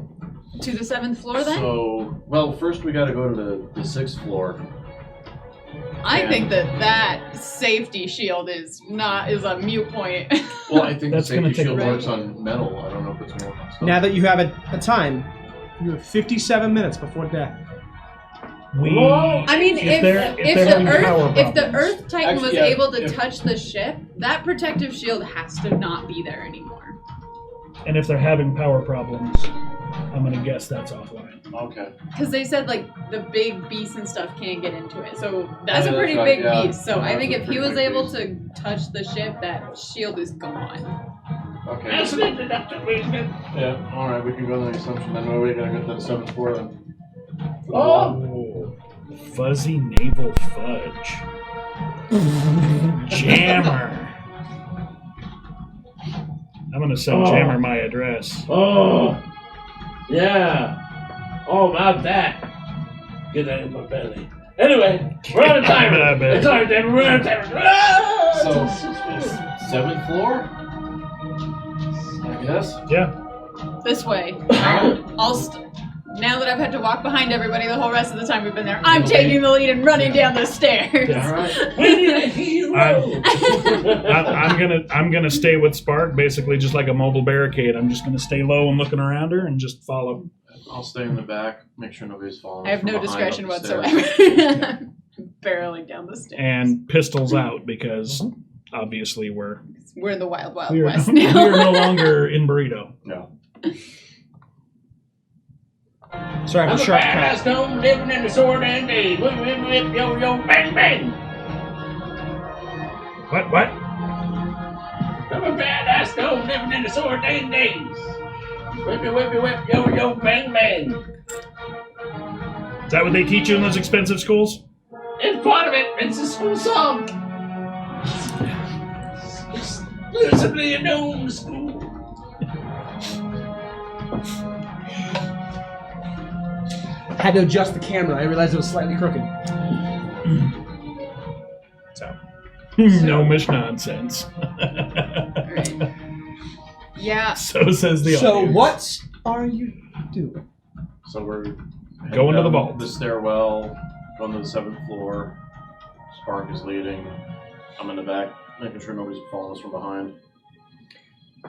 To the 7th floor, then? So, well, first we got to go to the 6th floor. I think that safety shield is a mute point. Well, I think That's the gonna safety take shield a works on metal. I don't know if it's more on stone. Now that you have a time, you have 57 minutes before death. I mean, if they're the having power Earth Titan Actually, was yeah, able to if- touch the ship, that protective shield has to not be there anymore. And if they're having power problems, I'm gonna guess that's offline. Okay. Because they said like the big beasts and stuff can't get into it, so that's Yeah, a pretty that's right, big yeah. beast. So I That's think a if he pretty was big able beast. to touch the ship, that shield is gone. Okay. Excellent deductive reasoning. Yeah. All right, we can go on the assumption then. We gotta get to the 7th floor then. Oh, Fuzzy naval fudge. Jammer. I'm gonna send Jammer my address. oh, yeah. Oh, about that. Get that in my belly. Anyway, we're out of time. My belly. Sorry, David, we're out of time. So, 7th floor? I guess. Yeah. This way. Now that I've had to walk behind everybody the whole rest of the time we've been there, I'm Okay. taking the lead and running down the stairs. All right. We need a hero. I'm gonna stay with Spark, basically just like a mobile barricade. I'm just gonna stay low and looking around her and just follow. I'll stay in the back, make sure nobody's following. I have from no behind discretion up the stairs. whatsoever. Barreling down the stairs. And pistols out because obviously we're We're in the wild, wild we are, west we are now. no longer in burrito. No. Sorry, I I'm have a a sharp badass cut. gnome living in the sword and day. Whip, whip, whip, yo, yo, bang, bang. What? I'm a badass gnome living in the sword and days. Whippy, whippy, whip, yo, yo, bang, bang. Is that what they teach you in those expensive schools? It's part of it. It's a school song. Exclusively a gnome school. I had to adjust the camera. I realized it was slightly crooked. Gnomish nonsense. Alright. Yeah. So says the So audience. what are you doing? So we're Going to the down vault. The stairwell, going to the 7th floor. Spark is leading. I'm in the back, making sure nobody's following us from behind.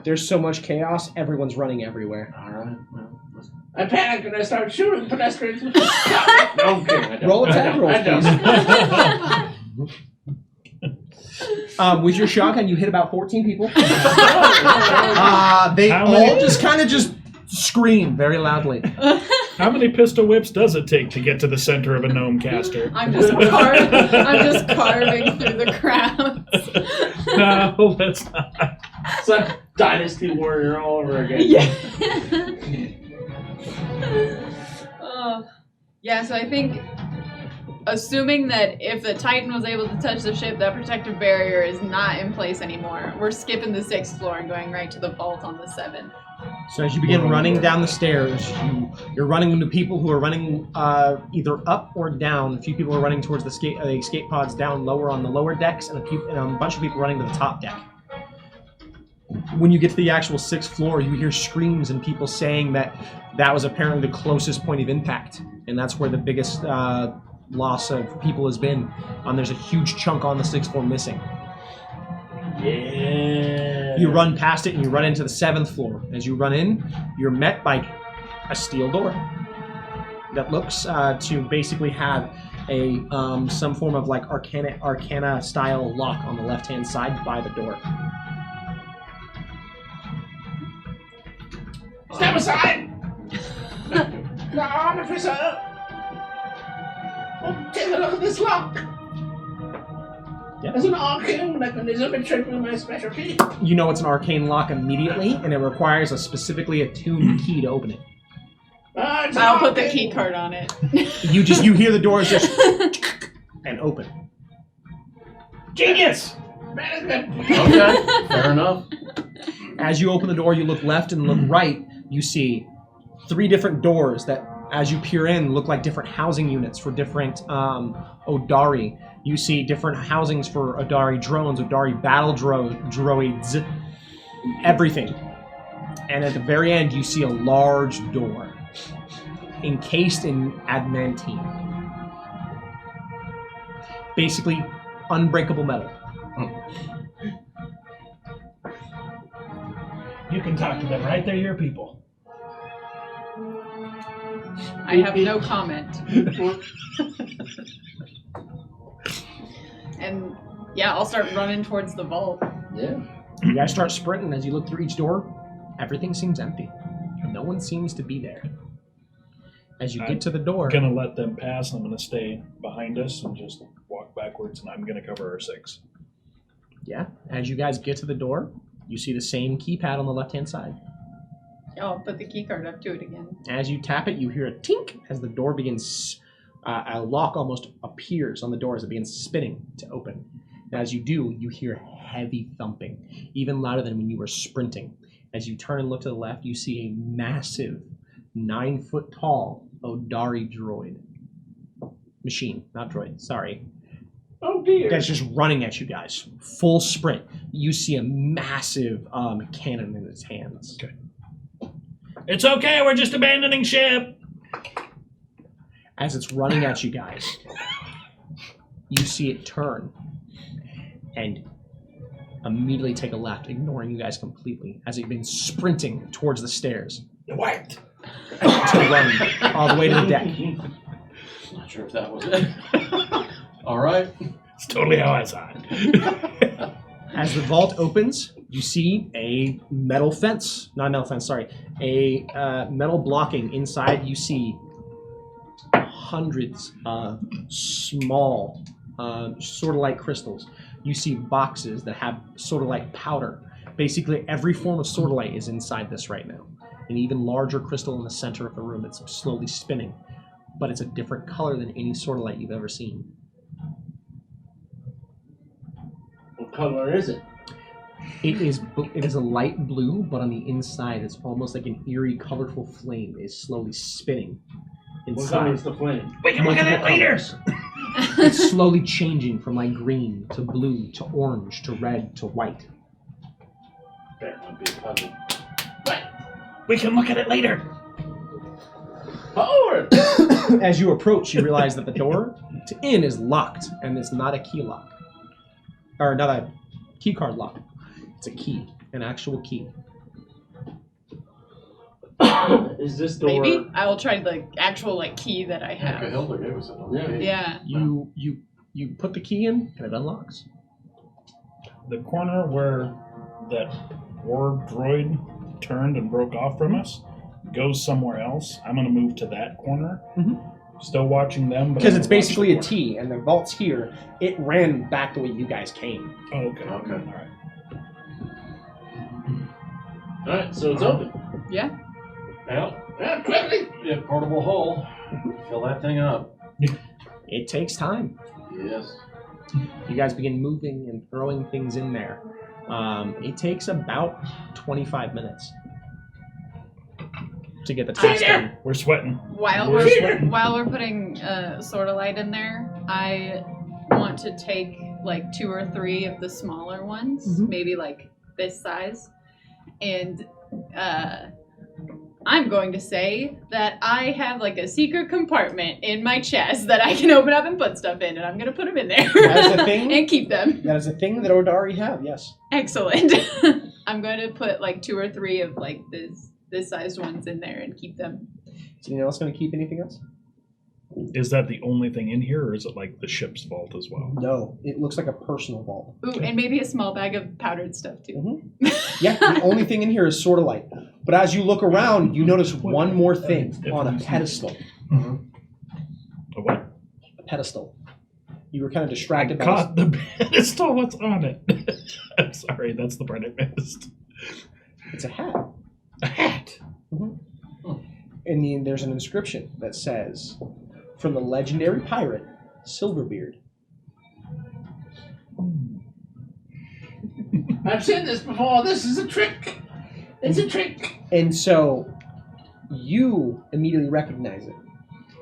There's so much chaos, everyone's running everywhere. Alright, well, let's I panic and I start shooting pedestrians with the shotgun. No, I'm kidding. I don't. Roll attack rolls, I don't. please. With your shotgun, you hit about 14 people. They How all many? just kind of just scream very loudly. How many pistol whips does it take to get to the center of a gnome caster? I'm just carving through the crowd. No, that's not. It's like Dynasty Warrior all over again. Yeah. Yeah, so I think, assuming that if the Titan was able to touch the ship, that protective barrier is not in place anymore. We're skipping the 6th floor and going right to the vault on the 7th. So as you begin running down the stairs, you're running into people who are running either up or down. A few people are running towards the escape pods down lower on the lower decks, and a bunch of people running to the top deck. When you get to the actual 6th floor, you hear screams and people saying that was apparently the closest point of impact, and that's where the biggest loss of people has been. There's a huge chunk on the 6th floor missing. Yeah. You run past it and you run into the 7th floor. As you run in, you're met by a steel door that looks to basically have a some form of like arcana style lock on the left-hand side by the door. Step aside! No, officer! Oh, take a look at this lock! Yeah. There's an arcane mechanism and triggering my special key. You know it's an arcane lock immediately, and it requires a specifically attuned key to open it. It's I'll put the arcane. key card on it. You hear the doors just and open. Genius! Very good. Okay, fair enough. As you open the door, you look left and look right. You see 3 different doors that, as you peer in, look like different housing units for different Odari. You see different housings for Odari drones, Odari battle droids, everything. And at the very end, you see a large door encased in adamantine. Basically, unbreakable metal. You can talk to them, right? They're your people. I have no comment. And yeah, I'll start running towards the vault. Yeah. You guys start sprinting as you look through each door. Everything seems empty. No one seems to be there. As you get to the door, I'm gonna let them pass. I'm gonna stay behind us and just walk backwards, and I'm gonna cover our 6. yeah, as you guys get to the door, you see the same keypad on the left-hand side. I'll put the key card up to it again. As you tap it, you hear a tink as the door begins, a lock almost appears on the door as it begins spinning to open. And as you do, you hear heavy thumping, even louder than when you were sprinting. As you turn and look to the left, you see a massive 9-foot-tall Odari droid. Machine, not droid, sorry. Oh dear. That's just running at you guys. Full sprint. You see a massive cannon in its hands. Okay. It's okay, we're just abandoning ship. As it's running at you guys, you see it turn and immediately take a left, ignoring you guys completely, as it begins sprinting towards the stairs What? to run all the way to the deck. Not sure if that was it. All right. It's totally how I saw it. As the vault opens, you see a metal fence. Not a metal fence, sorry. A metal blocking. Inside, you see hundreds of small, sort of like crystals. You see boxes that have sort of like powder. Basically, every form of sordalite is inside this right now. An even larger crystal in the center of the room that's slowly spinning. But it's a different color than any sordalite you've ever seen. What color is it? It is a light blue, but on the inside, it's almost like an eerie, colorful flame is slowly spinning What color inside. is the flame? We can look at it later. It's slowly changing from like green to blue to orange to red to white. That might be a puzzle. We can look at it later. Forward! As you approach, you realize that the door to in is locked, and it's not a key lock. Or not a key card lock. It's a key, an actual key. Is this door... Maybe I will try the actual key that I Yeah, have. Hilda gave us it. Yeah. You put the key in, and it unlocks. The corner where that war droid turned and broke off from us goes somewhere else. I'm going to move to that corner. Still watching them. Because it's basically a T, and the vault's here. It ran back the way you guys came. Oh, okay. Okay. All right. Alright, so it's open. Yeah. Yeah, quickly! Yeah, portable hole. Fill that thing up. It takes time. Yes. You guys begin moving and throwing things in there. It takes about 25 minutes to get the task done. We're sweating. While we're putting Sword of Light in there, I want to take 2 or 3 of the smaller ones, maybe this size, and I'm going to say that I have a secret compartment in my chest that I can open up and put stuff in, and I'm going to put them in there. That is a thing? And keep them. That is a thing that Odari have, yes. Excellent. I'm going to put 2 or 3 of this sized ones in there and keep them. Is anyone else going to keep anything else? Is that the only thing in here, or is it the ship's vault as well? No, it looks like a personal vault. Ooh, and maybe a small bag of powdered stuff too. Yeah, the only thing in here is Sword of Light. But as you look around, you notice one more thing on a pedestal. A what? A pedestal. You were kind of distracted by Caught the pedestal. What's on it? I'm sorry, that's the part I missed. It's a hat. A hat. And there's an inscription that says, "From the legendary pirate, Silverbeard." I've seen this before. This is a trick. It's a trick. And so you immediately recognize it.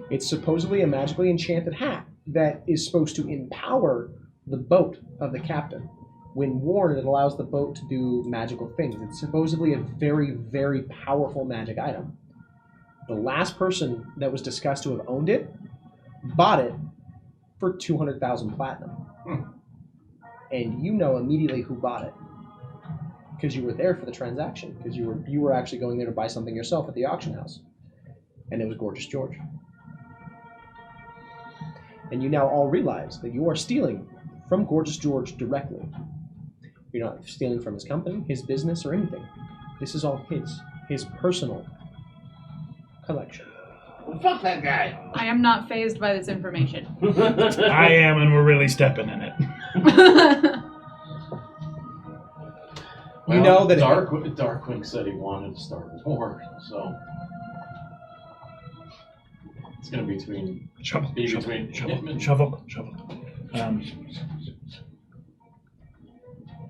It's supposedly a magically enchanted hat that is supposed to empower the boat of the captain. When worn, it allows the boat to do magical things. It's supposedly a very, very powerful magic item. The last person that was discussed to have owned it bought it for 200,000 platinum. And you know immediately who bought it. Because you were there for the transaction. Because you were actually going there to buy something yourself at the auction house. And it was Gorgeous George. And you now all realize that you are stealing from Gorgeous George directly. You're not stealing from his company, his business, or anything. This is all his personal collection. Well, fuck that guy. I am not fazed by this information. I am, and we're really stepping in it. You know that Darkwing said he wanted to start a war, so it's going to be between Shovel. him and Shovel.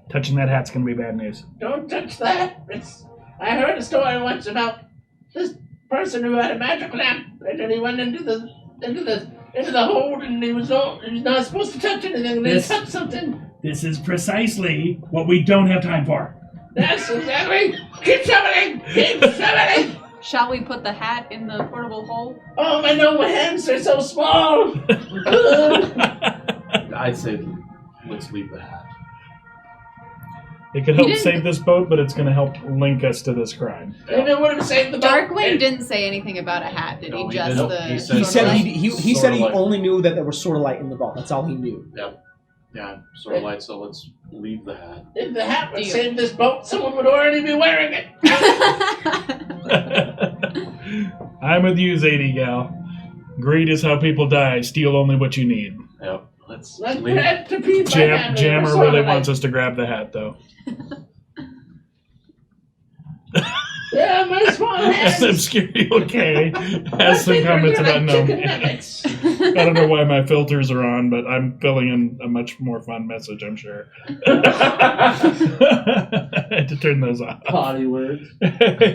Touching that hat's gonna be bad news. Don't touch that. I heard a story once about this person who had a magic lamp, and then he went into the hold, and he was not supposed to touch anything, and then he touched something. This is precisely what we don't have time for. That's exactly. Keep shoveling. Keep shoveling. Shall we put the hat in the portable hole? Oh, my hands are so small. I'd say let's leave the hat. It could help save this boat, but it's going to help link us to this crime. Maybe it would have saved the boat. Darkwing didn't say anything about a hat, did he? No, he Just didn't. the. He He Sword said of Light. he Sword said of he Light. only knew that there was Sword of Light in the vault. That's all he knew. Yeah, Sword of Light, so let's leave the hat. If the hat would Deal. save this boat, someone would already be wearing it. I'm with you, Zadie gal. Greed is how people die. Steal only what you need. Yep. Let's Let's leave. grab to Pete by hand Jammer and Sword really of Light. wants us to grab the hat, though. Yeah, my small hands. Obscurity, okay. Has some comments about no. I don't know why my filters are on, but I'm filling in a much more fun message, I'm sure. I had to turn those off. Potty words.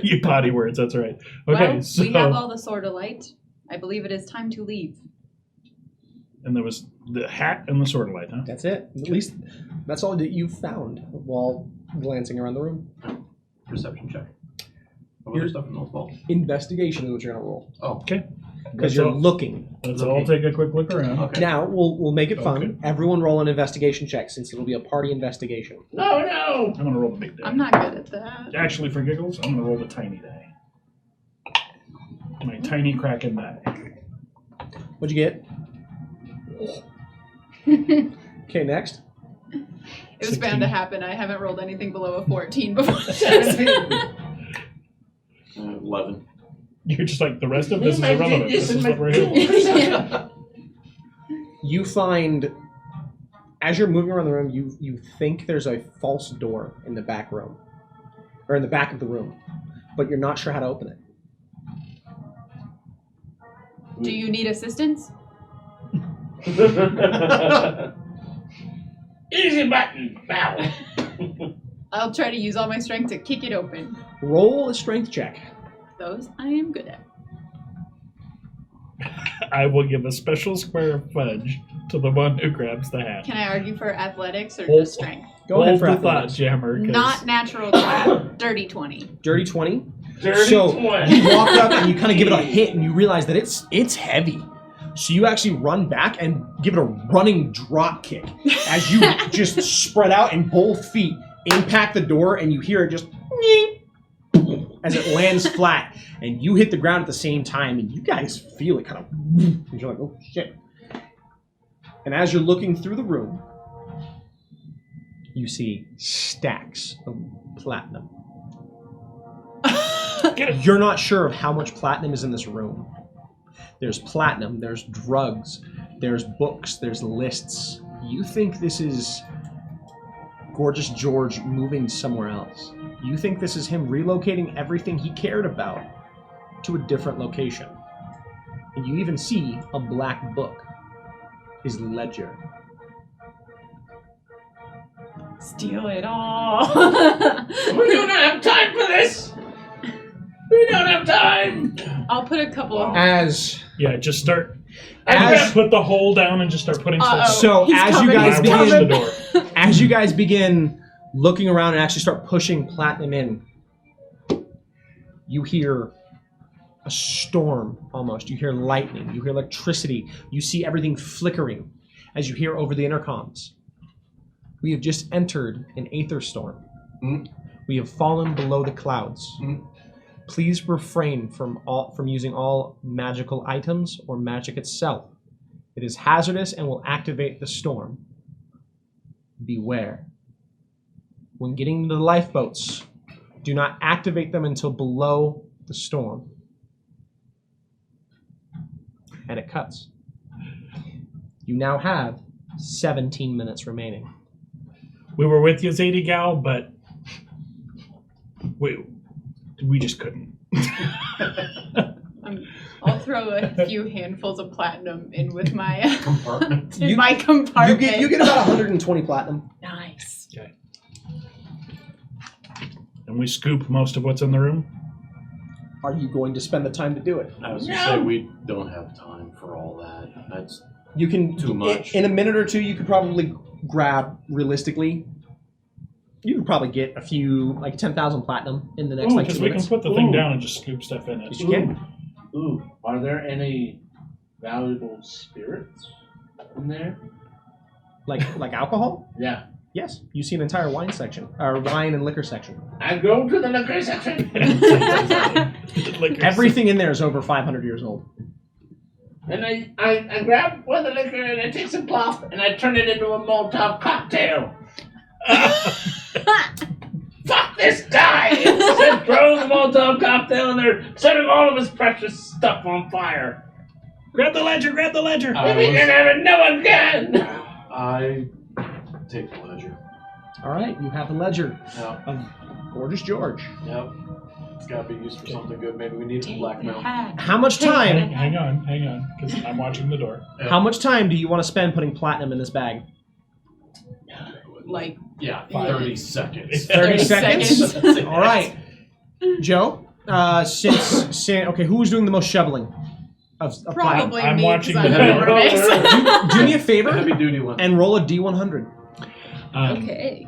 You potty words, that's right. Okay, Well, so. we have all the Sword of Light. I believe it is time to leave. And there was the hat and the sword of light, huh? That's it. At least that's all that you found while glancing around the room. Perception check. Other stuff in those vaults. Investigation is what you're going to roll. Oh. Okay. Because you're looking. Let's all take a quick look around. Okay. Now, we'll make it fun. Okay. Everyone roll an investigation check since it'll be a party investigation. No. I'm going to roll the big die. I'm not good at that. Actually, for giggles, I'm going to roll the tiny die. My tiny Kraken die. What'd you get? Okay, next. It was 16. bound to happen. I haven't rolled anything below a 14 before. 11. You're just like, the rest of this is My irrelevant. genius This is and what we're my here. You find, as you're moving around the room, you think there's a false door in the back room. Or in the back of the room. But you're not sure how to open it. Do you need assistance? Easy button. Now. I'll try to use all my strength to kick it open. Roll a strength check. Those I am good at. I will give a special square of fudge to the one who grabs the hat. Can I argue for athletics or Hold- just strength? Go ahead Hold for the athletics. thought, Jammer. 'cause Not natural 20. Dirty 20. Dirty 20. Dirty So 20. you walk up and you kind of give it a hit and you realize that it's heavy. So you actually run back and give it a running drop kick as you just spread out and both feet impact the door and you hear it just as it lands flat and you hit the ground at the same time and you guys feel it kind of and you're like, oh shit. And as you're looking through the room, you see stacks of platinum. You're not sure of how much platinum is in this room. There's platinum, there's drugs, there's books, there's lists. You think this is Gorgeous George moving somewhere else. You think this is him relocating everything he cared about to a different location. And you even see a black book, his ledger. Steal it all. We don't have time for this. We don't have time. I'll put a couple of... As Yeah, just start. As- Put the hole down and just start putting stuff. So He's as coming, you guys he's I watch begin, the door. as you guys begin looking around and actually start pushing platinum in, you hear a storm almost. You hear lightning. You hear electricity. You see everything flickering as you hear over the intercoms. We have just entered an aether storm. We have fallen below the clouds. Please refrain from using all magical items or magic itself. It is hazardous and will activate the storm. Beware. When getting into the lifeboats, do not activate them until below the storm. And it cuts. You now have 17 minutes remaining. We were with you, Zadie Gal, but we just couldn't. I'll throw a few handfuls of platinum in with my Compartment. in my compartment. You get about 120 platinum. Nice. Okay. And we scoop most of what's in the room. Are you going to spend the time to do it? I was going to say, we don't have time for all that. That's You can Too much. In a minute or two. You could probably grab realistically. You could probably get a few, like 10,000 platinum in the next like 2 Because we minutes. can put the thing Ooh. down and just scoop stuff in it. Yes, you can. Ooh, are there any valuable spirits in there? Like alcohol? Yeah. Yes. You see an entire wine section, or wine and liquor section. I go to the liquor section. Liquor. Everything in there is over 500 years old. And I grab one of the liquor and I take some cloth and I turn it into a Molotov cocktail. Fuck this guy! And throw the Molotov cocktail and they're setting all of his precious stuff on fire. Grab the ledger! Grab the ledger! If he can have it, no one can! I take the ledger. All right, you have a ledger Yep. of Gorgeous George. Yep. It's got to be used for something good. Maybe we need to blackmail. How much time? Hang on, because I'm watching the door. How much time do you want to spend putting platinum in this bag? Like Yeah, 30 seconds. 30 seconds. seconds. All right, Joe. Okay, who's doing the most shoveling of platinum? probably I'm me, watching 'cause I'm the the video. Do me a The favor heavy duty one. and roll a D100. Okay.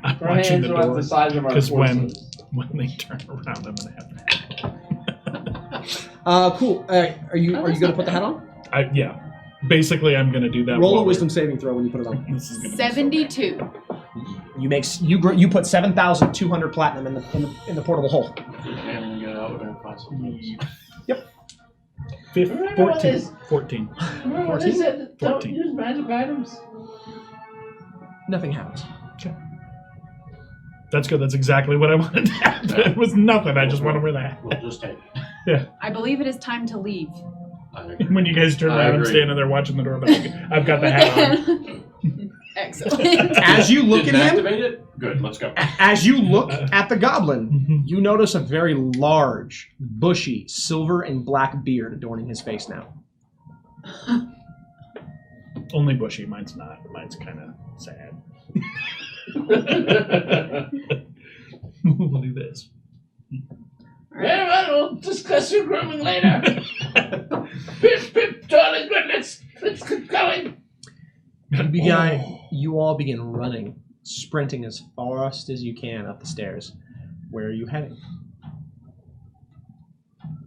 I'm Our watching hands the are at door the size of our because when torsos. they turn around, I'm gonna have that. Cool. Are you going to put the hat on? Yeah. Basically, I'm gonna do that. Roll a while wisdom saving throw when you put it on. This is gonna be so 72. You put 7,200 platinum in the portable hole. And we get out, we're gonna find something else. bad. Remember what 14. this- 14. Remember when they said that don't 14. use magic items? Nothing happens. That's good. That's exactly what I wanted to happen. It was nothing. I just want to wear the hat. We'll just take I believe it is time to leave. it. When you guys turn I around, I'm agree. standing there watching the door, but I've got the hat on. Excellent. As you look Didn't at him, activate it? Good, let's go. as you look at the goblin, you notice a very large, bushy, silver and black beard adorning his face now. Only bushy. Mine's not. Mine's kind of sad. We'll do this. Very well, we'll discuss your grooming later. Pip, pip, jolly good, let's keep going. You all begin running, sprinting as fast as you can up the stairs. Where are you heading?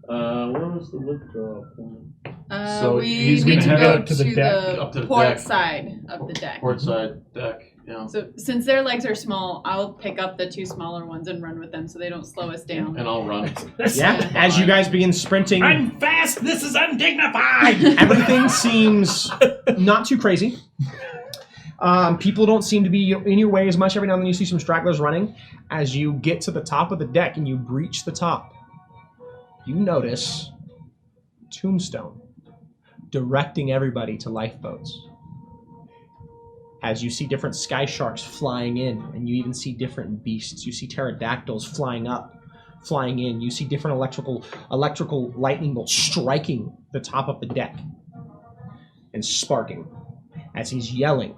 Where was the withdrawal point? So We he's need gonna to head go up to the deck. Up to the port deck. side of the deck. Port side deck, yeah. So since their legs are small, I'll pick up the two smaller ones and run with them so they don't slow us down. And I'll run. Yeah, as you guys begin sprinting, I'm fast. This is undignified. everything seems not too crazy. People don't seem to be in your way as much. Every now and then you see some stragglers running. As you get to the top of the deck and you breach the top, you notice Tombstone directing everybody to lifeboats. As you see different sky sharks flying in, and you even see different beasts. You see pterodactyls flying up, flying in. You see different electrical lightning bolts striking the top of the deck and sparking as he's yelling,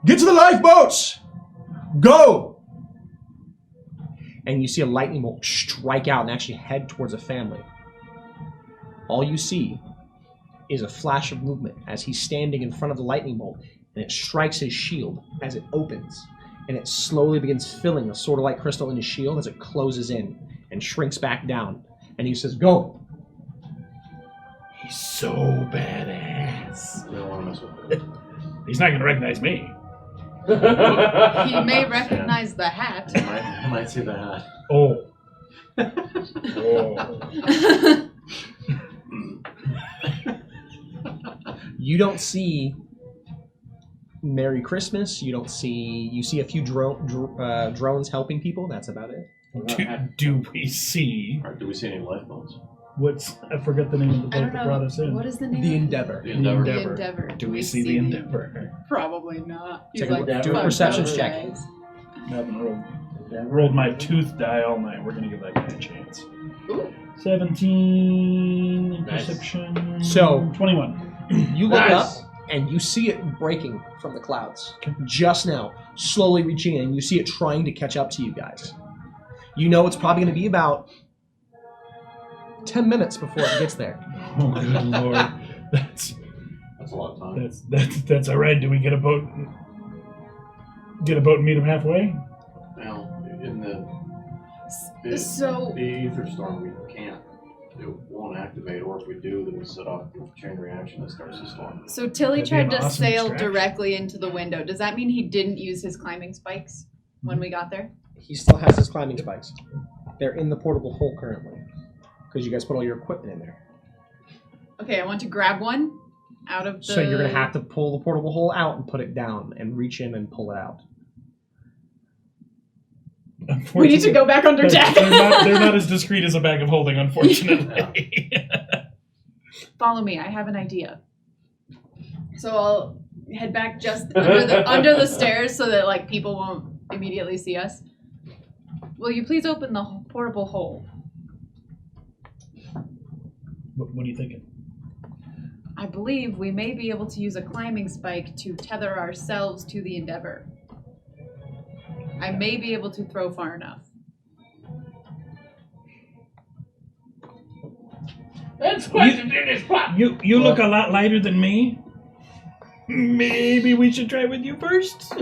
"Get to the lifeboats! Go!" And you see a lightning bolt strike out and actually head towards a family. All you see is a flash of movement as he's standing in front of the lightning bolt, and it strikes his shield as it opens, and it slowly begins filling a sort of light crystal in his shield as it closes in and shrinks back down. And he says, "Go!" He's so badass. We don't want to mess with it. He's not gonna recognize me. He may recognize the hat. I might see the hat. Oh. Oh. You don't see Merry Christmas. You see a few drones helping people. That's about it. Do we see Alright, do we see any lifeboats? I forgot the name of the I boat don't that brought know. us in. What is the name? The Endeavor. The Endeavor. The Endeavor. Do we see the Endeavor? Probably not. He's Take a like, look. Do a "Fuck perception those check." guys." I haven't rolled my tooth die all night. We're gonna give that guy a chance. Ooh. 17 Nice. perception. So- 21. You look Nice. up and you see it breaking from the clouds just now, slowly reaching in. You see it trying to catch up to you guys. You know it's probably going to be about 10 minutes before it gets there. Oh good lord. That's That's a lot of time. that's all right. Do we get a boat? Get a boat and meet him halfway? Well, in the So ether storm, we can't. It won't activate, or if we do, then we set off the chain reaction that starts the storm. So Tilly That'd be tried an to awesome sail distraction. directly into the window. Does that mean he didn't use his climbing spikes when we got there? He still has his climbing spikes. They're in the portable hole currently because you guys put all your equipment in there. Okay, I want to grab one out of the... So you're going to have to pull the portable hole out and put it down and reach in and pull it out. We need to go back under deck. They're not as discreet as a bag of holding, unfortunately. Follow me. I have an idea. So I'll head back just under the stairs so that like people won't immediately see us. Will you please open the portable hole? What are you thinking? I believe we may be able to use a climbing spike to tether ourselves to the Endeavor. I may be able to throw far enough. That's quite a genius plot. You look a lot lighter than me. Maybe we should try with you first.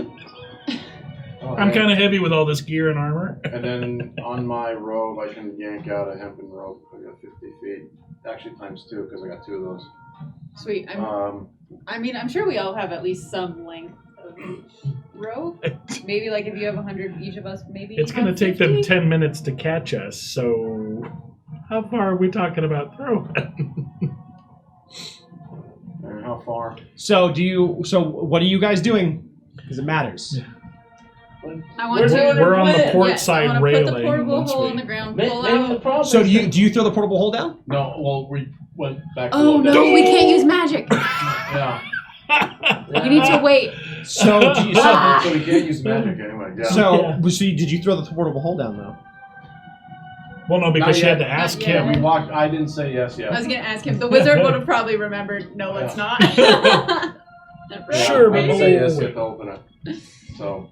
Oh, I'm kind of heavy with all this gear and armor. And then on my robe, I can yank out a hempen rope. I got 50 feet. Actually, times 2 because I got 2 of those. Sweet. I'm sure we all have at least some length of rope. Maybe like if you have 100 each of us, maybe. It's going to take them 10 minutes to catch us, so how far are we talking about throwing? And how far? So what are you guys doing? Because it matters. I want to. We're on the port Yes, I side want to railing. put the portable once hole we- in the ground. Maybe Pull the out. problem So is do you throw the portable hole down? No, well, we went back to Oh low no, deck. we can't use magic. Yeah. We need to wait. So So we can't use magic anyway. Yeah. so did you throw the portable hole down though? Well, no, because Not she had yet. to ask Not yet. him. we walked. I didn't say yes yet. I was gonna ask him. The wizard would have probably remembered. No, it's not. Sure, I but didn't say yes no. yet to open it. So,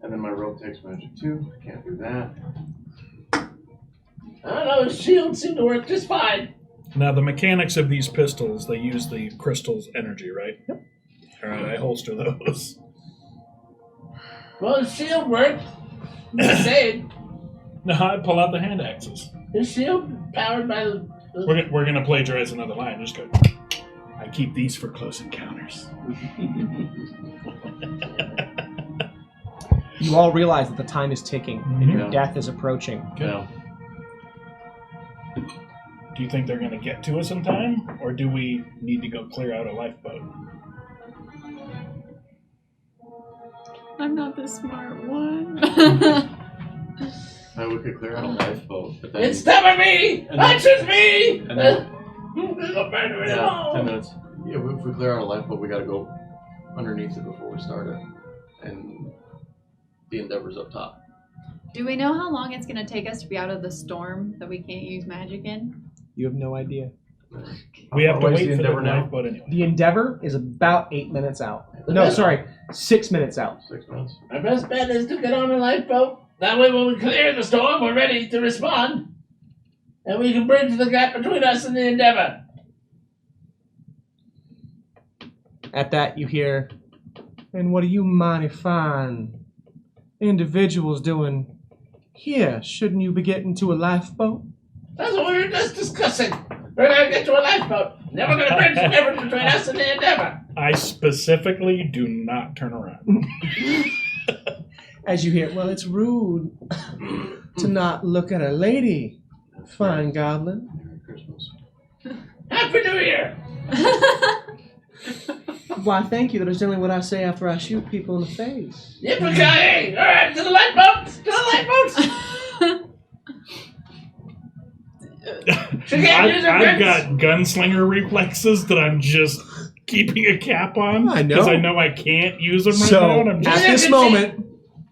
and then my rope takes magic too. I can't do that. I don't know, his shields seem to work just fine. Now, the mechanics of these pistols, they use the crystal's energy, right? Yep. All right, I holster those. Well, his shield worked. Just saying. No, I pull out the hand axes. His shield powered by the We're gonna plagiarize another line. Just go. I keep these for close encounters. You all realize that the time is ticking and your Yeah. death is approaching. Yeah. Do you think they're gonna get to us in time, or do we need to go clear out a lifeboat? I'm not the smart one. We could clear out a lifeboat, but then It's stubborn me! And then- That choose me! and then- Go burn it yeah, all. 10 minutes. Yeah, if we clear out a lifeboat, we got to go underneath it before we start it, and the Endeavor's up top. Do we know how long it's gonna take us to be out of the storm that we can't use magic in? You have no idea. We have to Where's wait the for the Endeavor now? lifeboat anyway. The Endeavor is about 8 minutes out. No, sorry, 6 minutes out. 6 minutes. Our best bet is to get on a lifeboat. That way, when we clear the storm, we're ready to respond. And we can bridge the gap between us and the Endeavor. At that, you hear, and what are you mighty fine individuals doing here? Shouldn't you be getting to a lifeboat? That's what we were just discussing. We're gonna get to a lifeboat. Then we're gonna bridge the difference between us and the Endeavor. I specifically do not turn around. As you hear, well, it's rude to not look at a lady, fine goblin. Merry Christmas. Happy New Year. Why, thank you. That is generally what I say after I shoot people in the face. Yippee-ki-yay! All right, to the lifeboats! To the lifeboats! She can't use her I've grips. got gunslinger reflexes that I'm just keeping a cap on. I know. Because I know I can't use them right So, now. And I'm at just, this moment,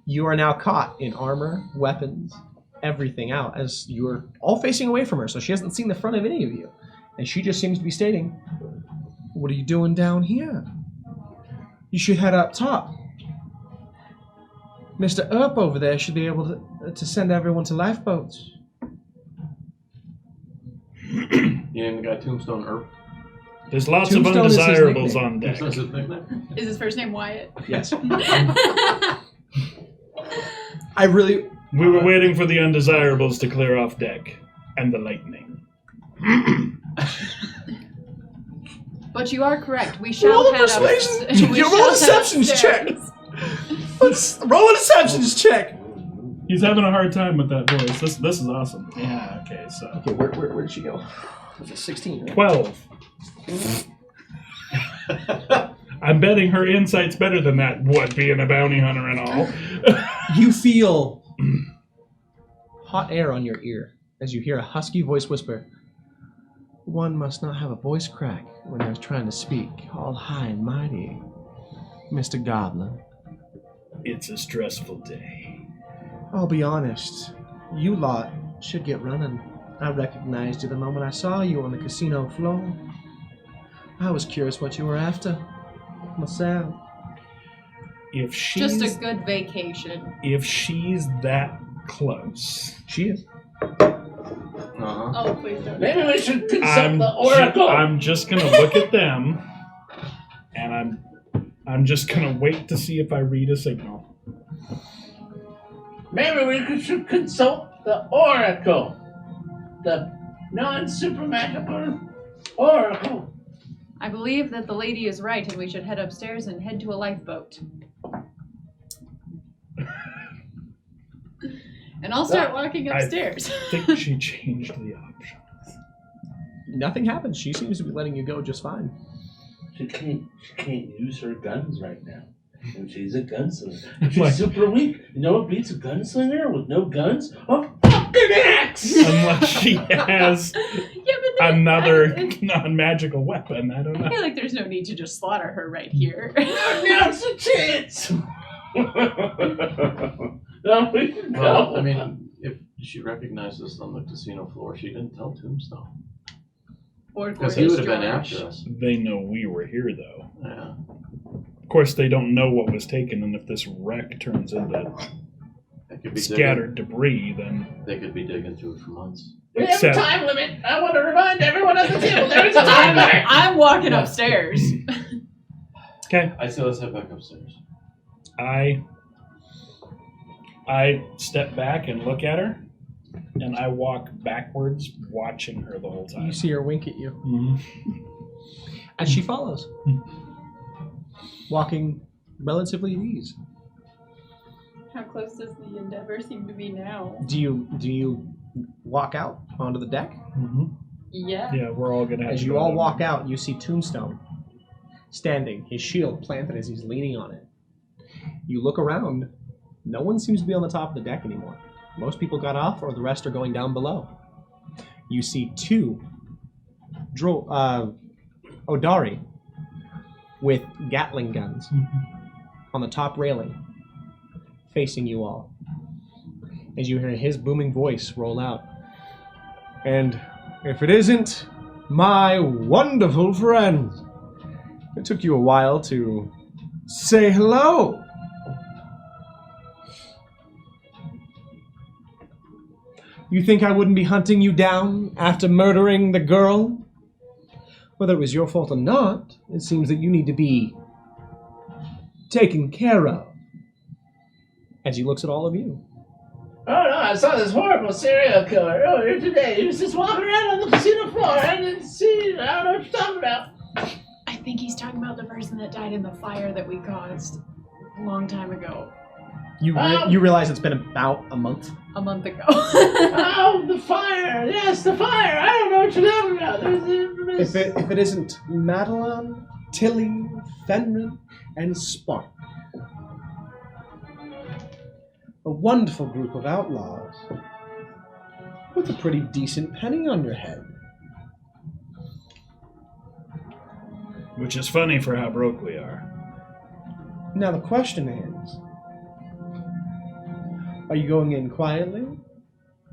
you are now caught in armor, weapons, everything out, as you are all facing away from her, so she hasn't seen the front of any of you. And she just seems to be stating, what are you doing down here? You should head up top. Mr. Earp over there should be able to send everyone to lifeboats. You named the guy Tombstone Earp? there's lots Tombstone of is his undesirables nickname. on deck. That's his nickname? Is his first name Wyatt? Yes. I really... We were waiting for the undesirables to clear off deck. And the lightning. But you are correct. We shall Roll a head persuasion- up. we you roll a shall head deceptions check. upstairs. Let's roll a deceptions check. He's having a hard time with that voice. This is awesome. Yeah, okay, so. Okay, where did she go? Was it 16? Right? 12. I'm betting her insight's better than that, what, being a bounty hunter and all. You feel hot air on your ear as you hear a husky voice whisper, one must not have a voice crack when they're trying to speak, all high and mighty, Mr. Goblin. It's a stressful day. I'll be honest, you lot should get running. I recognized you the moment I saw you on the casino floor. I was curious what you were after, myself. If she's Just a good vacation. if she's that close, She is. Uh-huh. Oh, please don't. Maybe we should consult I'm the Oracle. I'm just gonna look at them, and I'm just gonna wait to see if I read a signal. Maybe we should consult the Oracle. The non-supermagical Oracle. I believe that the lady is right, and we should head upstairs and head to a lifeboat. And I'll start walking upstairs. I think she changed the option. Nothing happens. She seems to be letting you go just fine. She can't use her guns right now. And she's a gunslinger. She's super weak. You know what beats a gunslinger with no guns? A fucking axe! Unless she has another non-magical weapon. I don't know. I feel like there's no need to just slaughter her right here. Now's the chance! No, we can Well, go. I mean, if she recognized us on the casino floor, she didn't tell Tombstone. Because he would have been after us. They know we were here, though. Yeah. Of course, they don't know what was taken, and if this wreck turns into They could be scattered debris, then... They could be digging through it for months. We have a Except- time limit. I want to remind everyone at the table there is a time limit. I'm walking upstairs. Okay. I say let's head back upstairs. I step back and look at her, and I walk backwards, watching her the whole time. You see her wink at you. Mhm. And she follows. Walking relatively at ease. How close does the Endeavor seem to be now? Do you walk out onto the deck? Mhm. Yeah. Yeah, we're all gonna have As to you go all down. walk out, you see Tombstone standing, his shield planted as he's leaning on it. You look around. No one seems to be on the top of the deck anymore. Most people got off, or the rest are going down below. You see two Odari with Gatling guns on the top railing, facing you all. As you hear his booming voice roll out. And if it isn't my wonderful friend, it took you a while to say hello. You think I wouldn't be hunting you down after murdering the girl? Whether it was your fault or not, it seems that you need to be taken care of. As he looks at all of you. Oh no, I saw this horrible serial killer earlier today. He was just walking around on the casino floor. I didn't see. I don't know what you're talking about. I think he's talking about the person that died in the fire that we caused a long time ago. You realize it's been about a month. A month ago. Oh, the fire! Yes, the fire! I don't know what you're talking about. If it isn't Madeline, Tilly, Fenrir, and Spark. A wonderful group of outlaws. With a pretty decent penny on your head. Which is funny for how broke we are. Now the question is, are you going in quietly?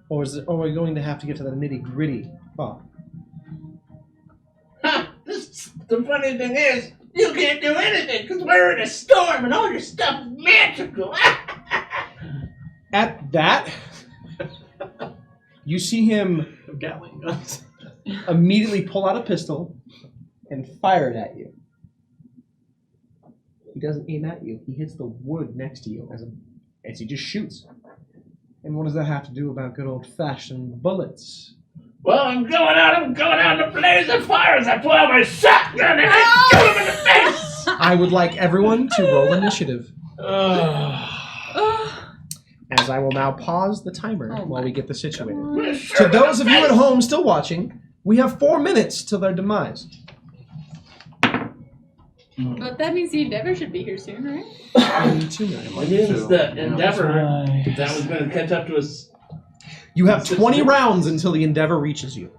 Or are we going to have to get to the nitty-gritty part? The funny thing is, you can't do anything because we're in a storm and all your stuff is magical. At that, you see him Gatling guns. immediately pull out a pistol and fire it at you. He doesn't aim at you. He hits the wood next to you as he just shoots. And what does that have to do about good old-fashioned bullets? Well, I'm going out to blaze the fire as I pull out my shotgun and I shoot him in the face. I would like everyone to roll initiative. As I will now pause the timer while we get this situated. To those of you at home still watching, we have 4 minutes till their demise. But that means the Endeavor should be here soon, right? Only 2 minutes. It means the Endeavor Right. that was going to catch up to us. You have 20 rounds until the Endeavor reaches you.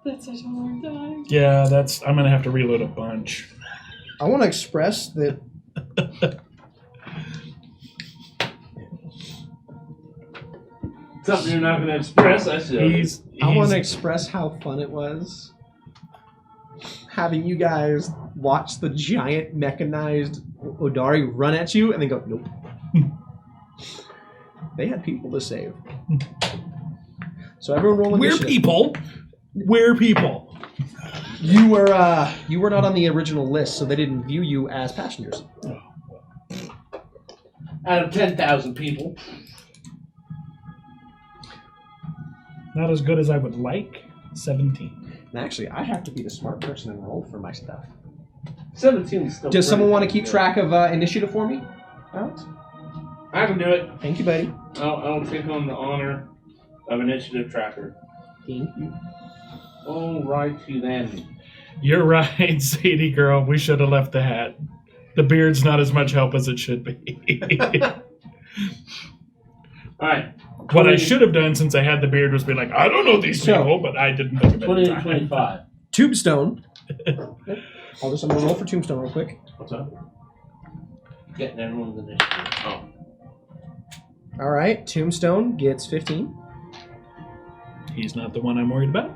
That's such a long time. Yeah, I'm gonna have to reload a bunch. I want to express that Something you're not going to express, I should. I want to express how fun it was having you guys watch the giant mechanized Odari run at you and then go, nope. They had people to save. So everyone roll initiative. We're people. You were not on the original list, so they didn't view you as passengers. out of 10,000 people. Not as good as I would like. 17. And actually, I have to be the smart person and roll for my stuff. 17 is still. Does someone want to keep good. track of initiative for me, Alex? I can do it. Thank you, buddy. I'll take on the honor of initiative tracker. Thank you. All righty then. You're right, Sadie girl. We should have left the hat. The beard's not as much help as it should be. All right. What I should have done since I had the beard was be like, I don't know these people, but I didn't think of it. 20 in and time. 25. Tombstone. I'm gonna roll for Tombstone real quick. What's that? Getting everyone's initiative. Oh. All right, Tombstone gets 15. He's not the one I'm worried about.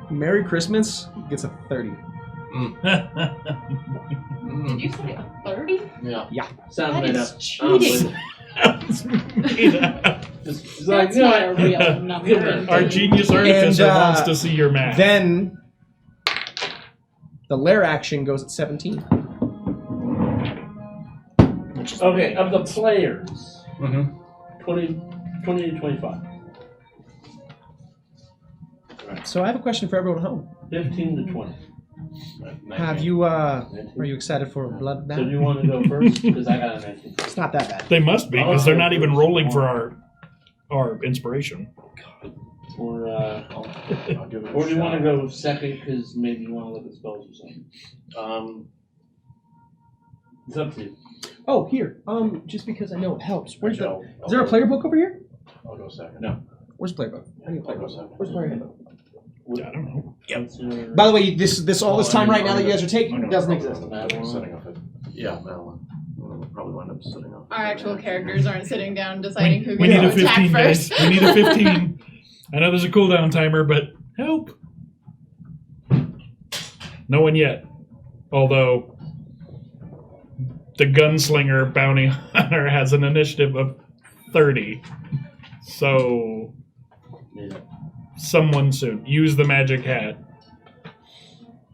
Merry Christmas gets a 30. Did you say a 30? Yeah. Sounds That made is up. cheating. It's like, That's no, not a real number. Our genius artificer And, wants to see your math. Then the lair action goes at 17. Okay, of the players, Mm-hmm. 20 to 25. So I have a question for everyone at home. 15 to 20. Have you? Are you excited for blood So do bath? you want to go first? Because I got a 19. It's not that bad. They must be, because they're not even rolling for our inspiration. Or, I'll give it a or do you want to shot. go second because maybe you want to look at spells or something? It's up to you. Oh, here. Just because I know it helps. Where's the? Actually, Is there a player book over here? I'll go second. No. Where's the player book? I need a player I'll go book. second. Where's the player handbook? I don't know. What's your- By the way, this all this time right now that you guys are taking doesn't exist. Setting up it. Yeah, Madeline. We'll probably wind up setting up. Our actual characters aren't sitting down deciding who We gets need to a attack 15, first. guys. We need a 15. I know there's a cooldown timer, but help. No one yet. Although the gunslinger bounty hunter has an initiative of 30. So Yeah. someone soon. Use the magic hat.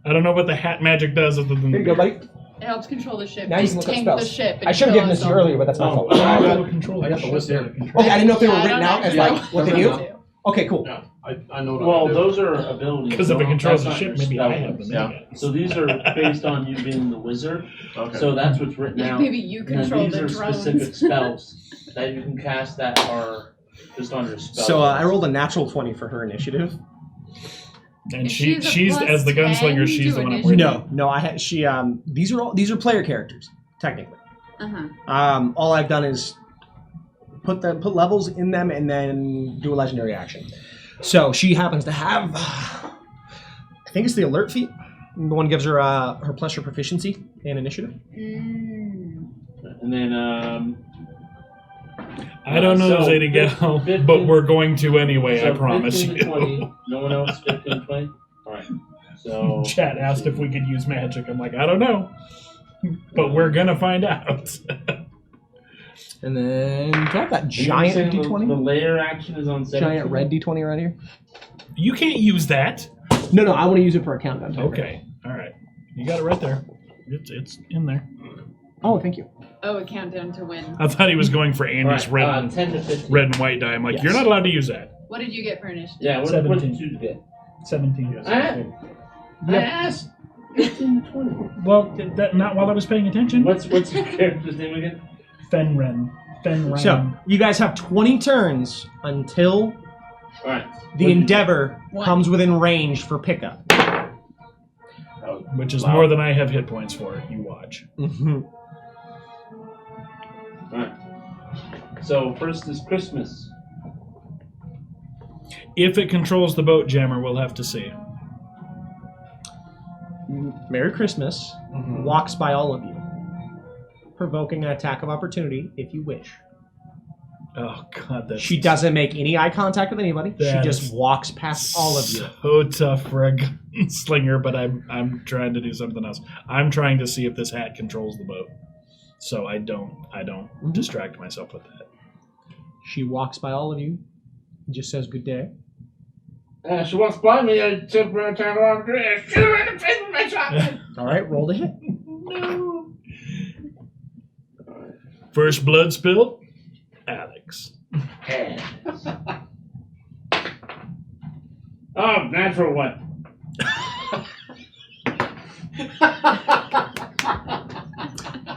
I don't know what the hat magic does other than Here you go, buddy. It helps control the ship. Now you Just can look up tank the spells. ship. And I should have kill given this to us you all. earlier, but that's my fault. I Okay, got the list here. I didn't know if they were Yeah, I written don't out as actually like know. what they do. Okay, cool. Yeah, I know what Well, I do. those are abilities. because if it Don't- controls the that's not ship, your maybe spell I have list. them. Yeah. So these are based on you being the wizard. Okay. So that's what's written out. Maybe you And control these the are drones. specific spells that you can cast that are just on your spell. So I rolled a natural 20 for her initiative. And If she's she's a as the plus gunslinger, 10 she's to the one I'm initiative. worried No, I had she. These are player characters technically. Uh-huh. All I've done is put levels in them and then do a legendary action. So she happens to have, I think it's the alert feat. The one gives her her plus her proficiency in initiative. Mm. And then I don't know, So, Zadie Gal, 15 but we're going to anyway, so I promise 15 you. to 20. No one else 15 to 20? Alright. So Chat asked if we could use magic. I'm like, I don't know. But we're going to find out. And then do I have that and you're giant saying D20? The layer action is on 17. Giant red D20 right here? You can't use that. No, I want to use it for a countdown timer. Okay. All right. You got it right there. It's in there. Oh, thank you. Oh, a countdown to win. I thought he was going for Andy's Alright, 10 to 15. red and white die. I'm like, Yes. you're not allowed to use that. What did you get for initiative? Yeah, what 17. did you get? 17. I asked 15 to 20. Well, not while I was paying attention. What's your character's name again? Fenren. So you guys have 20 turns until Alright. the Endeavor One. comes within range for pickup. Which is Wow. more than I have hit points for. You watch. Mm-hmm. Alright. So first is Christmas. If it controls the boat jammer, we'll have to see. Merry Christmas Mhm. walks by all of you, provoking an attack of opportunity if you wish. Oh God, that's She doesn't make any eye contact with anybody. She That just is walks past all of you. So tough for a gunslinger, but I'm trying to do something else. I'm trying to see if this hat controls the boat, so I don't distract myself with that. She walks by all of you, just says good day. She walks by me, I turn around, shoot her in the face with my shotgun. All right, roll to hit. No. First blood spilled. Alex. Oh, natural one.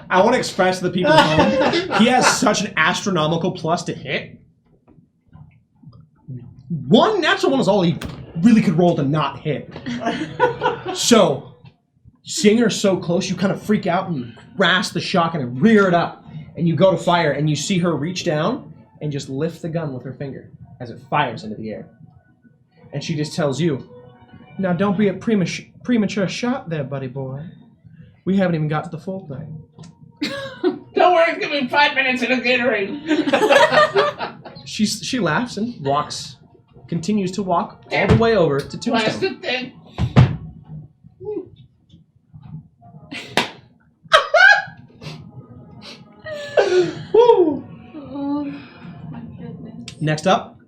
I want to express to the people at home, he has such an astronomical plus to hit. One natural one is all he really could roll to not hit. So, seeing her so close, you kind of freak out and grasp the shotgun and rear it up. And you go to fire, and you see her reach down and just lift the gun with her finger as it fires into the air. And she just tells you, now don't be a premature shot there, buddy boy. We haven't even got to the full thing. Don't worry, give me 5 minutes in a Gatorade. She laughs and continues to walk all the way over to Tombstone. Blasted thing. Woo! Oh my goodness. Next up,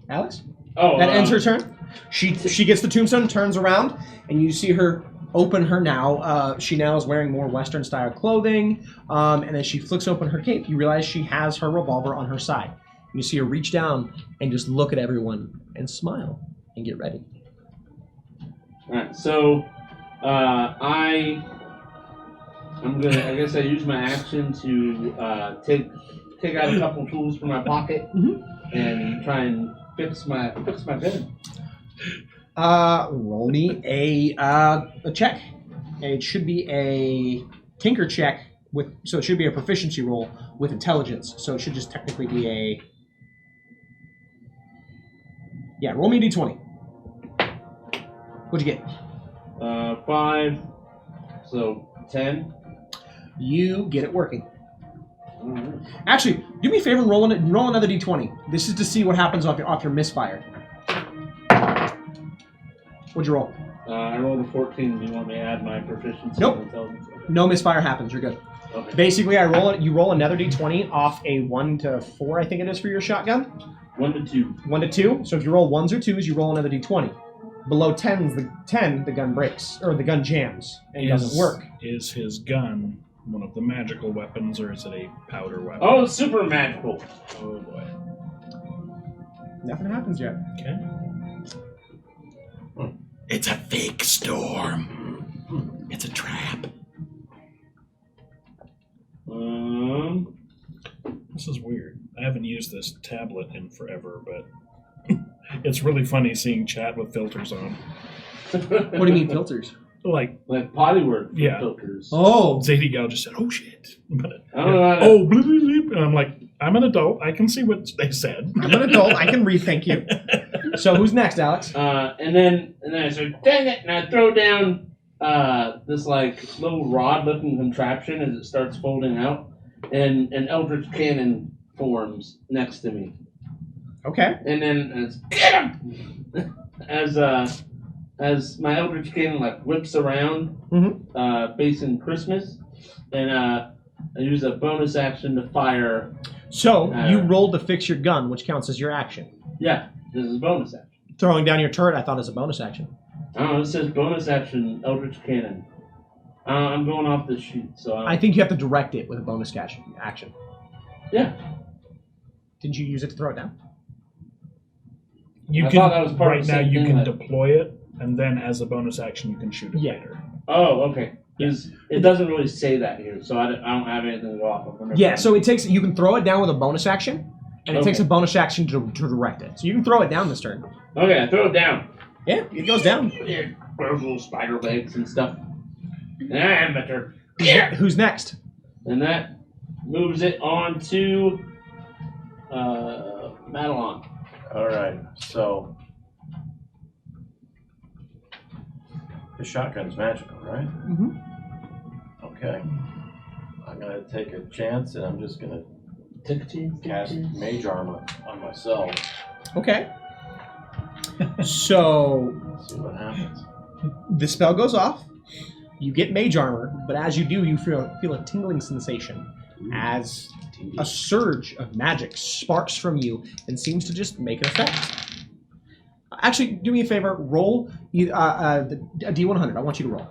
Alex. Oh, That ends her turn. She gets the tombstone, turns around, and you see her open her now. She now is wearing more Western style clothing, and as she flicks open her cape, you realize she has her revolver on her side. You see her reach down and just look at everyone and smile and get ready. Alright, so I guess I use my action to take out a couple tools from my pocket and try and fix my gun. Roll me a check. It should be a tinker check so it should be a proficiency roll with intelligence. So it should just technically be a roll me a d20. What'd you get? 5, so 10. You get it working. Alright. Actually, do me a favor and roll another d20. This is to see what happens off your misfire. What'd you roll? I rolled a 14. Do you want me to add my proficiency? Nope. and intelligence? Okay. No misfire happens. You're good. Okay. Basically, you roll another d20 off a 1 to 4, I think it is, for your shotgun. 1 to 2. 1 to 2. So if you roll 1s or 2s, you roll another d20. Below 10, the gun breaks, or the gun jams, and doesn't work. Is his gun one of the magical weapons, or is it a powder weapon? Oh, super magical. Oh boy. Nothing happens yet. Okay. It's a fake storm. It's a trap. This is weird. I haven't used this tablet in forever, but it's really funny seeing chat with filters on. What do you mean filters? Like potty word Yeah. filters. Oh, Zadie Gal just said, "Oh shit!" But I don't know how to- oh, bleep, bleep, bleep. And I'm like, I'm an adult. I can see what they said. I'm an adult. I can read. Thank you. So who's next, Alex? And then I said, dang it, and I throw down this like little rod-looking contraption as it starts folding out, and an eldritch cannon forms next to me. Okay. And then get him! as my eldritch cannon like whips around, facing Christmas, and I use a bonus action to fire. So you rolled to fix your gun, which counts as your action. Yeah, this is a bonus action. Throwing down your turret, I thought, is a bonus action. I don't know, it says bonus action, Eldritch Cannon. I'm going off this sheet, so... I think you have to direct it with a bonus action. Yeah. Didn't you use it to throw it down? You I can thought that was part right of the now. same You thing can that- deploy it, and then as a bonus action, you can shoot it later. Oh, okay. Because it doesn't really say that here, so I don't have anything to go off of. Yeah, so you can throw it down with a bonus action, and it takes a Okay. bonus action to direct it. So you can throw it down this turn. Okay, I throw it down. Yeah, it goes down. Yeah, grows little spider legs and stuff. And I am better. Yeah! Who's next? And that moves it on to Madelon. Alright, so the shotgun's magical, right? Mm-hmm. Okay. I'm gonna take a chance and I'm just gonna cast mage armor on myself. Okay. So See what happens. the spell goes off. You get mage armor, but as you do, you feel a tingling sensation as a surge of magic sparks from you and seems to just make an effect. Actually, do me a favor. Roll a D100. I want you to roll.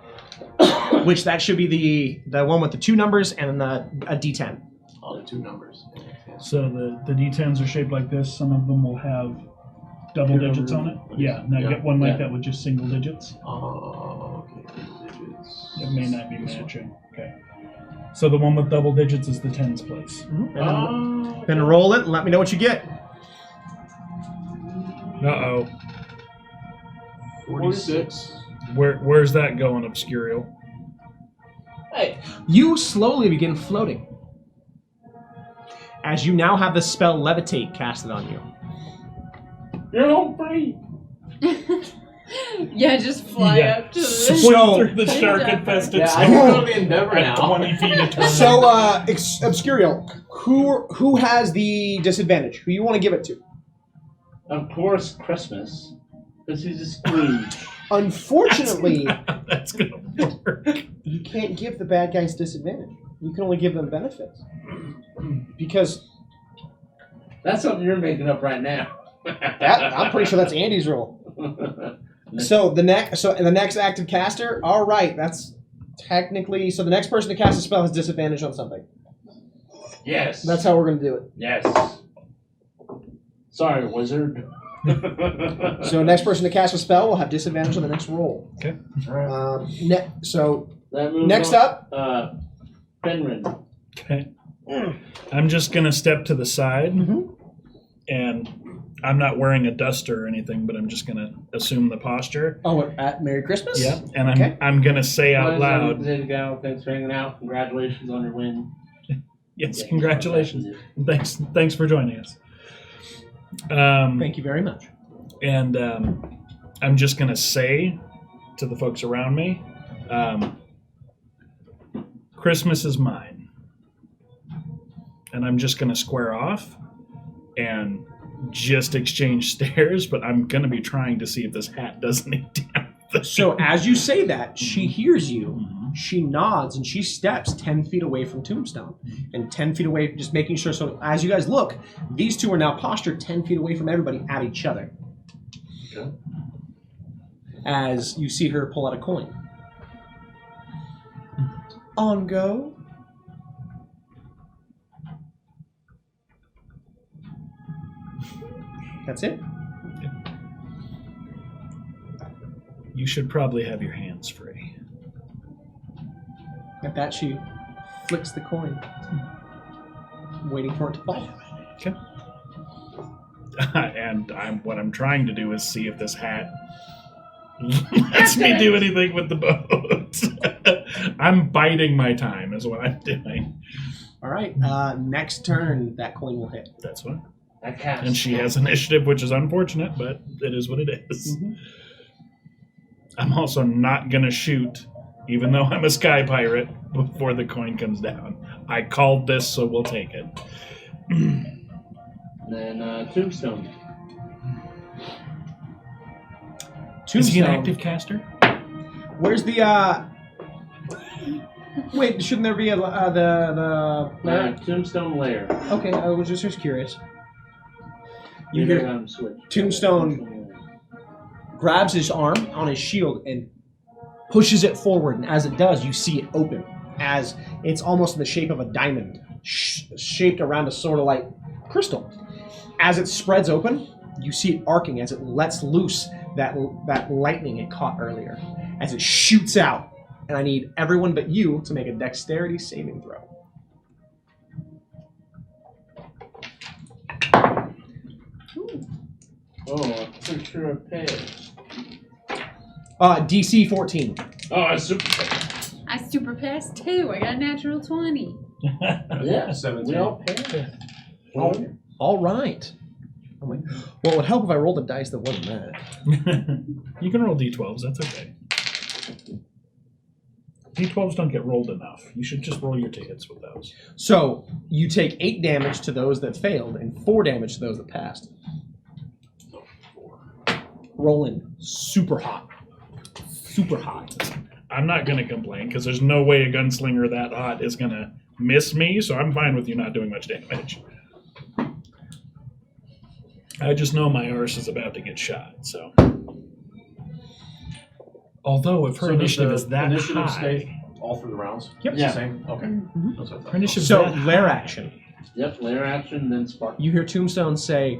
Which that should be the one with the 2 numbers and a D10. All the 2 numbers. So the D10s are shaped like this. Some of them will have double digits on it. Yeah, now get one like that with just single digits. Oh, okay. Digits. It may not be matching. Okay. So the one with double digits is the tens place. Then roll it and let me know what you get. Uh-oh. 46. Where's that going, Obscurial? Hey, You slowly begin floating. As you now have the spell Levitate casted on you. you're home free. Yeah, just fly up to the... So- through the shark-infested Yeah, I swamp can go to the Endeavor at now. 20 feet of turn. So, Obscurial, who has the disadvantage? Who you want to give it to? Of course, Christmas. Because he's a Scrooge. Unfortunately, That's gonna work. you can't give the bad guys disadvantage. You can only give them benefits. Because That's something you're making up right now. I'm pretty sure that's Andy's rule. So the next active caster, all right, that's technically so the next person to cast a spell has disadvantage on something. Yes. That's how we're going to do it. Yes. Sorry, wizard. So next person to cast a spell will have disadvantage on the next roll. Okay. So That moves next on. up, Fenrin. Okay. I'm just gonna step to the side, and I'm not wearing a duster or anything, but I'm just gonna assume the posture. at Merry Christmas. Yeah, and Okay. I'm gonna say out loud, There you go. Thanks for hanging out. Congratulations on your win. yes, Yeah, congratulations. Thanks for joining us. Thank you very much. And I'm just gonna say to the folks around me, Christmas is mine. And I'm just gonna square off and just exchange stares, but I'm gonna be trying to see if this hat does any damage. So as you say that, she hears you. She nods and she steps 10 feet away from Tombstone. And 10 feet away, just making sure. So as you guys look, these two are now postured 10 feet away from everybody at each other. Okay. As you see her pull out a coin. On go. That's it. You should probably have your hands free. At that, she flicks the coin, waiting for it to fall. Okay. And what I'm trying to do is see if this hat lets me do anything with the boat. I'm biding my time is what I'm doing. All right. Next turn, that coin will hit. That's what. That counts. And she has initiative, which is unfortunate, but it is what it is. I'm also not going to shoot, even though I'm a sky pirate, before the coin comes down. I called this, so we'll take it. Then Tombstone. Is he an Tombstone. active caster? Where's the Wait, shouldn't there be the Tombstone Lair. Okay, I was just curious. You Later hear on switch. Tombstone grabs his arm on his shield and pushes it forward, and as it does, you see it open, as it's almost in the shape of a diamond, shaped around a sort of like crystal. As it spreads open, you see it arcing as it lets loose that lightning it caught earlier, as it shoots out. And I need everyone but you to make a dexterity saving throw. Oh, I'm pretty sure I paid. DC 14. Oh, I super paid. I super passed too. I got a natural 20. Yeah, 17. we all paid. All right. I'm like, well, it would help if I rolled a dice that wasn't that. You can roll d12s, that's okay. D12s don't get rolled enough. You should just roll your tickets with those. So you take 8 damage to those that failed and 4 damage to those that passed. Rolling super hot. Super hot. I'm not going to complain because there's no way a gunslinger that hot is going to miss me, so I'm fine with you not doing much damage. I just know my arse is about to get shot, so. Although if her initiative is that initiative high... stay all through the rounds? Yep. It's Yeah. the same? Okay. That's what I thought. Her initiative So, that high. lair action. Yep, layer action, then spark. You hear Tombstone say,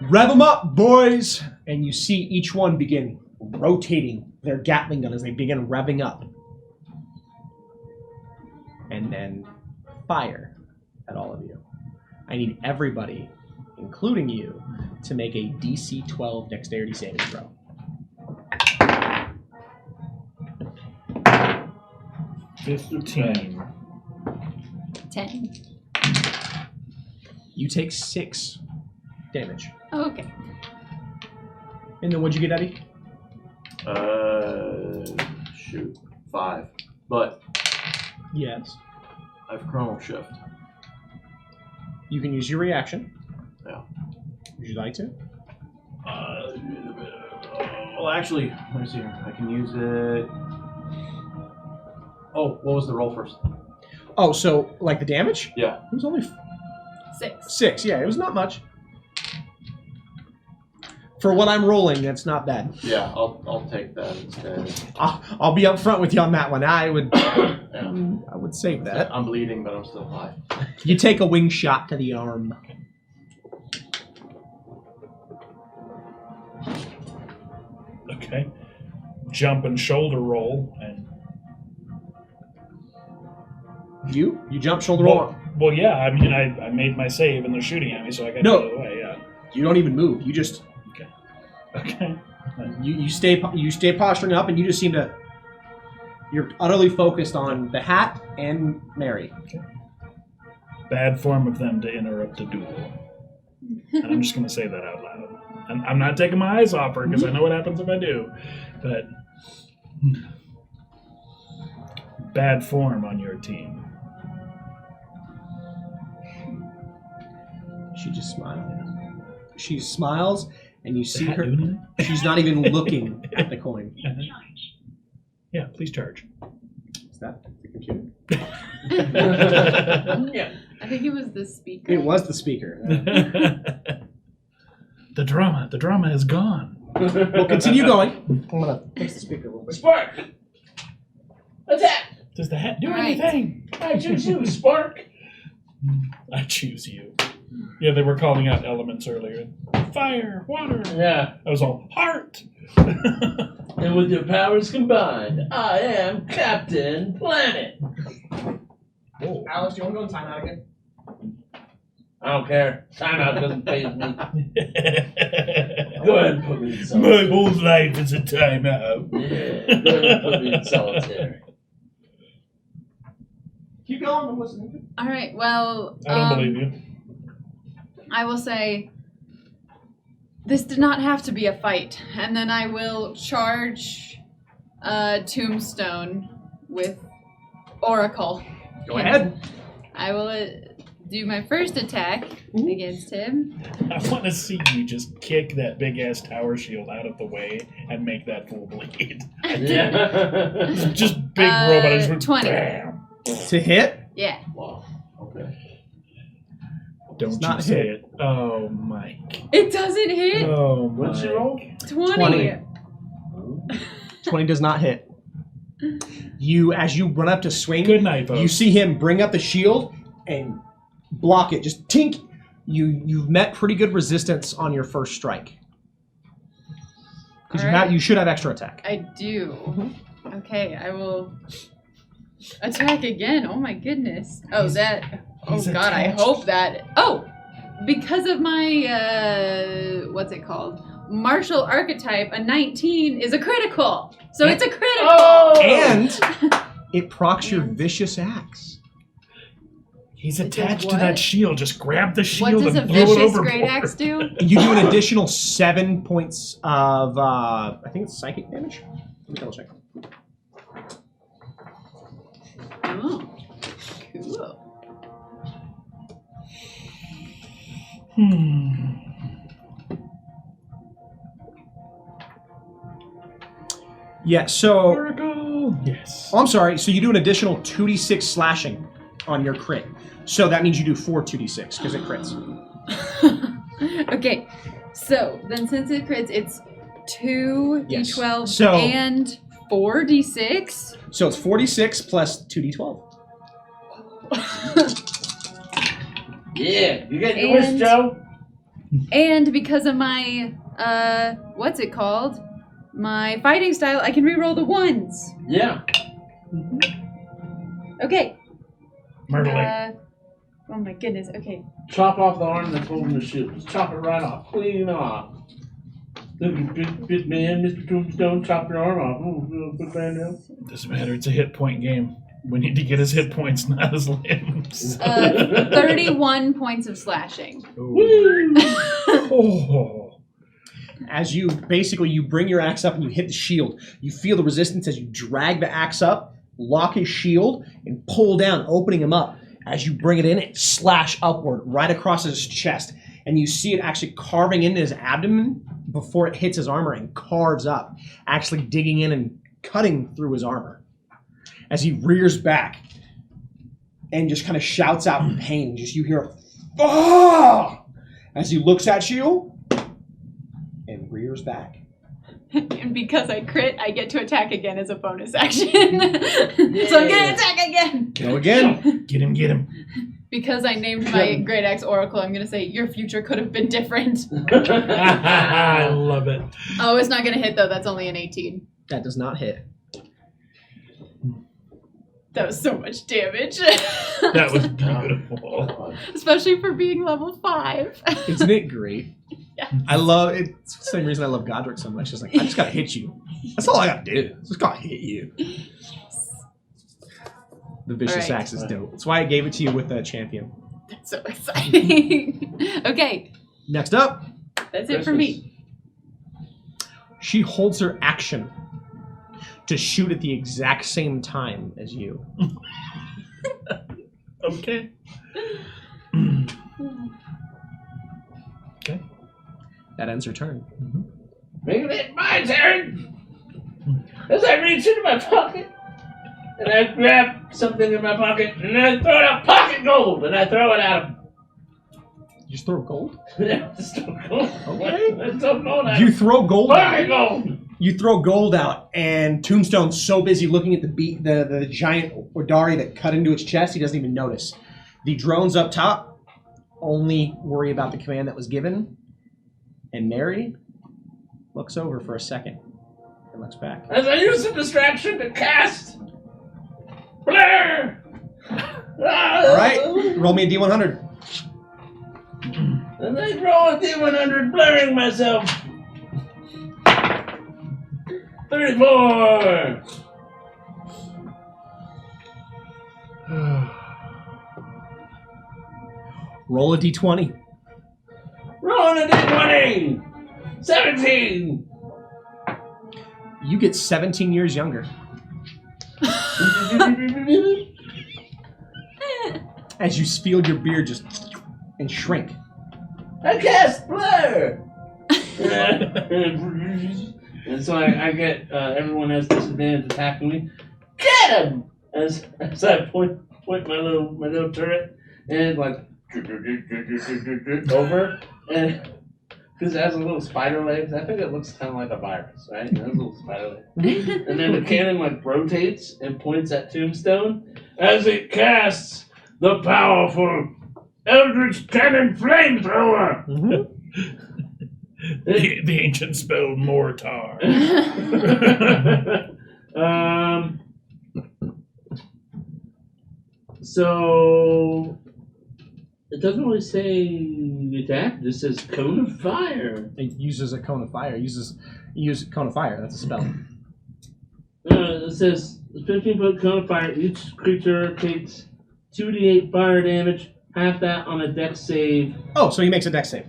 "Rev them up, boys!" And you see each one begin rotating their Gatling gun as they begin revving up. And then fire at all of you. I need everybody, including you, to make a DC 12 dexterity saving throw. 15. 10. You take 6 damage. Oh, okay. And then what'd you get, Eddie? Shoot. 5. But Yes. I've chrono shift. You can use your reaction. Yeah. Would you like to? Well, actually, let me see here. I can use it. Oh, what was the roll first? Oh, so like the damage? Yeah. It was only 6. 6. Yeah, it was not much. For what I'm rolling, that's not bad. Yeah, I'll take that instead. I'll be up front with you on that one. I would save that. I'm bleeding, but I'm still alive. You take a wing shot to the arm. Okay. Jump and shoulder roll. And You jump shoulder roll. well, yeah, I mean, I made my save and they're shooting at me, so I got No. out of the way, yeah. You don't even move. You just Okay. you stay posturing up, and you just seem to. You're utterly focused on the hat and Mary. Bad form of them to interrupt a duel. And I'm just going to say that out loud. And I'm not taking my eyes off her because I know what happens if I do. But bad form on your team. She just smiles. She smiles, and you see Hat her. doing She's not even looking at the coin. anything? Yeah, please charge. Is that the computer? Yeah. I think it was the speaker. It was the speaker. The drama is gone. We'll continue going. I'm gonna fix the speaker a little bit. Spark! Attack! Does the hat do All right. anything? I choose you, Spark! I choose you. Yeah, they were calling out elements earlier. Fire, water. Yeah. I was all heart. And with your powers combined, I am Captain Planet. Whoa. Alice, do you want to go in timeout again? I don't care. Timeout doesn't faze me. Go ahead and put me in My solitary. whole life is a timeout. Yeah, go ahead and put me in solitary. Keep going. I'm listening. All right. Well, I don't believe you. I will say this did not have to be a fight, and then I will charge Tombstone with Oracle. Go ahead. I will do my first attack against him. I want to see you just kick that big ass tower shield out of the way and make that fool bleed. Yeah. Just big robot. I just went 20. bam. To hit. Yeah. Wow. Okay. Don't you not say hit. it. Oh, Mike. It doesn't hit. Oh, What's your Mike. roll? 20. 20 does not hit. You, as you run up to swing, Good night, folks. you see him bring up the shield and block it. Just tink. You've met pretty good resistance on your first strike. Because Alright. you should have extra attack. I do. Okay, I will attack again. Oh my goodness. Oh, He's God, I attached. hope that. Oh, because of my, what's it called? Martial archetype, a 19 is a critical. So it's a critical. Oh! And it procs your vicious axe. He's It does attached to what? that shield. Just grab the What shield does a and throw it vicious overboard. great axe do? You do an additional 7 points of, I think it's psychic damage. Let me double check. Oh, cool. Yeah, so... Oracle. Yes. Oh, I'm sorry. So you do an additional 2d6 slashing on your crit. So that means you do 4 2d6 because it crits. Okay, So then, since it crits, it's 2d12 So- and 4d6. So it's 46 plus 2d12. Yeah, you get your wish, And- Joe. And because of my, what's it called? My fighting style, I can reroll the ones. Yeah. Okay. Myrtle. Oh my goodness, okay. Chop off the arm that's holding the shield. Just chop it right off. Clean off. Big man, Mr. Tombstone, chop your arm off. Oh, put that down. Doesn't matter. It's a hit point game. We need to get his hit points, not his limbs. 31 points of slashing. Woo! Oh. As you bring your axe up and you hit the shield, you feel the resistance as you drag the axe up, lock his shield, and pull down, opening him up. As you bring it in, it slash upward right across his chest, and you see it actually carving into his abdomen before it hits his armor and carves up, actually digging in and cutting through his armor. As he rears back and just kind of shouts out in pain, just you hear, "Ah!" as he looks at you and rears back. And because I crit, I get to attack again as a bonus action. So I'm gonna attack again. Go again. Get him. Because I named my Great Axe Oracle, I'm gonna say your future could have been different. I love it. Oh, it's not gonna hit though. That's only an 18. That does not hit. That was so much damage. That was beautiful. Especially for being level 5. Isn't it great? Yeah. I love it. It's the same reason I love Godric so much. It's like, I just gotta hit you. That's all I gotta do. Just gotta hit you. The vicious All right. axe is dope. That's why I gave it to you with the champion. That's so exciting. Okay, Next up, that's it for me. she holds her action to shoot at the exact same time as you. Okay. Okay. That ends her turn. Making it my turn. As I reach into my pocket, and I grab something in my pocket, and I throw out pocket gold, and I throw it at him. You just throw gold? Just throw gold. Okay. I throw gold at You him. throw gold Pocket out. gold. You throw gold out, and Tombstone's so busy looking at the giant Odari that cut into its chest, he doesn't even notice. The drones up top only worry about the command that was given, and Mary looks over for a second and looks back. As I use the distraction to cast Blur! All right, roll me a D100. And I roll a D100, blurring myself. 34! Roll a D20. Rolling a D20! 17! You get 17 years younger. As you feel your beard just and shrink. I cast Blur! And so I get, everyone has disadvantage attacking me. Get him! As I point my little turret, and like, over, and because it has a little spider legs. I think it looks kind of like a virus, right? It has a little spider legs. And then the cannon like rotates and points at Tombstone as it casts the powerful Eldritch Cannon Flamethrower. The ancient spell mortar. So it doesn't really say attack. It just says cone of fire. It uses a cone of fire. Use cone of fire. That's a spell. It says 15-foot cone of fire. Each creature takes 2d8 fire damage. Half that on a dex save. Oh, so he makes a dex save.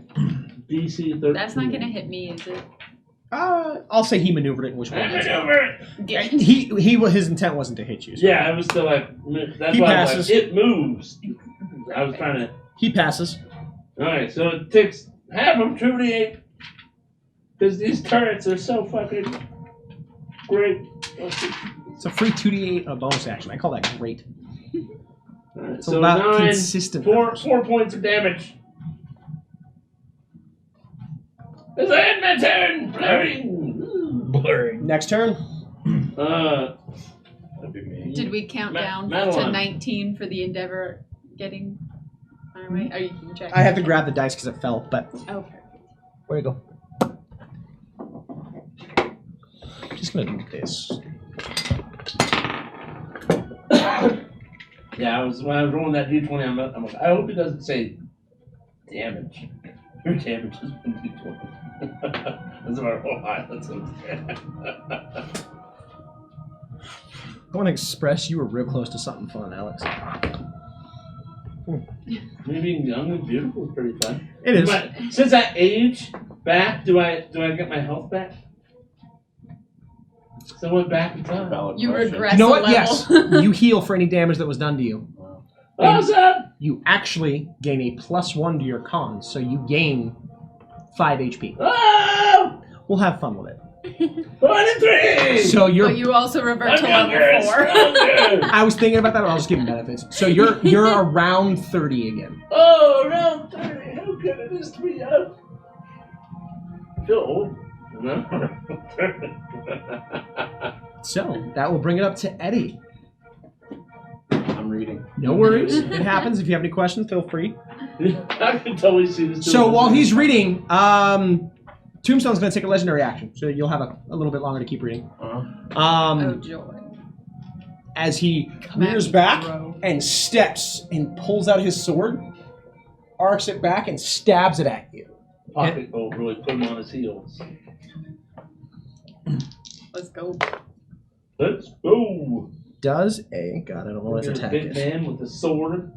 DC 13. That's not gonna hit me, is it? I'll say he maneuvered it in which way. I maneuver it. His intent wasn't to hit you. So. Yeah, I was still like. That's He why passes. I was like, it moves. I was trying to. He passes. All right, so it takes half of 2d8 because these turrets are so fucking great. It's a free 2d8 a bonus action. I call that great. All right, It's so about 9, consistent. 4 points of damage. Is I end my turn? Blurring. Blurring. Next turn. That'd be me. Did we count down to Madeline. 19 for the Endeavor getting? All right. Are you can check? I have to grab the dice because it fell, but Oh, perfect. where you go? I'm just gonna do this. Yeah, when I was rolling that d20, I'm like, I hope it doesn't say damage. Your damage has been d20. That's my whole high. That's what I want to express you were real close to something fun, Alex. Me being young and beautiful is pretty fun. It is. But since I age back, do I get my health back? So I went back in time. Valid You question. regress You know a what? level. Yes. You heal for any damage that was done to you. Awesome! You actually gain a +1 to your con, so you gain 5 HP. Oh! We'll have fun with it. 1 and 3! So you're. But you also revert I'm to younger and level 4. stronger! I was thinking about that, but I'll just give him benefits. So you're around 30 again. Oh, round 30! How good it is to be young! I feel old. No? So that will bring it up to Eddie. I'm reading. No worries. It happens. If you have any questions, feel free. I can totally see this. So while he's reading, Tombstone's going to take a legendary action, so you'll have a little bit longer to keep reading. Oh, joy. As he Come at rears me, back bro. and steps and pulls out his sword, arcs it back, and stabs it at you. Pocket gold really put him on his heels. Let's go. Let's go! Does a... God, I don't know what his Here's a attack big is. man with a sword.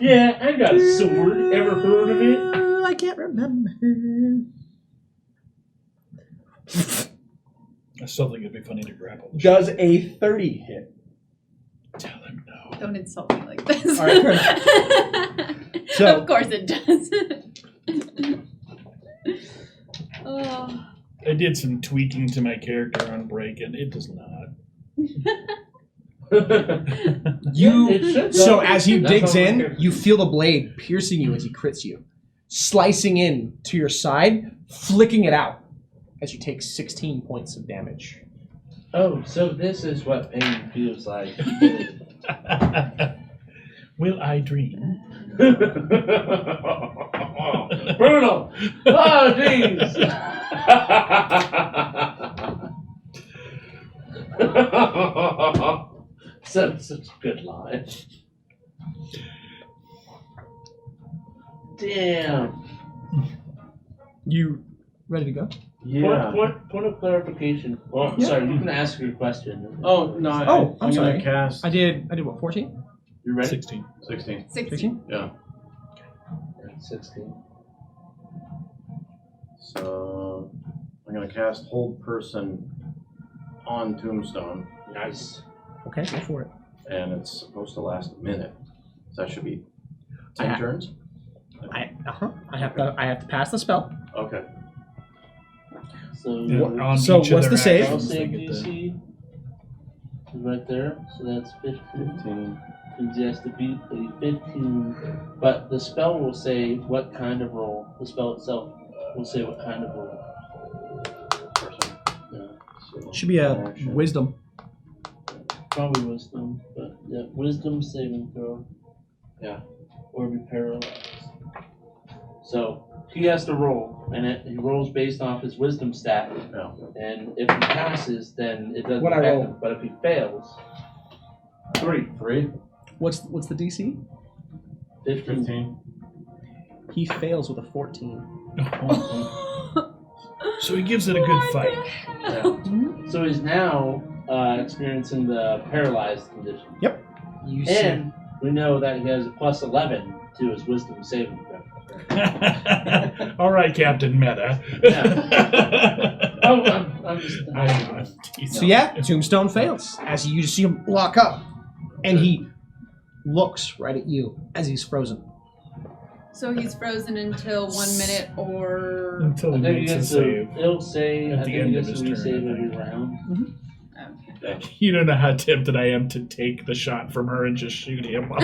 Yeah, I got a sword. Ever heard of it? I can't remember. I still think it'd be funny to grapple. Does a 30 hit? Tell him no. Don't insult me like this. All right, fair So- of course it does. Oh. I did some tweaking to my character on break, and it does not. It should, So though. as he That's digs all in, right. you feel the blade piercing you as he crits you, slicing in to your side, flicking it out as you take 16 points of damage. Oh, so this is what pain feels like. Will I dream? Brutal! Oh, jeez! Such a good lie. Damn. You ready to go? Yeah. Point of clarification. Well, Yeah. sorry, you can ask your question. Oh, no. I'm I'm sorry. going to cast. I did what, 14? You ready? 16. 16. 16. Yeah. 16. So I'm going to cast Hold Person on Tombstone, Nice. Okay, go for it. and it's supposed to last a minute. So that should be I 10 ha- turns? I have to pass the spell. Okay. So, On So each of what's their the save? I'll actions, they save get the- DC. Right there. So that's 15. 15. Because he has to beat a 15. But the spell will say what kind of roll. The spell itself will say what kind of roll. Person. Yeah. So Should be a action. wisdom. Probably wisdom. But yeah, wisdom saving throw. Yeah. Or be paralyzed. So he has to roll, and he rolls based off his wisdom stat. Yeah. And if he passes, then it doesn't What'd I affect roll? him. But if he fails, 3. 3. What's the DC? 15. 15. He fails with a 14. So he gives it a good fight. Yeah. So he's now experiencing the paralyzed condition. You see. And we know that he has a plus 11 to his wisdom saving throw. All right, Captain Meta. Oh, I'm just. So yeah, Tombstone fails as you just see him lock up, and he looks right at you as he's frozen. So he's frozen until 1 minute or. Until I he think he makes a gets save. it'll say, At I the think end he of gets his to turn, resave I every think. round. Okay. You don't know how tempted I am to take the shot from her and just shoot him. Draw,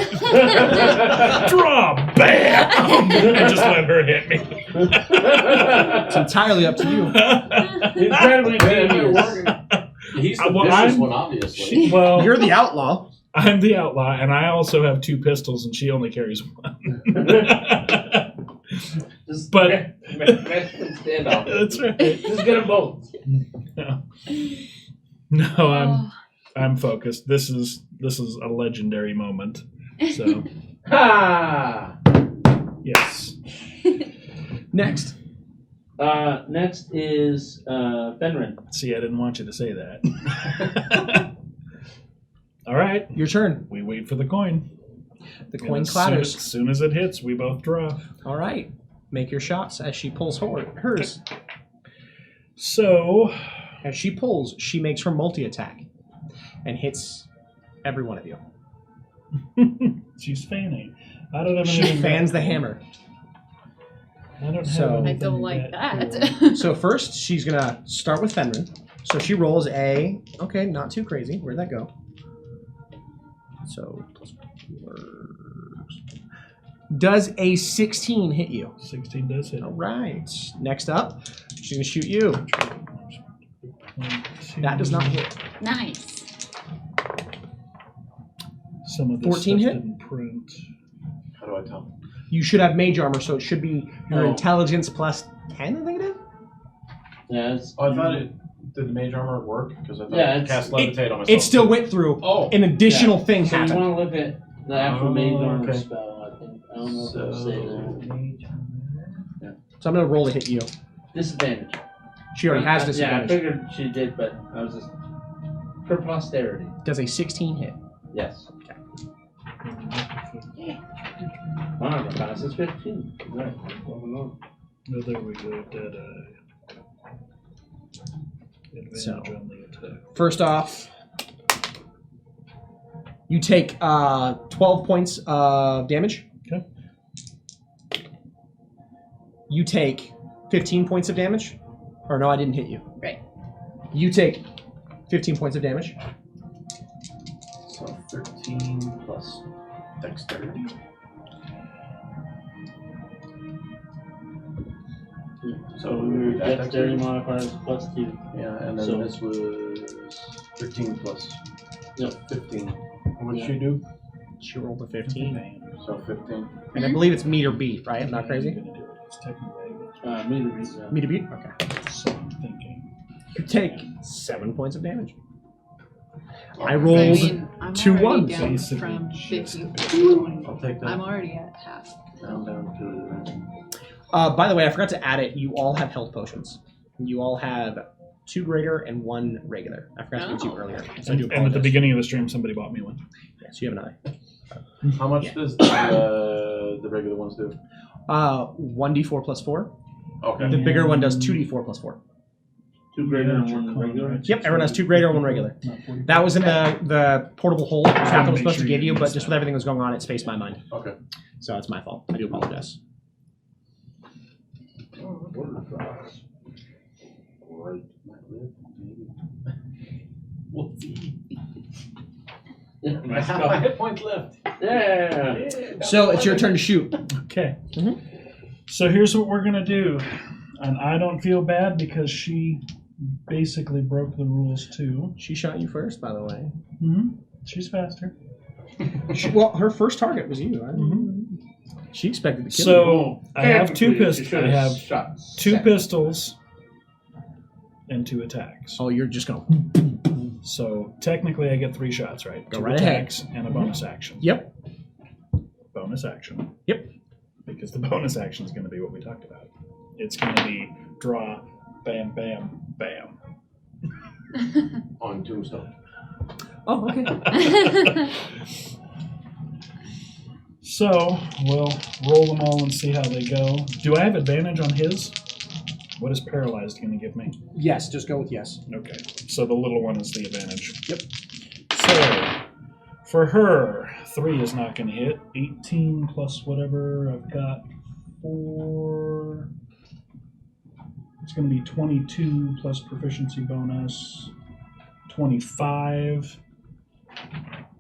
bam, and just let her hit me. It's entirely up to you. Incredibly dangerous. He's the Well, vicious I'm- one, obviously. Well, You're the outlaw. I'm the outlaw, and I also have 2 pistols, and she only carries 1. Just But- stand off. That's right. Just get them both. No, I'm focused. This is a legendary moment. So Ha! yes. Next. Next is Fenrin. See, I didn't want you to say that. All right, Your turn. we wait for the coin. The And coin as clatters. soon as it hits, we both draw. All right. Make your shots as she pulls hers. So As she pulls, she makes her multi-attack and hits every one of you. she's fanning. I don't have She anything. fans the hammer. I don't So- have I anything don't like cool. that. So first, she's going to start with Fenrir. So she rolls a... Okay, not too crazy. Where'd that go? So... Does a 16 hit you? 16 does hit. All right. Next up, she's going to shoot you. 1, 2, That does not hit. Nice. Some of this 14 stuff hit? didn't print. How do I tell? You should have mage armor, so it should be your Oh. intelligence plus 10, I think it is? Yeah, it's, Oh, I thought it. Did the mage armor work? Because I thought Yeah, I it's- cast levitate on myself. It still went through. Oh. An additional thing so you happened. want to look at the actual mage armor okay. spell, I think. I don't know if it'll say that. So I'm going to roll to hit you. Disadvantage. She already has Yeah, I disadvantage. figured she did, but I was just... For posterity. Does a 16 hit? Yes. Wow, the pass is 15. Right. Oh, there we go. Dead-eye. Advantage So. on the attack. First off, you take 12 points of damage. Okay. You take 15 points of damage. Or no, I didn't hit you. Right. You take 15 points of damage. So 13 plus dexterity. So Your that dexterity modifier is +2. Yeah, and then So- this was 13 plus. Yep. 15. What did Yeah. she do? She rolled a 15. So 15. And I believe it's meet or beat, right? I'm not I'm crazy. gonna do it. It's technically Meter beat, yeah. Meet or beat? Okay. so I'm thinking. You take 7 points of damage. I I rolled mean, I'm 2 already ones. down Basically from just 50 I'll take that. I'm already at half. Down to By the way, I forgot to add it. You all have health potions. You all have 2 greater and 1 regular. I forgot to give it to you Oh. earlier. So I do And at the apologize. beginning of the stream, somebody bought me one. Yeah, so you have an eye. How much Yeah. does the regular ones do? 1d4 plus 4. Okay. The bigger one does 2d4 plus 4. 2 greater and 1 regular. Yep, everyone has 2 greater and 1 regular. That was in the portable hold Captain was supposed to give you, but just with everything that was going on, it spaced my mind. Okay. So it's my fault. I do apologize. Great. Might live, maybe. We'll see. Yeah, I have my hit points left. yeah. So it's your turn to shoot. Okay. Mhm. So here's what we're gonna do, and I don't feel bad because she basically broke the rules too. She shot you first, by the way. She's faster. Well, her first target was you. She expected to kill you. So I have 2 Technically, she pistols. should I have shot 2 second. pistols and 2 attacks. Oh, you're just going. So technically, I get 3 shots, right? Go 2 right ahead. attacks and a bonus action. Yep. Bonus action. Yep. Because the bonus action is going to be what we talked about. It's going to be draw, bam, bam, bam. On Tombstone. Oh, okay. So we'll roll them all and see how they go. Do I have advantage on his? What is paralyzed going to give me? Yes, just go with yes. Okay, so the little one is the advantage. Yep. So for her, 3 is not going to hit. 18 plus whatever. I've got 4. It's going to be 22 plus proficiency bonus. 25.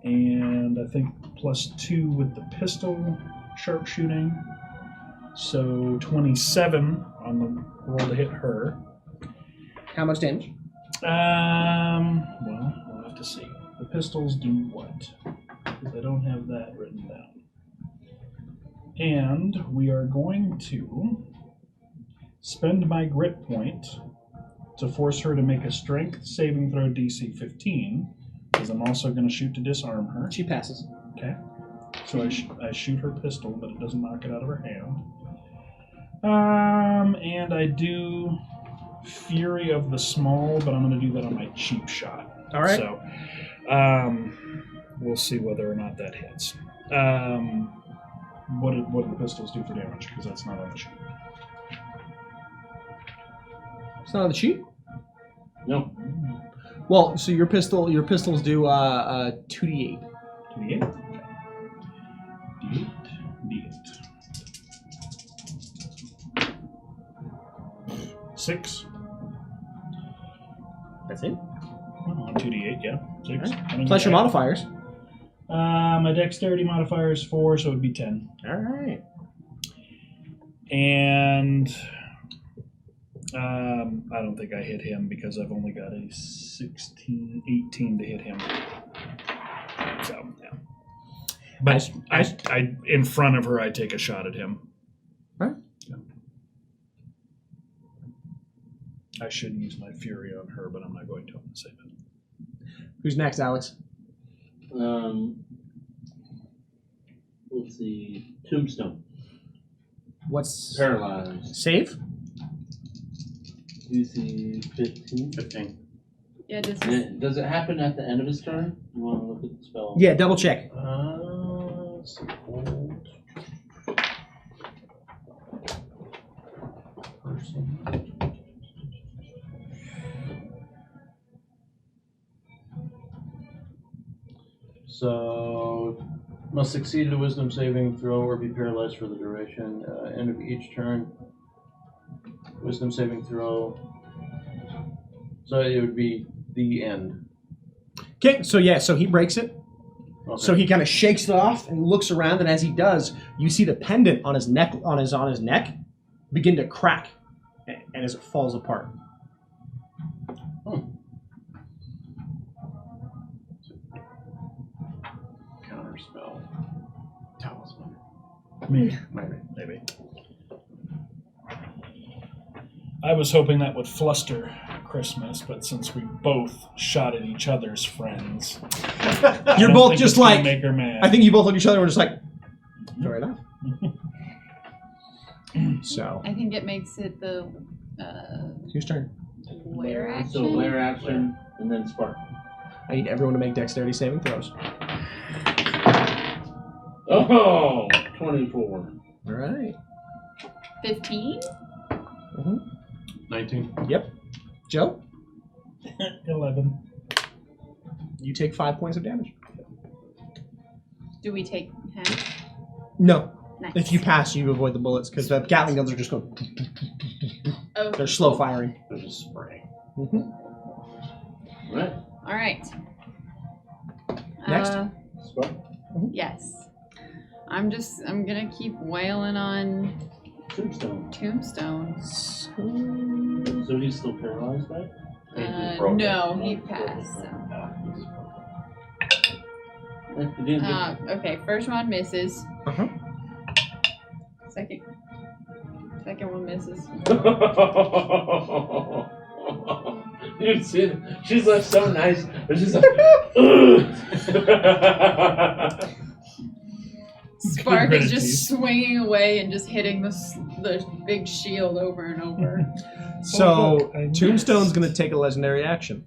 And I think +2 with the pistol sharpshooting. So 27 on the roll to hit her. How much damage? Well, we'll have to see. The pistols do what? Because I don't have that written down. And we are going to spend my grit point to force her to make a strength saving throw DC 15, because I'm also going to shoot to disarm her. She passes. Okay. So I shoot her pistol, but it doesn't knock it out of her hand. And I do Fury of the Small, but I'm going to do that on my cheap shot. All right. So we'll see whether or not that hits. What do the pistols do for damage? Because that's not on the sheet. It's not on the sheet? No. Well, so your pistols do 2d8. 2d8? D8. D8. 6. That's it. Oh, 2d8, yeah. 6. Right. Plus your modifiers. My dexterity modifier is 4, so it would be 10. All right. And I don't think I hit him because I've only got a 18 to hit him. So, yeah. But I in front of her, I take a shot at him. Right. Yeah. I should use my fury on her, but I'm not going to. I'm going to save it. Who's next, Alex? Let's see. Tombstone. What's Paralyzed. save? DC 15. 15. Yeah, this And is, it- does it happen at the end of his turn? You want to look at the spell? Yeah, double check. Let's see. Hold. Person. So, must succeed at a wisdom saving throw or be paralyzed for the duration. End of each turn. Wisdom saving throw. So it would be the end. Okay, so yeah, so he breaks it. Okay. So he kind of shakes it off and looks around, and as he does, you see the pendant on his neck begin to crack, and as it falls apart. Counter spell. Talisman. Maybe. I was hoping that would fluster Christmas, but since we both shot at each other's friends, I You're don't both think just it's gonna like, make her mad. I think you both look at each other and were just like, fair enough. So, I think it makes it the whose turn? layer action. So layer action and then spark. I need everyone to make dexterity saving throws. Oh, 24. All right. 15? 19. Yep. Joe, 11. you take 5 points of damage. Do we take half? No. Nice. If you pass, you avoid the bullets because the Gatling guns are just going. Oh, They're slow firing. They're just spraying. Right. all right. Next. Spark. Yes. I'm gonna keep wailing on Tombstone. Tombstone. So he's still paralyzed, right? No, he passed. So. He didn't get Okay, first one misses. Uh-huh. Second one misses. Dude, see, she's left so nice. But she's like, Spark is Good just swinging away and just hitting the big shield over and over. So, look, I Tombstone's missed. going to take a legendary action.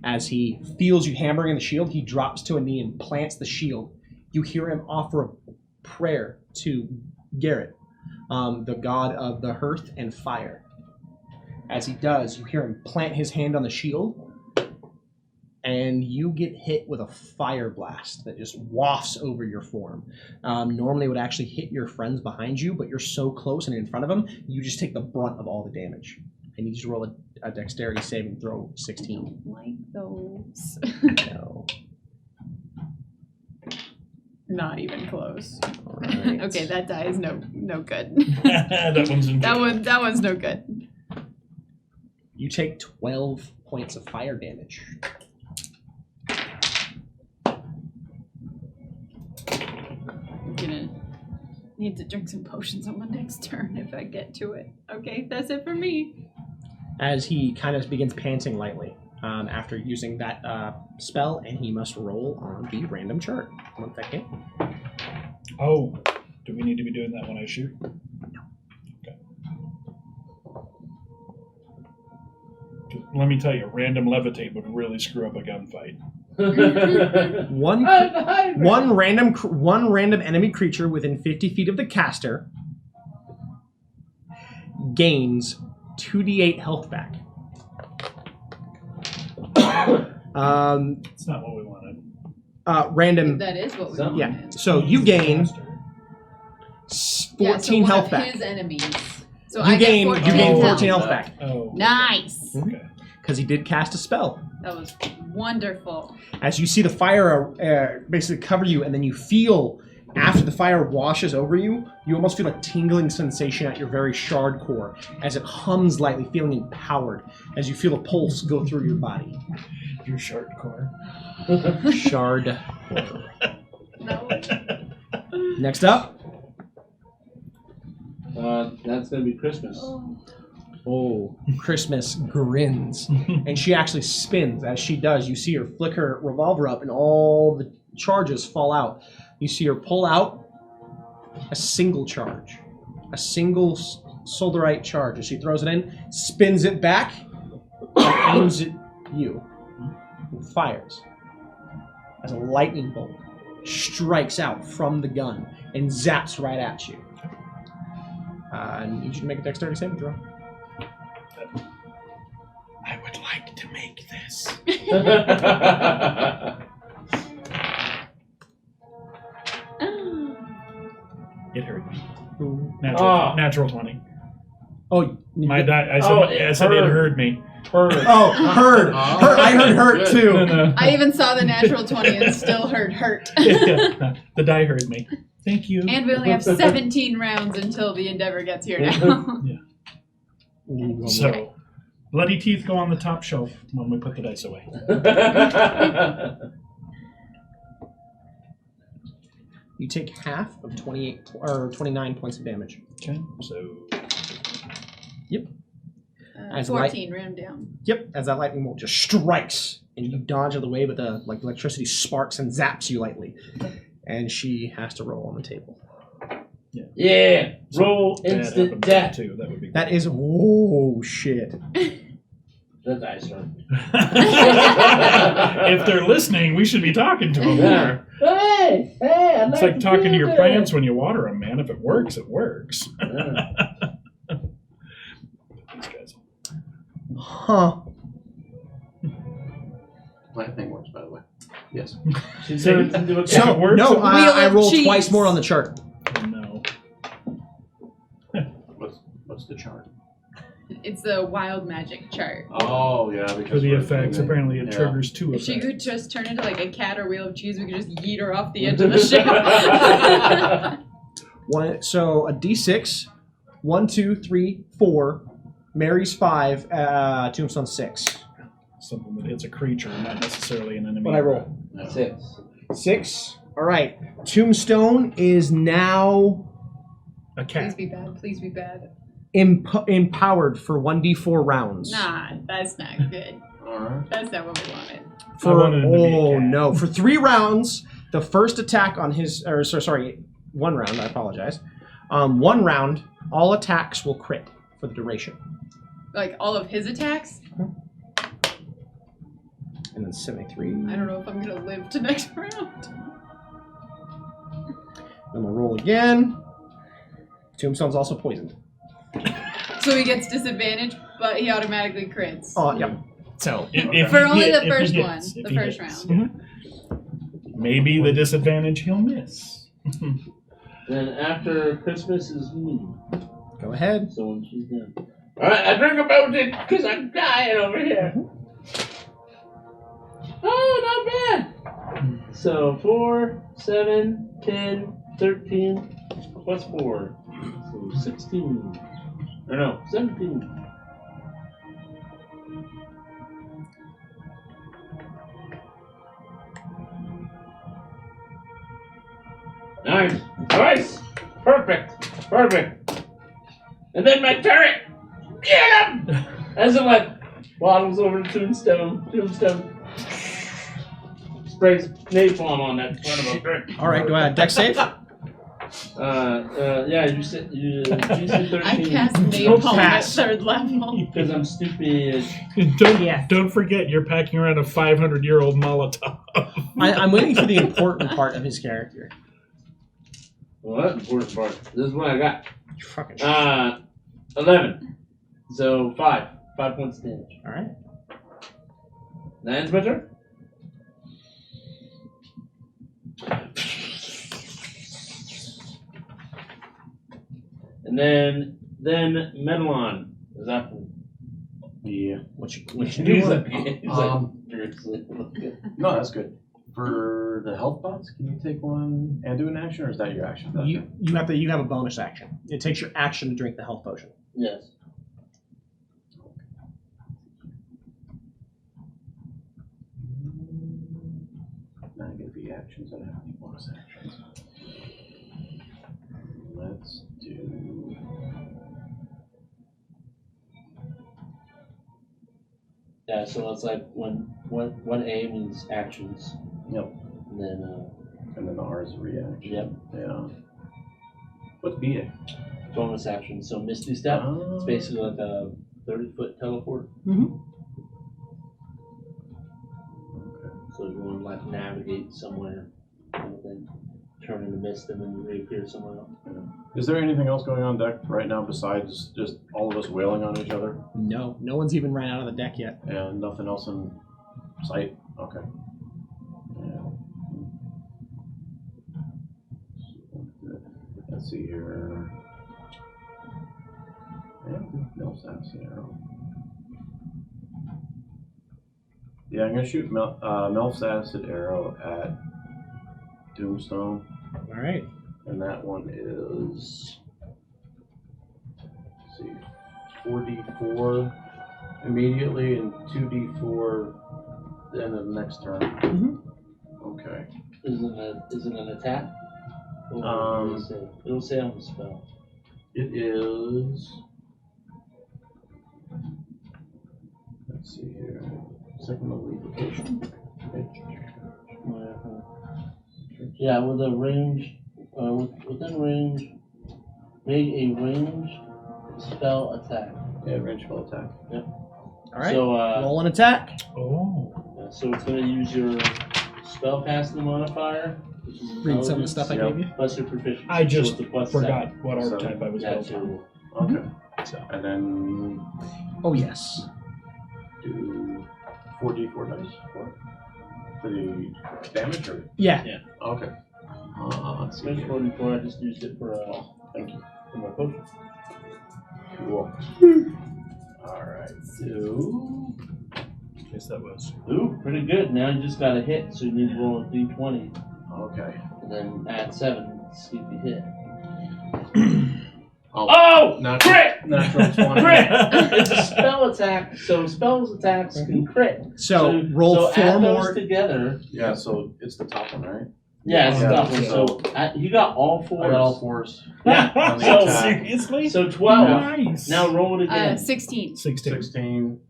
As he feels you hammering in the shield, he drops to a knee and plants the shield. You hear him offer a prayer to Garrett, the god of the hearth and fire. As he does, you hear him plant his hand on the shield, and you get hit with a fire blast that just wafts over your form. Normally it would actually hit your friends behind you, but you're so close and in front of them, you just take the brunt of all the damage. I need you to roll a dexterity saving throw 16. Like those. No. Not even close. All right. Okay, that die is no good. That one's in that one's no good. You take 12 points of fire damage. I'm gonna need to drink some potions on my next turn if I get to it. Okay, that's it for me. As he kind of begins panting lightly after using that spell, and he must roll on the random chart. Once that game. Oh, do we need to be doing that when I shoot? No. Okay. Let me tell you, random levitate would really screw up a gunfight. One random enemy creature within 50 feet of the caster gains 2d8 health back. It's not what we wanted. Random. That is what we wanted. Yeah. So you gain 14 health one back. of his enemies. So You I gain get 14 14 health. health back Oh. Nice. Okay. because he did cast a spell. That was wonderful. As you see the fire basically cover you, and then you feel, after the fire washes over you, you almost feel a tingling sensation at your very shard core as it hums lightly, feeling empowered as you feel a pulse go through your body. Your shard core. Shard core. No. Next up. That's gonna be Christmas. Oh, Christmas grins. And she actually spins. As she does, you see her flick her revolver up and all the charges fall out. You see her pull out a single charge. A single solderite charge. As she throws it in, spins it back, and aims at you. And fires. As a lightning bolt strikes out from the gun and zaps right at you. I need you to make a dexterity saving throw. I would like to make this. It hurt me. Ooh. Natural 20. Oh, My die. I it said it hurt. heard me. Hurt. Oh, hurt. I heard hurt too. No. I even saw the natural 20 and still heard hurt. The die heard me. Thank you. And we only have 17 rounds until the Endeavor gets here now. So, bloody teeth go on the top shelf when we put the dice away. You take half of 28 or 29 points of damage. Okay. So, Yep. As 14 round down. Yep. As that lightning bolt just strikes, and you dodge out of the way, but the electricity sparks and zaps you lightly, and she has to roll on the table. Yeah. Roll that instant happened death. too. That would be. That is shit. The dice are. If they're listening, we should be talking to them more. Hey, I'd It's like talking to your feel plants when you water them, man. If it works, it works. good. These guys. Huh. Plant thing works, by the way. Yes. She turns into a If So it works, no, it I of rolled cheese. twice more on the chart. No. What's the chart? It's the wild magic chart. Oh yeah, because For the we're effects, doing apparently it yeah. triggers 2 If she effects. could just turn into like a cat or wheel of cheese, we could just yeet her off the edge of the ship. So a D6, 1, 2, 3, 4, Mary's 5, Tombstone 6. Something that hits a creature, not necessarily an enemy. What I roll? Yeah. 6. 6. All right. Tombstone is now A Please cat. be bad. Please be bad. empowered for 1d4 rounds. Nah, that's not good. Alright. That's not what we wanted. For, wanted him to be a cat. no. For 3 rounds, the first attack on his, or sorry, 1 round, I apologize. 1 round, all attacks will crit for the duration. Like all of his attacks? And then 73. I don't know if I'm gonna live to next round. Then we'll roll again. Tombstone's also poisoned. So he gets disadvantage, but he automatically crits. Oh, yep. So, If For he only hit- the if he first hits, one, if the he first hits. round. Maybe the disadvantage he'll miss. Then after Christmas is me. go ahead. So when she's done. Alright, I drink about it because I'm dying over here. Oh, not bad. So 4, 7, 10, 13, plus 4. So 16. Or no, 17. Nice. Nice. Perfect. And then my turret. Get him! As it like waddles over to Tombstone. Sprays napalm on that front of a brick. All right, go ahead. Deck save. Yeah, you said 13. I cast Don't napalm at pass. 3rd level. Because I'm stupid. Don't forget, you're packing around a 500-year-old Molotov. I'm waiting for the important part of his character. Well, that's the important part. This is what I got. You fucking 11. So 5. 5 points of damage. All right. Now it's my turn. And then Medalon is after me. Yeah. What you He's doing? like, No, that's good. For the health bots, can you take one and do an action, or is that your action? You have a bonus action. It takes your action to drink the health potion. Yes. Not gonna be actions. I don't have any bonus actions. Let's do. Yeah, so it's like one A means actions. Yep. And then the R is reaction. Yep. Yeah. What's BA? Bonus action. So Misty Step. It's basically like a 30-foot teleport. Mm-hmm. Okay. So if you want to like navigate somewhere, kind of thing, turn into mist and then reappear somewhere else. Yeah. Is there anything else going on deck right now besides just all of us wailing on each other? No one's even ran out of the deck yet. And nothing else in sight? Okay. Yeah. Let's see here. Yeah, Mel's acid arrow. Yeah, I'm gonna shoot Mel's acid arrow at Tombstone. All right. And that one is, let's see, 4d4 immediately and 2d4 at the end of the next turn. Mm-hmm. Okay. Is it an attack? Or it'll say on the spell. It is. Let's see here. Second level evocation. Yeah, with a range, within range, make a ranged spell attack. Yeah, range spell attack. Yep. All right. So, roll an attack. Oh. So it's going to use your spell casting modifier. Which is Read some of the stuff I gave you. Plus your proficiency. I just so it's a plus forgot 7. what So, archetype I was Yeah, built on. so Okay. So. And then Oh yes. do 4d4 dice for the damage, or? Yeah. Okay. Let's see Range here. 44, I just used it for Thank you. for my potion. Cool. Alright, so. Yes, that was. Ooh, pretty good. Now you just got a hit, so you need to roll a d20. Okay. And then add 7 to see if you hit. Oh! Oh! Crit! Natural 20. Crit! It's a spell attack, so spells attacks can crit. So roll so 4 add more. those together. Yeah, so it's the top one, right? Yeah, it's Yeah, tough one. so- So you got all 4s. I got all 4s. Yeah. On the So- attack. Seriously? So 12. Nice. Now roll it again. 16. 16. 16.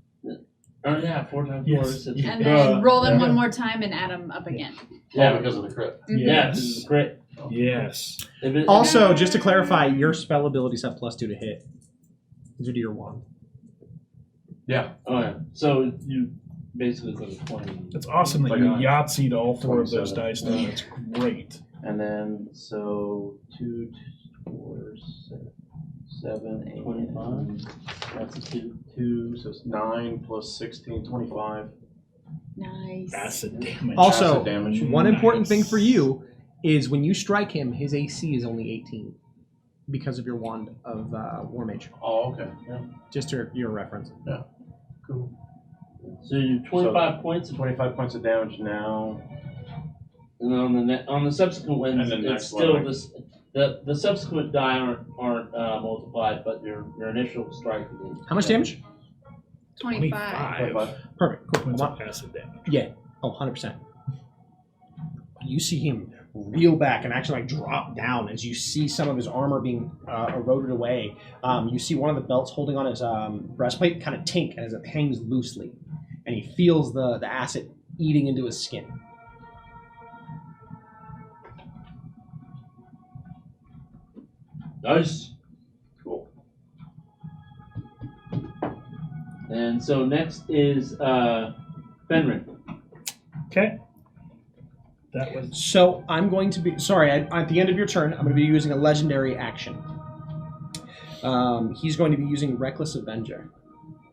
Oh yeah, 4 times 4 Yes. is 6. And then roll them yeah. one more time and add them up again. Yeah, because of the crit. Mhm. Yeah, this is crit. Yes. If it- Also, just to clarify, your spell abilities have +2 to hit due to your wand. Yeah. Oh yeah. So you basically got a 20. It's awesome that Like you a Yahtzeed all 4 of those 27. dice though. That's great. And then, so 2, 4, 7, 8, 25. That's a 2. 2, so it's 9 plus 16, 25. Nice. Acid damage. Also, Acid damage. one important thing Nice. for you is when you strike him, his AC is only 18. because of your wand of War Mage. Oh, okay. Yeah. Just your reference. Cool. So you 25 points, 25 points of damage now. and on the subsequent ones, And the it's next still one, this. The subsequent die aren't multiplied, but your initial strike is. How much damage? 25. 25. Perfect. Cool. Points of acid damage. Yeah. Oh, 100%. You see him reel back and actually like drop down as you see some of his armor being eroded away. You see one of the belts holding on his breastplate kind of tink as it hangs loosely, and he feels the acid eating into his skin. Nice. Cool. And so next is Fenrir. Okay. That was So I'm going to be sorry. At the end of your turn, I'm going to be using a legendary action. He's going to be using Reckless Avenger.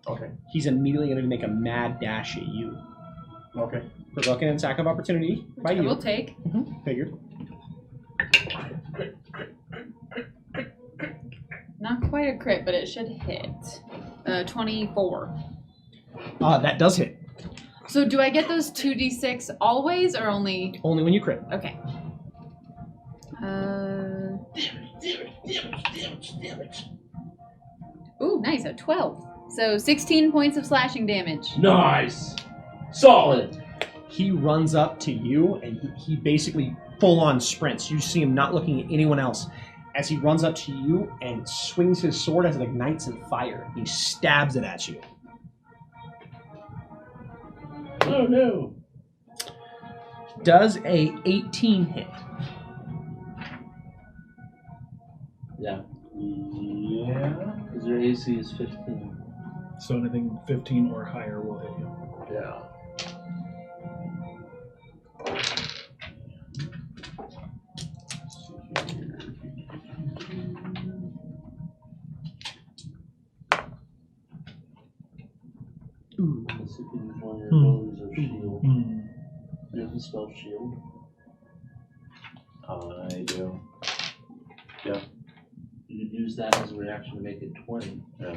Okay. He's immediately going to make a mad dash at you, Okay. provoking an attack of opportunity by I you. will take. Figured. Not quite a crit, but it should hit. 24. That does hit. So do I get those 2d6 always or only? Only when you crit. Okay. Ooh, nice. A 12. So 16 points of slashing damage. Nice. Solid. He runs up to you and he basically full on sprints. You see him not looking at anyone else as he runs up to you and swings his sword as it ignites in fire. He stabs it at you. Oh no. Does a 18 hit? Yeah. Yeah. Because your AC is 15. so anything 15 or higher will hit you. Yeah. Ooh. Unless you can use one of your abilities or shield. You have the spell shield. I do. You could use that as a reaction to make it 20. Yeah.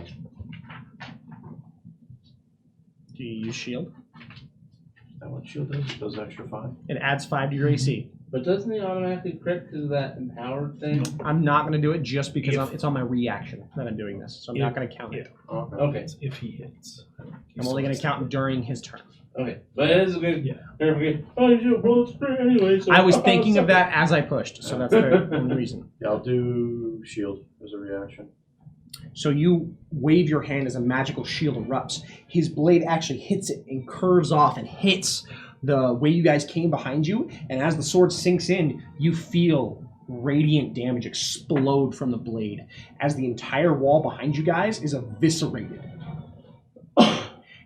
Do you use shield? Is that what shield does? It does extra 5? It adds 5 to your AC. But doesn't he automatically crit because of that empowered thing? I'm not going to do it just because If- it's on my reaction that I'm doing this. So I'm not going to count it. Okay. Okay. If he hits. I'm only going to count during his turn. Okay. But it is a good. Yeah. Never forget. Oh, you do a bullet spray anyway. So I was thinking of that as I pushed, so that's the only reason. Yeah, I'll do shield as a reaction. So you wave your hand as a magical shield erupts. His blade actually hits it and curves off and hits the way you guys came behind you. And as the sword sinks in, you feel radiant damage explode from the blade as the entire wall behind you guys is eviscerated.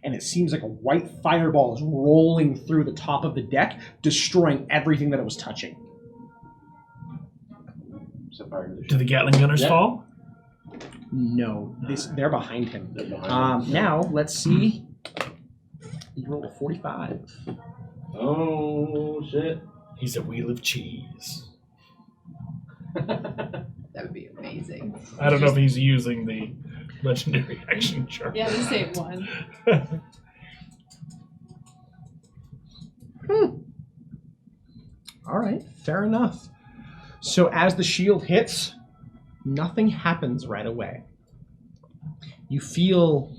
And it seems like a white fireball is rolling through the top of the deck, destroying everything that it was touching. Set fire to the Do shield. the Gatling gunners Yep. fall? No, they're behind him. They're behind him. Now, let's see. You rolled a 45. Oh, shit. He's a wheel of cheese. That would be amazing. I don't know if he's using the legendary action chart. Yeah, the same one. All right, fair enough. So as the shield hits, nothing happens right away. You feel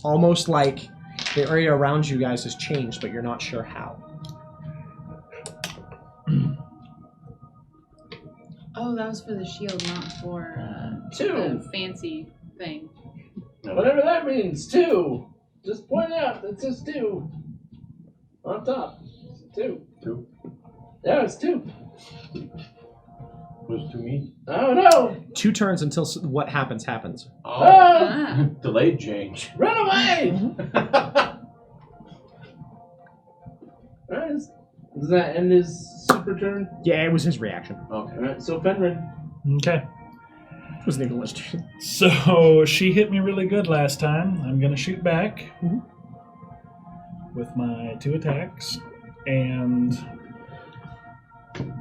almost like the area around you guys has changed, but you're not sure how. Oh, that was for the shield, not for Two. the fancy thing. Whatever that means, 2. Just point out, it's just 2. On top. It's 2. 2. Yeah, it's 2. What does 2 mean? I don't know. 2 turns until what happens. Oh. Ah! Delayed change. Run away! Alright. Does that end his super turn? Yeah, it was his reaction. Okay. Alright, so Fenrir. Okay. It wasn't even a list. So she hit me really good last time. I'm going to shoot back with my 2 attacks. And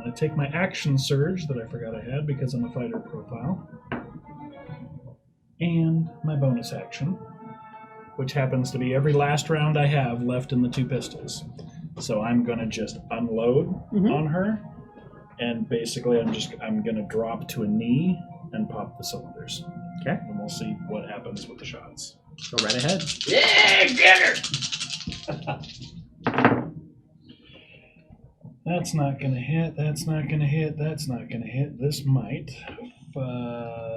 going to take my action surge that I forgot I had because I'm a fighter profile. And my bonus action, which happens to be every last round I have left in the 2 pistols. So I'm going to just unload on her. And basically I'm going to drop to a knee and pop the cylinders. Okay. And we'll see what happens with the shots. Go right ahead. Yeah, get her! That's not going to hit. That's not going to hit. That's not going to hit. This might.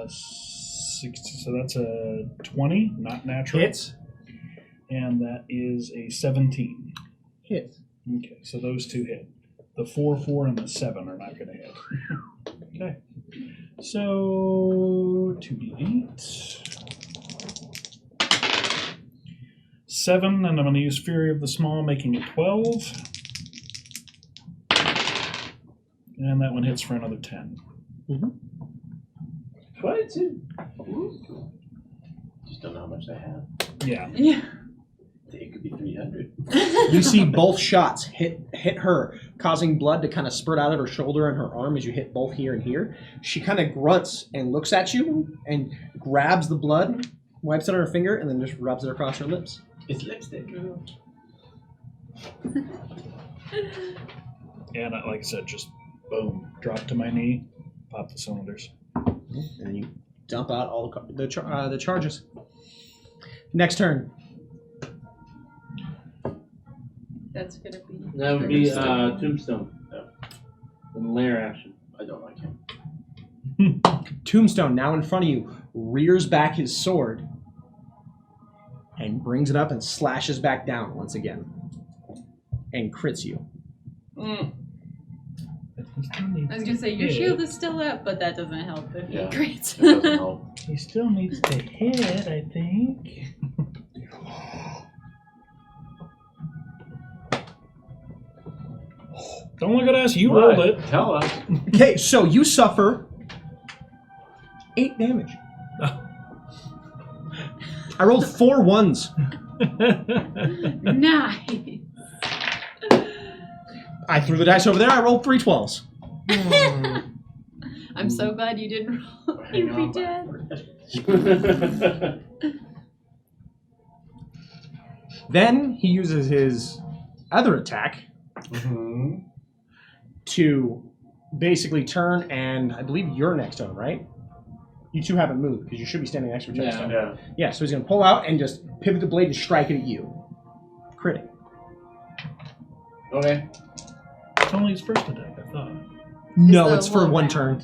60, so that's a 20, not natural. Hits. And that is a 17. Hit. Okay, so those 2 hit. The 4, 4, and the 7 are not going to hit. Okay. So 2d8. 7, and I'm going to use Fury of the Small, making it 12. And that one hits for another 10. 22. Just don't know how much they have. Yeah. Yeah. It could be 300. You see both shots hit her, causing blood to kind of spurt out of her shoulder and her arm as you hit both here and here. She kind of grunts and looks at you and grabs the blood, wipes it on her finger, and then just rubs it across her lips. It's lipstick. And like I said, just boom, drop to my knee, pop the cylinders. And then you dump out all the charges. Next turn. That's gonna be. That would be Tombstone. Yeah. And layer action. I don't like him. Tombstone, now in front of you, rears back his sword and brings it up and slashes back down once again. And crits you. I was gonna say your shield is still up, but that doesn't help if Yeah. he crits. It doesn't help. He still needs to hit, I think. Don't look at us, you rolled it. Tell us. Okay, so you suffer 8 damage. I rolled 4 ones. Nice. I threw the dice over there. I rolled 3 12s. I'm so glad you didn't roll. Hang You'd be on dead. Then he uses his other attack to basically turn, and I believe you're next to him, right? You two haven't moved because you should be standing next to each other. Yeah. still. Yeah. Yeah, so he's going to pull out and just pivot the blade and strike it at you. Critting. Okay. It's only his first attack, I thought. No, the it's for whole 1 round. turn.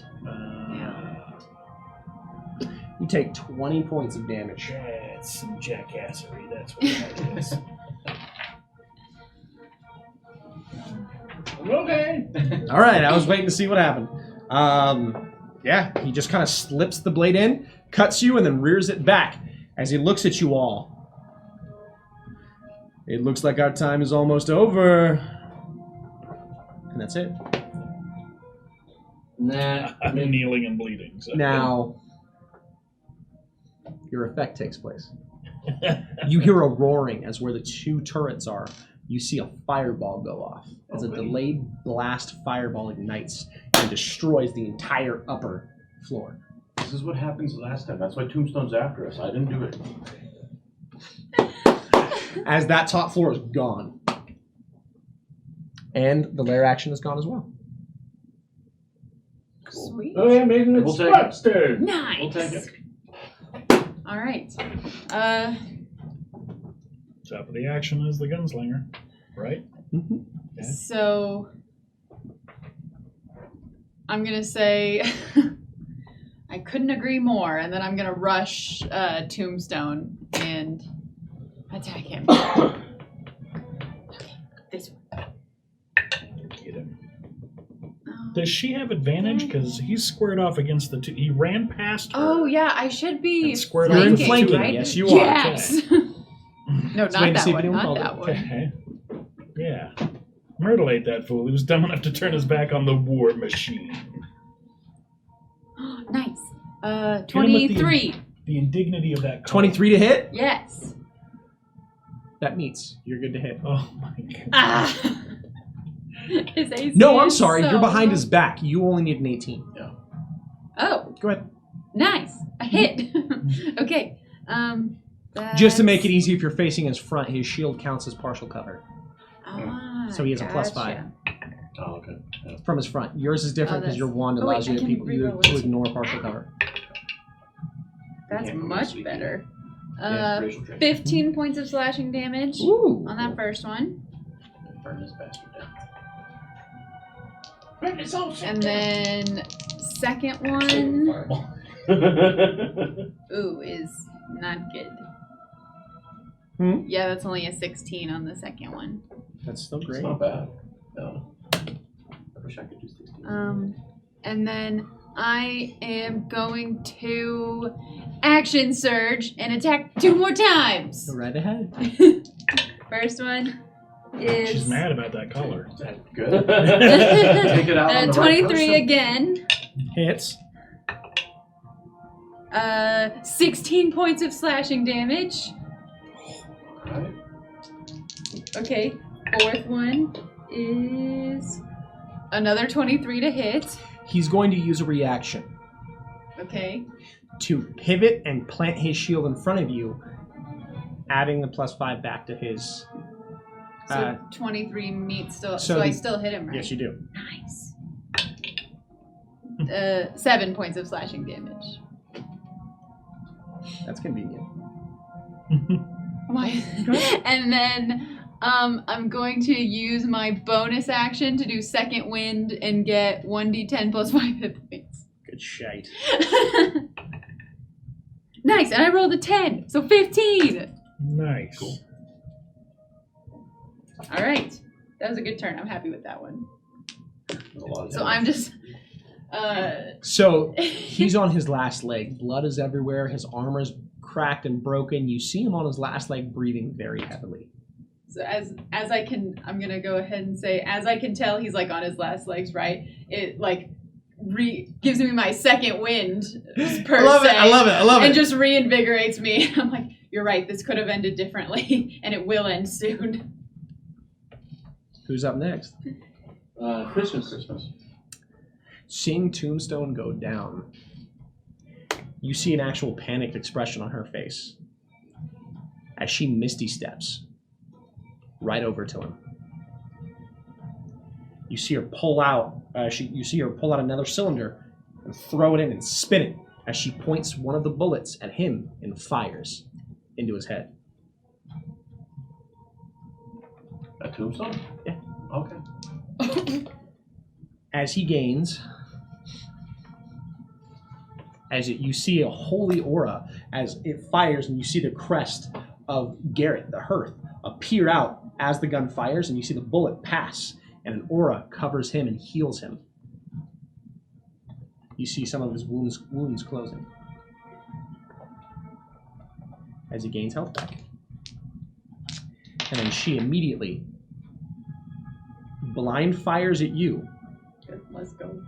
Yeah. You take 20 points of damage. That's some jackassery, that's what that is. Okay. All right, I was waiting to see what happened. Yeah, he just kind of slips the blade in, cuts you, and then rears it back as he looks at you all. It looks like our time is almost over. And that's it. Nah. I'm kneeling and bleeding. So. Now, your effect takes place. You hear a roaring as where the 2 turrets are. You see a fireball go off as a delayed blast fireball ignites and destroys the entire upper floor. This is what happens last time. That's why Tombstone's after us. I didn't do it. As that top floor is gone. And the lair action is gone as well. Sweet. Okay, making it We'll take Spark's turn. Nice. We'll take it. All right. Top of the action is the gunslinger, right? Mm-hmm. So I'm gonna say I couldn't agree more, and then I'm gonna rush Tombstone and attack him. Okay, this one. Get him. Oh. Does she have advantage? Because he's squared off against the 2. He ran past her. Oh yeah, I should be And squared You're in off flanking, right? yes you are. Yes. No, Just waiting not to see that if one. anyone Not called that it. one. Okay. Yeah. Myrtle ate that fool. He was dumb enough to turn his back on the war machine. Nice. Hit him with 23. The indignity of that call. 23 to hit? Yes. That meets. You're good to hit. Oh my god. Ah. His AC No, I'm is sorry. so You're behind low. his back. You only need an 18. Oh, Go ahead. nice. A hit. Okay. Just to make it that's- easy, if you're facing his front, his shield counts as partial cover So he has a +5. gotcha. Oh, okay. Yeah. from his front. Yours is different because that's- your wand oh, wait, allows I you can you reroll to it. ignore partial cover. That's Yeah, much sweet. better. Yeah, racial trait. 15 points of slashing damage Ooh. on that first one. Burn this bastard down. And then second one, Fireball. ooh, is not good. Hmm? Yeah, that's only a 16 on the second one. That's still It's great. not bad. No. I wish I could do 16. And then I am going to action surge and attack 2 more times. Go right ahead. First one is She's mad about that color. Is that good? Take it out on the right 23 person. again. Hits. 16 points of slashing damage. Alright. Okay, fourth one is another 23 to hit. He's going to use a reaction Okay. to pivot and plant his shield in front of you, adding the +5 back to his. So 23 meets still. so So I the- still hit him, right? Yes, you do. Nice. 7 points of slashing damage. That's convenient. Why? And then I'm going to use my bonus action to do second wind and get 1d10 plus 5 hit points. Good shite. Nice, and I rolled a 10, so 15. Nice. Cool. All right, that was a good turn. I'm happy with that one. That's a lot of So damage. I'm just. So he's on his last leg. Blood is everywhere. His armor's cracked and broken. You see him on his last leg, breathing very heavily. So as I can, I'm gonna go ahead and say, as I can tell, he's like on his last legs, right? It like gives me my second wind per I love se, it. I love it. I love and it. just reinvigorates me. I'm like, you're right. This could have ended differently, and it will end soon. Who's up next? Christmas. Seeing Tombstone go down, you see an actual panicked expression on her face as she misty steps right over to him. You see her pull out. You see her pull out another cylinder and throw it in and spin it as she points one of the bullets at him and fires into his head. A tombstone? Yeah. Okay. As he gains, you see a holy aura as it fires, and you see the crest of Garrett, the hearth, appear out as the gun fires, and you see the bullet pass, and an aura covers him and heals him. You see some of his wounds closing as he gains health back. And then she immediately blind fires at you Good, let's go.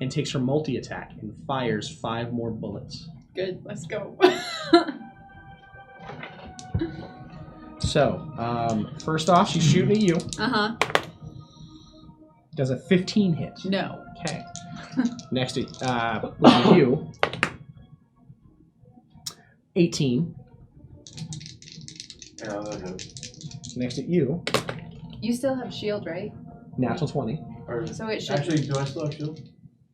and takes her multi-attack and fires 5 more bullets. Good, let's go. So, first off, she's shooting at you. Does a 15 hit. No. Okay. Next to you, 18. Yeah, that good. Next at you, You still have shield, right? natural 20. Or, So it should. actually, do I still have shield?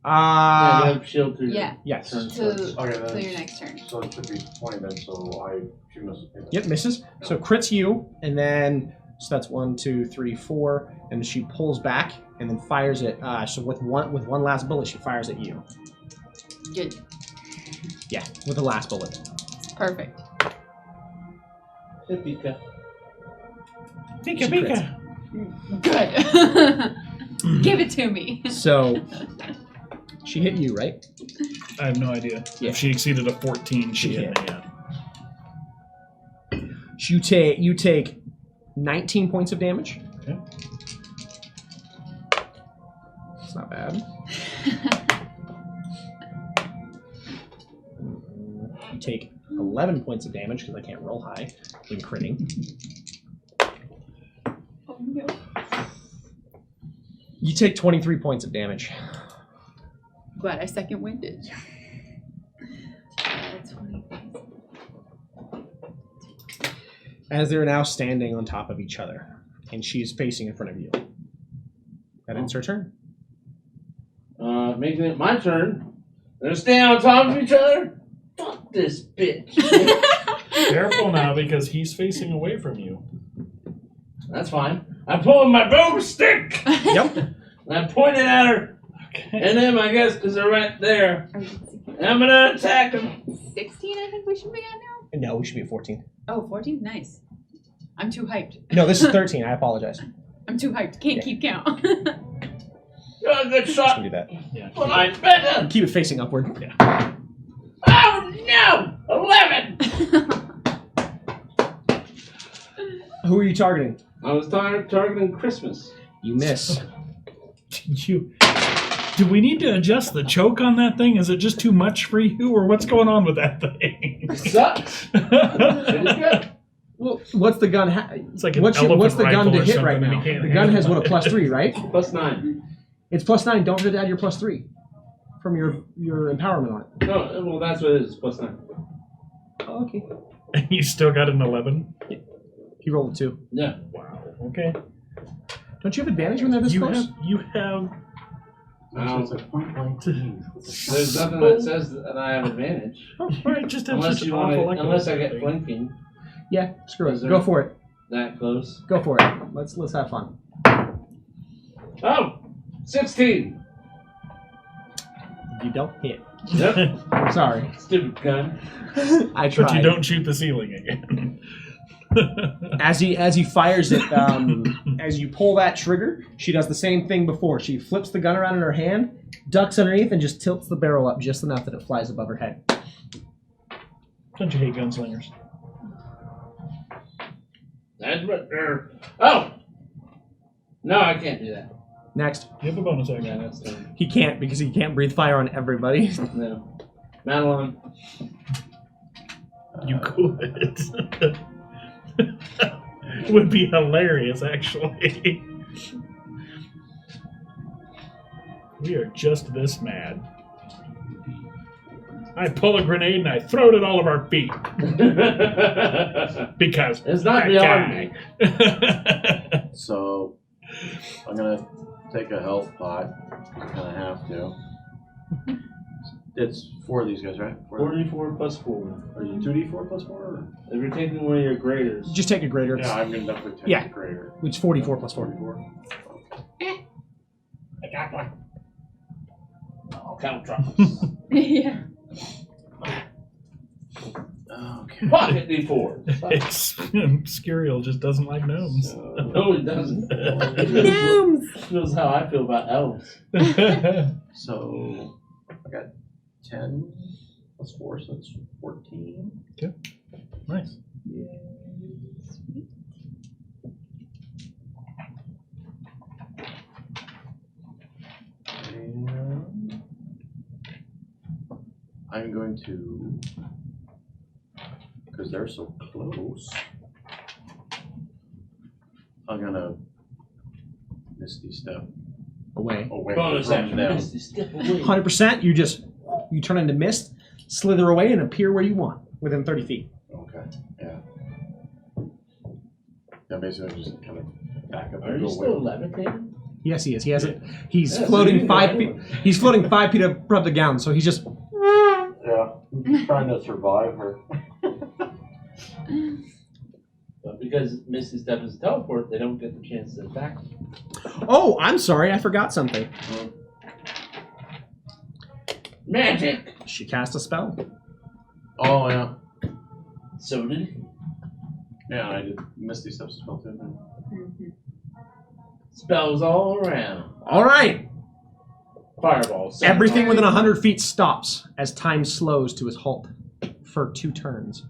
Yeah, you have shield through. Yeah. Yes. Turn. To Okay, till then. your next turn. So it should be 20 then, so she must have. Yep, misses. So crits you, and then so that's 1, 2, 3, 4, and she pulls back and then fires it. So with one last bullet, she fires at you. Good. Yeah, with the last bullet. Perfect. Hey, Pika. Pika She Pika. Good. Give it to me. So she hit you, right? I have no idea. Yeah. If she exceeded a 14, she She hit me. Yeah. You take 19 points of damage. Okay. It's not bad. You take 11 points of damage because I can't roll high when critting. Oh no. You take 23 points of damage. Glad I second winded. 20. As they're now standing on top of each other, and she is facing in front of you. That ends her turn. Making it my turn. They're staying on top of each other? Fuck this bitch. Careful now, because he's facing away from you. That's fine. I'm pulling my boomstick. Yep. And I'm pointing at her. Okay. And them, I guess, because they're right there. And I'm going to attack them. 16, I think we should be at now. No, we should be at 14. Oh, 14? Nice. I'm too hyped. No, this is 13. I apologize. I'm too hyped. Can't keep count. Oh, good Just shot. gonna do that. Yeah. But I'm better. Keep it facing upward. Yeah. Oh, no. 11. Who are you targeting? I was targeting Christmas. You miss. Do we need to adjust the choke on that thing? Is it just too much for you, or what's going on with that thing? Sucks. Pretty good. Well, what's the gun? It's like an What's elephant the gun rifle to or hit something right that now? he can't The gun has handle. what, a +3, right? +9. It's +9. Don't forget to add your +3 from your empowerment on it. No, well, that's what it is. +9. Oh, okay. And you still got an 11? He rolled a 2. Yeah. Wow. Okay. Don't you have advantage when they're this close? You have. Actually, it's like point blank. There's nothing that says that I have advantage. Oh, right, just have Unless such you an want awful it, unless I get thing. flanking Yeah, screw Is it. there- Go for it. that close. Go for it. Let's have fun. Oh! 16! You don't hit. Yep. I'm sorry. Stupid gun. I tried. But you don't shoot the ceiling again. As he fires it, as you pull that trigger, she does the same thing before. She flips the gun around in her hand, ducks underneath, and just tilts the barrel up just enough that it flies above her head. Don't you hate gunslingers? That's what. Oh! No, I can't do that. Next. You have a bonus action. Yeah, that's done. He can't because he can't breathe fire on everybody. No. Madeline. You could. Would be hilarious, actually. We are just this mad. I pull a grenade and I throw it at all of our feet. Because It's not that beyond guy. So I'm gonna take a health pot. I kind of have to. It's 4 of these guys, right? 44 plus 4. Are you 2d4 plus 4? Or? If you're taking one of your graders. Just take a greater. Yeah, I'm gonna definitely take Yeah. the greater. It's 44 plus 4. 44. I got one. I'll count drops. Yeah. Okay. Pocket D4. Skiriel just doesn't like gnomes. So, No, it doesn't. Gnomes! Feels how I feel about elves. so I got 10 plus 4, so that's 14. Nice. And I'm going to, because they're so close, I'm gonna Misty Step Away. away Bonus from action. them. Misty, step away. 100%. You turn into mist, slither away, and appear where you want within 30 feet. Okay, yeah. Yeah, basically just kind of back up Are and you go still away. levitating? Yes, he is. He has it. He's Yeah, so you floating can go 5 feet. anywhere. He's floating 5 feet above the ground, so he's just. Yeah, I'm trying to survive her. But because Misty Step is a teleport, they don't get the chance to attack. Oh, I'm sorry. I forgot something. Magic! She cast a spell. Oh, yeah. So did he. Yeah, I did Misty Steps as well, too. Spells all around. All right. Fireballs. Everything within 100 feet stops as time slows to its halt for 2 turns.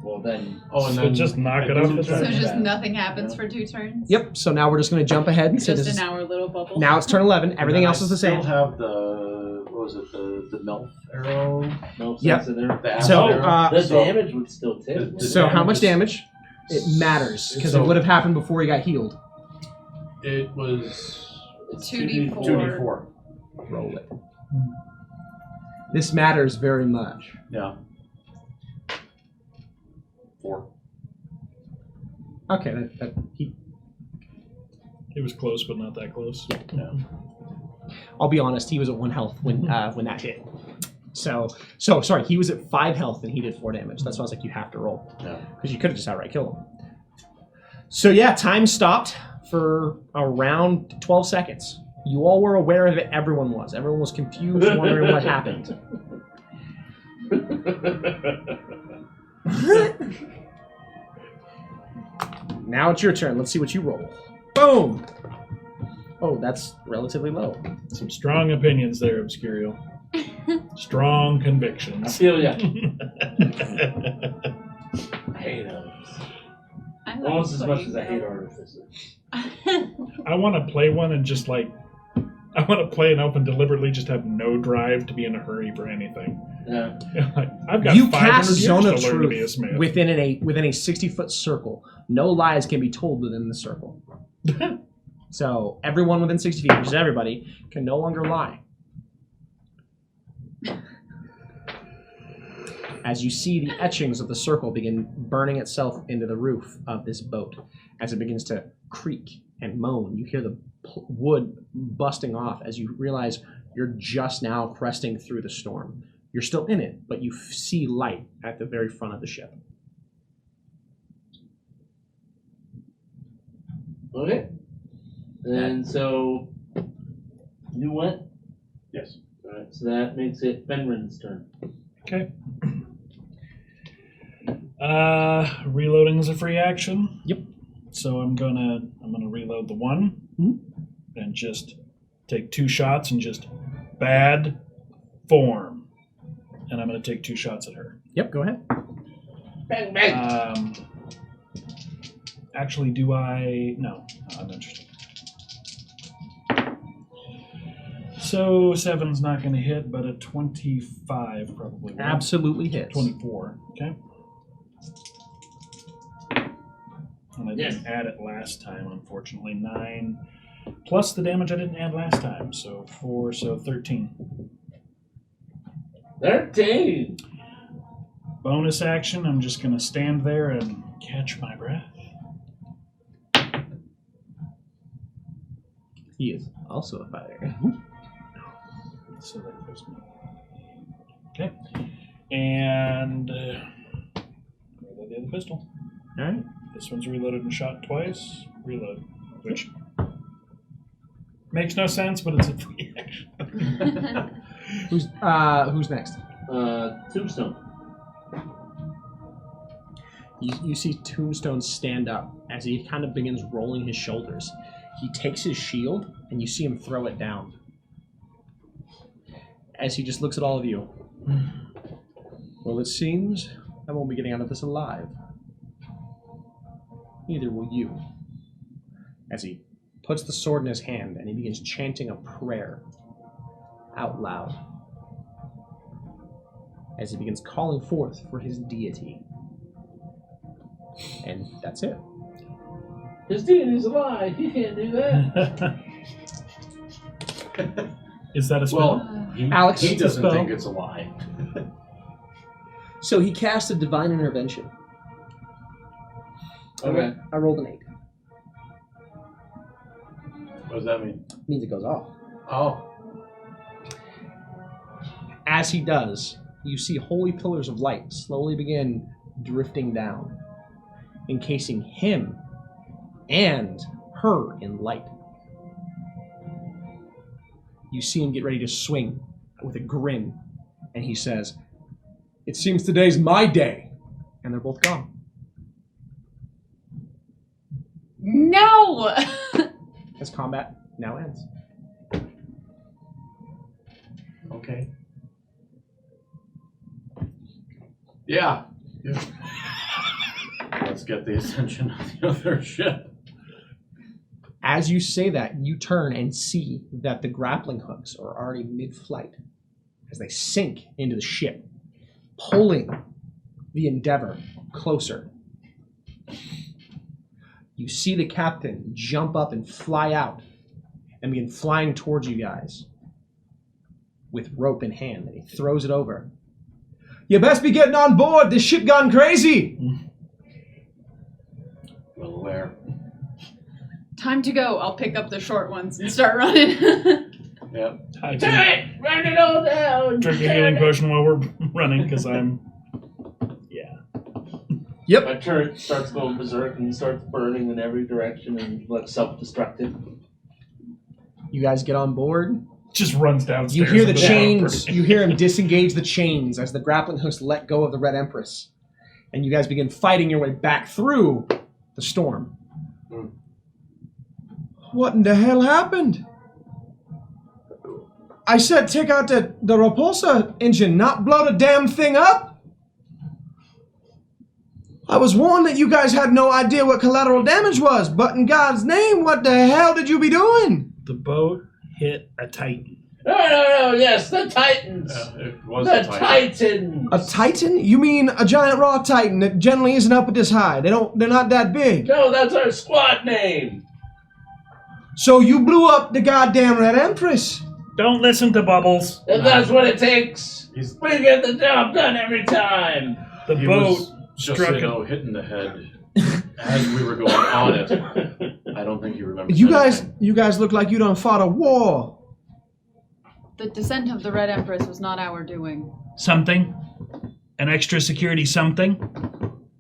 Well, then. Oh, and So then just knock I it do off the the So turn. just nothing happens for 2 turns? Yep. So now we're just going to jump ahead and say Just this in is, our little bubble? now it's turn 11. Everything And then else is the I still same. have the, what was it, the MILF arrow? No sense Yep. in there. The acid So, arrow? The So- damage would still take. The So how damage much is- damage? It matters because it So- would have happened before he got healed. It was 2d4. 2d4. Roll it. This matters very much. Yeah. 4. Okay, It was close, but not that close. Yeah. I'll be honest. He was at 1 health when that hit. So sorry. He was at 5 health and he did 4 damage. That's why I was like, you have to roll. Yeah. Because you could have just outright killed him. So yeah, time stopped for around 12 seconds. You all were aware of it. Everyone was. Everyone was confused, wondering what happened. Now it's your turn. Let's see what you roll. Boom! Oh, that's relatively low. Some strong opinions there, Obscurial. Strong I convictions. feel ya. I hate those. I like Almost as much playing as I hate them. artificers. I want to play one and just like, I want to play an elf and deliberately just have no drive to be in a hurry for anything. Yeah. Like, I've got You 500 cast years Zone of to learn to be a Truth smith. within a 60-foot circle. No lies can be told within the circle. So everyone within 60 feet, which is everybody, can no longer lie. As you see the etchings of the circle begin burning itself into the roof of this boat, as it begins to creak and moan, you hear the wood busting off as you realize you're just now cresting through the storm. You're still in it, but you see light at the very front of the ship. Okay. And so you went. Yes. All right. So that makes it Fenrin's turn. Okay. Reloading is a free action. Yep. So I'm gonna reload the one and just take 2 shots and just bad form. And I'm gonna take 2 shots at her. Yep, go ahead. Bang bang. Actually, do I? No, I'm interested. So 7's not going to hit, but a 25 probably will. Absolutely hits. 24. Okay. And I Yes. didn't add it last time, unfortunately. 9 plus the damage I didn't add last time, so 4, so 13. 13. Bonus action, I'm just going to stand there and catch my breath. He is also a fighter. So that goes me. Okay. And reload the other pistol. All right. This one's reloaded and shot twice. Reload. Which makes no sense, but it's a free action. Who's next? Tombstone. You see Tombstone stand up as he kind of begins rolling his shoulders. He takes his shield, and you see him throw it down. As he just looks at all of you. Well, it seems I won't be getting out of this alive. Neither will you. As he puts the sword in his hand, and he begins chanting a prayer out loud. As he begins calling forth for his deity. And that's it. His deity's alive. He can't do that. Is that a spell? Well, Alex, he it's a doesn't spell. think it's a lie. So he cast a divine intervention. Okay. I rolled an 8. What does that mean? It means it goes off. Oh. As he does, you see holy pillars of light slowly begin drifting down, encasing him and her in light. You see him get ready to swing with a grin, and he says, "It seems today's my day," and they're both gone. No! As combat now ends. Okay. Yeah. Let's get the attention of the other ship. As you say that, you turn and see that the grappling hooks are already mid-flight as they sink into the ship, pulling the Endeavor closer. You see the captain jump up and fly out and begin flying towards you guys with rope in hand, and he throws it over. You best be getting on board. This ship gone crazy. Well aware. Time to go. I'll pick up the short ones and start running. Yep. I Do can it! Run it all down! drink a healing potion while we're running because I'm. Yeah. My turret starts going berserk and starts burning in every direction and like self-destructive. You guys get on board. Just runs downstairs. You hear the and chains. You hear him disengage the chains as the grappling hooks let go of the Red Empress. And you guys begin fighting your way back through the storm. What in the hell happened? I said take out the repulsor engine, not blow the damn thing up. I was warned that you guys had no idea what collateral damage was, but in God's name, what the hell did you be doing? The boat hit a titan. No, yes, the Titans! It was The a Titan. Titans! A titan? You mean a giant rock titan that generally isn't up at this high? They're not that big. No, that's our squad name! So you blew up the goddamn Red Empress. Don't listen to Bubbles. And that's what it takes! He's, We get the job done every time! The he boat was, just struck so you know, hitting the head as we were going on it. I don't think he remembers You anything. guys look like you done fought a war. The descent of the Red Empress was not our doing. something. An extra security something.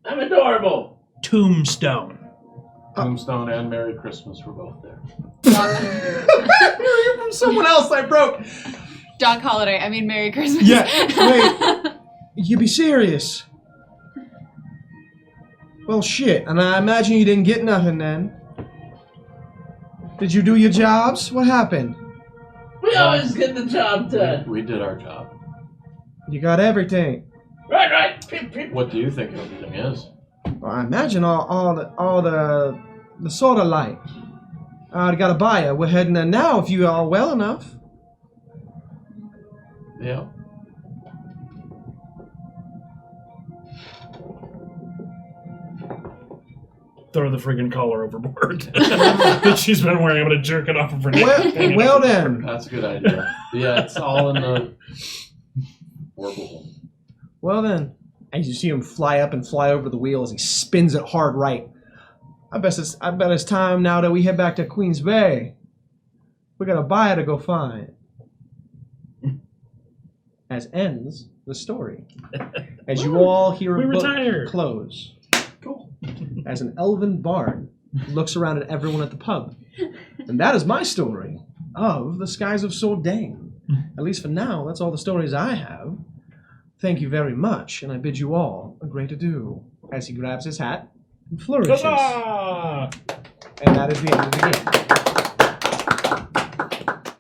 I'm adorable! Tombstone. Tombstone and Merry Christmas were both there. You're from someone else I broke. Doc Holiday, I mean Merry Christmas. Yeah, wait. You be serious? Well, shit, and I imagine you didn't get nothing then. Did you do your jobs? What happened? We always get the job done! We did our job. You got everything. Right! Pip, pip. What do you think everything is? Well, I imagine all the sort of light. I got a buyer. We're heading there now if you are well enough. Yeah. Throw the friggin' collar overboard that she's been wearing. I'm gonna jerk it off of her neck. Well then. That's a good idea. Yeah, it's all in the orbital. Well then. As you see him fly up and fly over the wheel as he spins it hard right. I bet it's time now that we head back to Queens Bay. We got a buyer to go find. As ends the story. As you all hear We a book retire. close. Cool. As an elven bard looks around at everyone at the pub. And that is my story of the Skies of Sordain. At least for now, that's all the stories I have. Thank you very much, and I bid you all a great adieu. As he grabs his hat and flourishes. Huzzah! And that is the end of the game.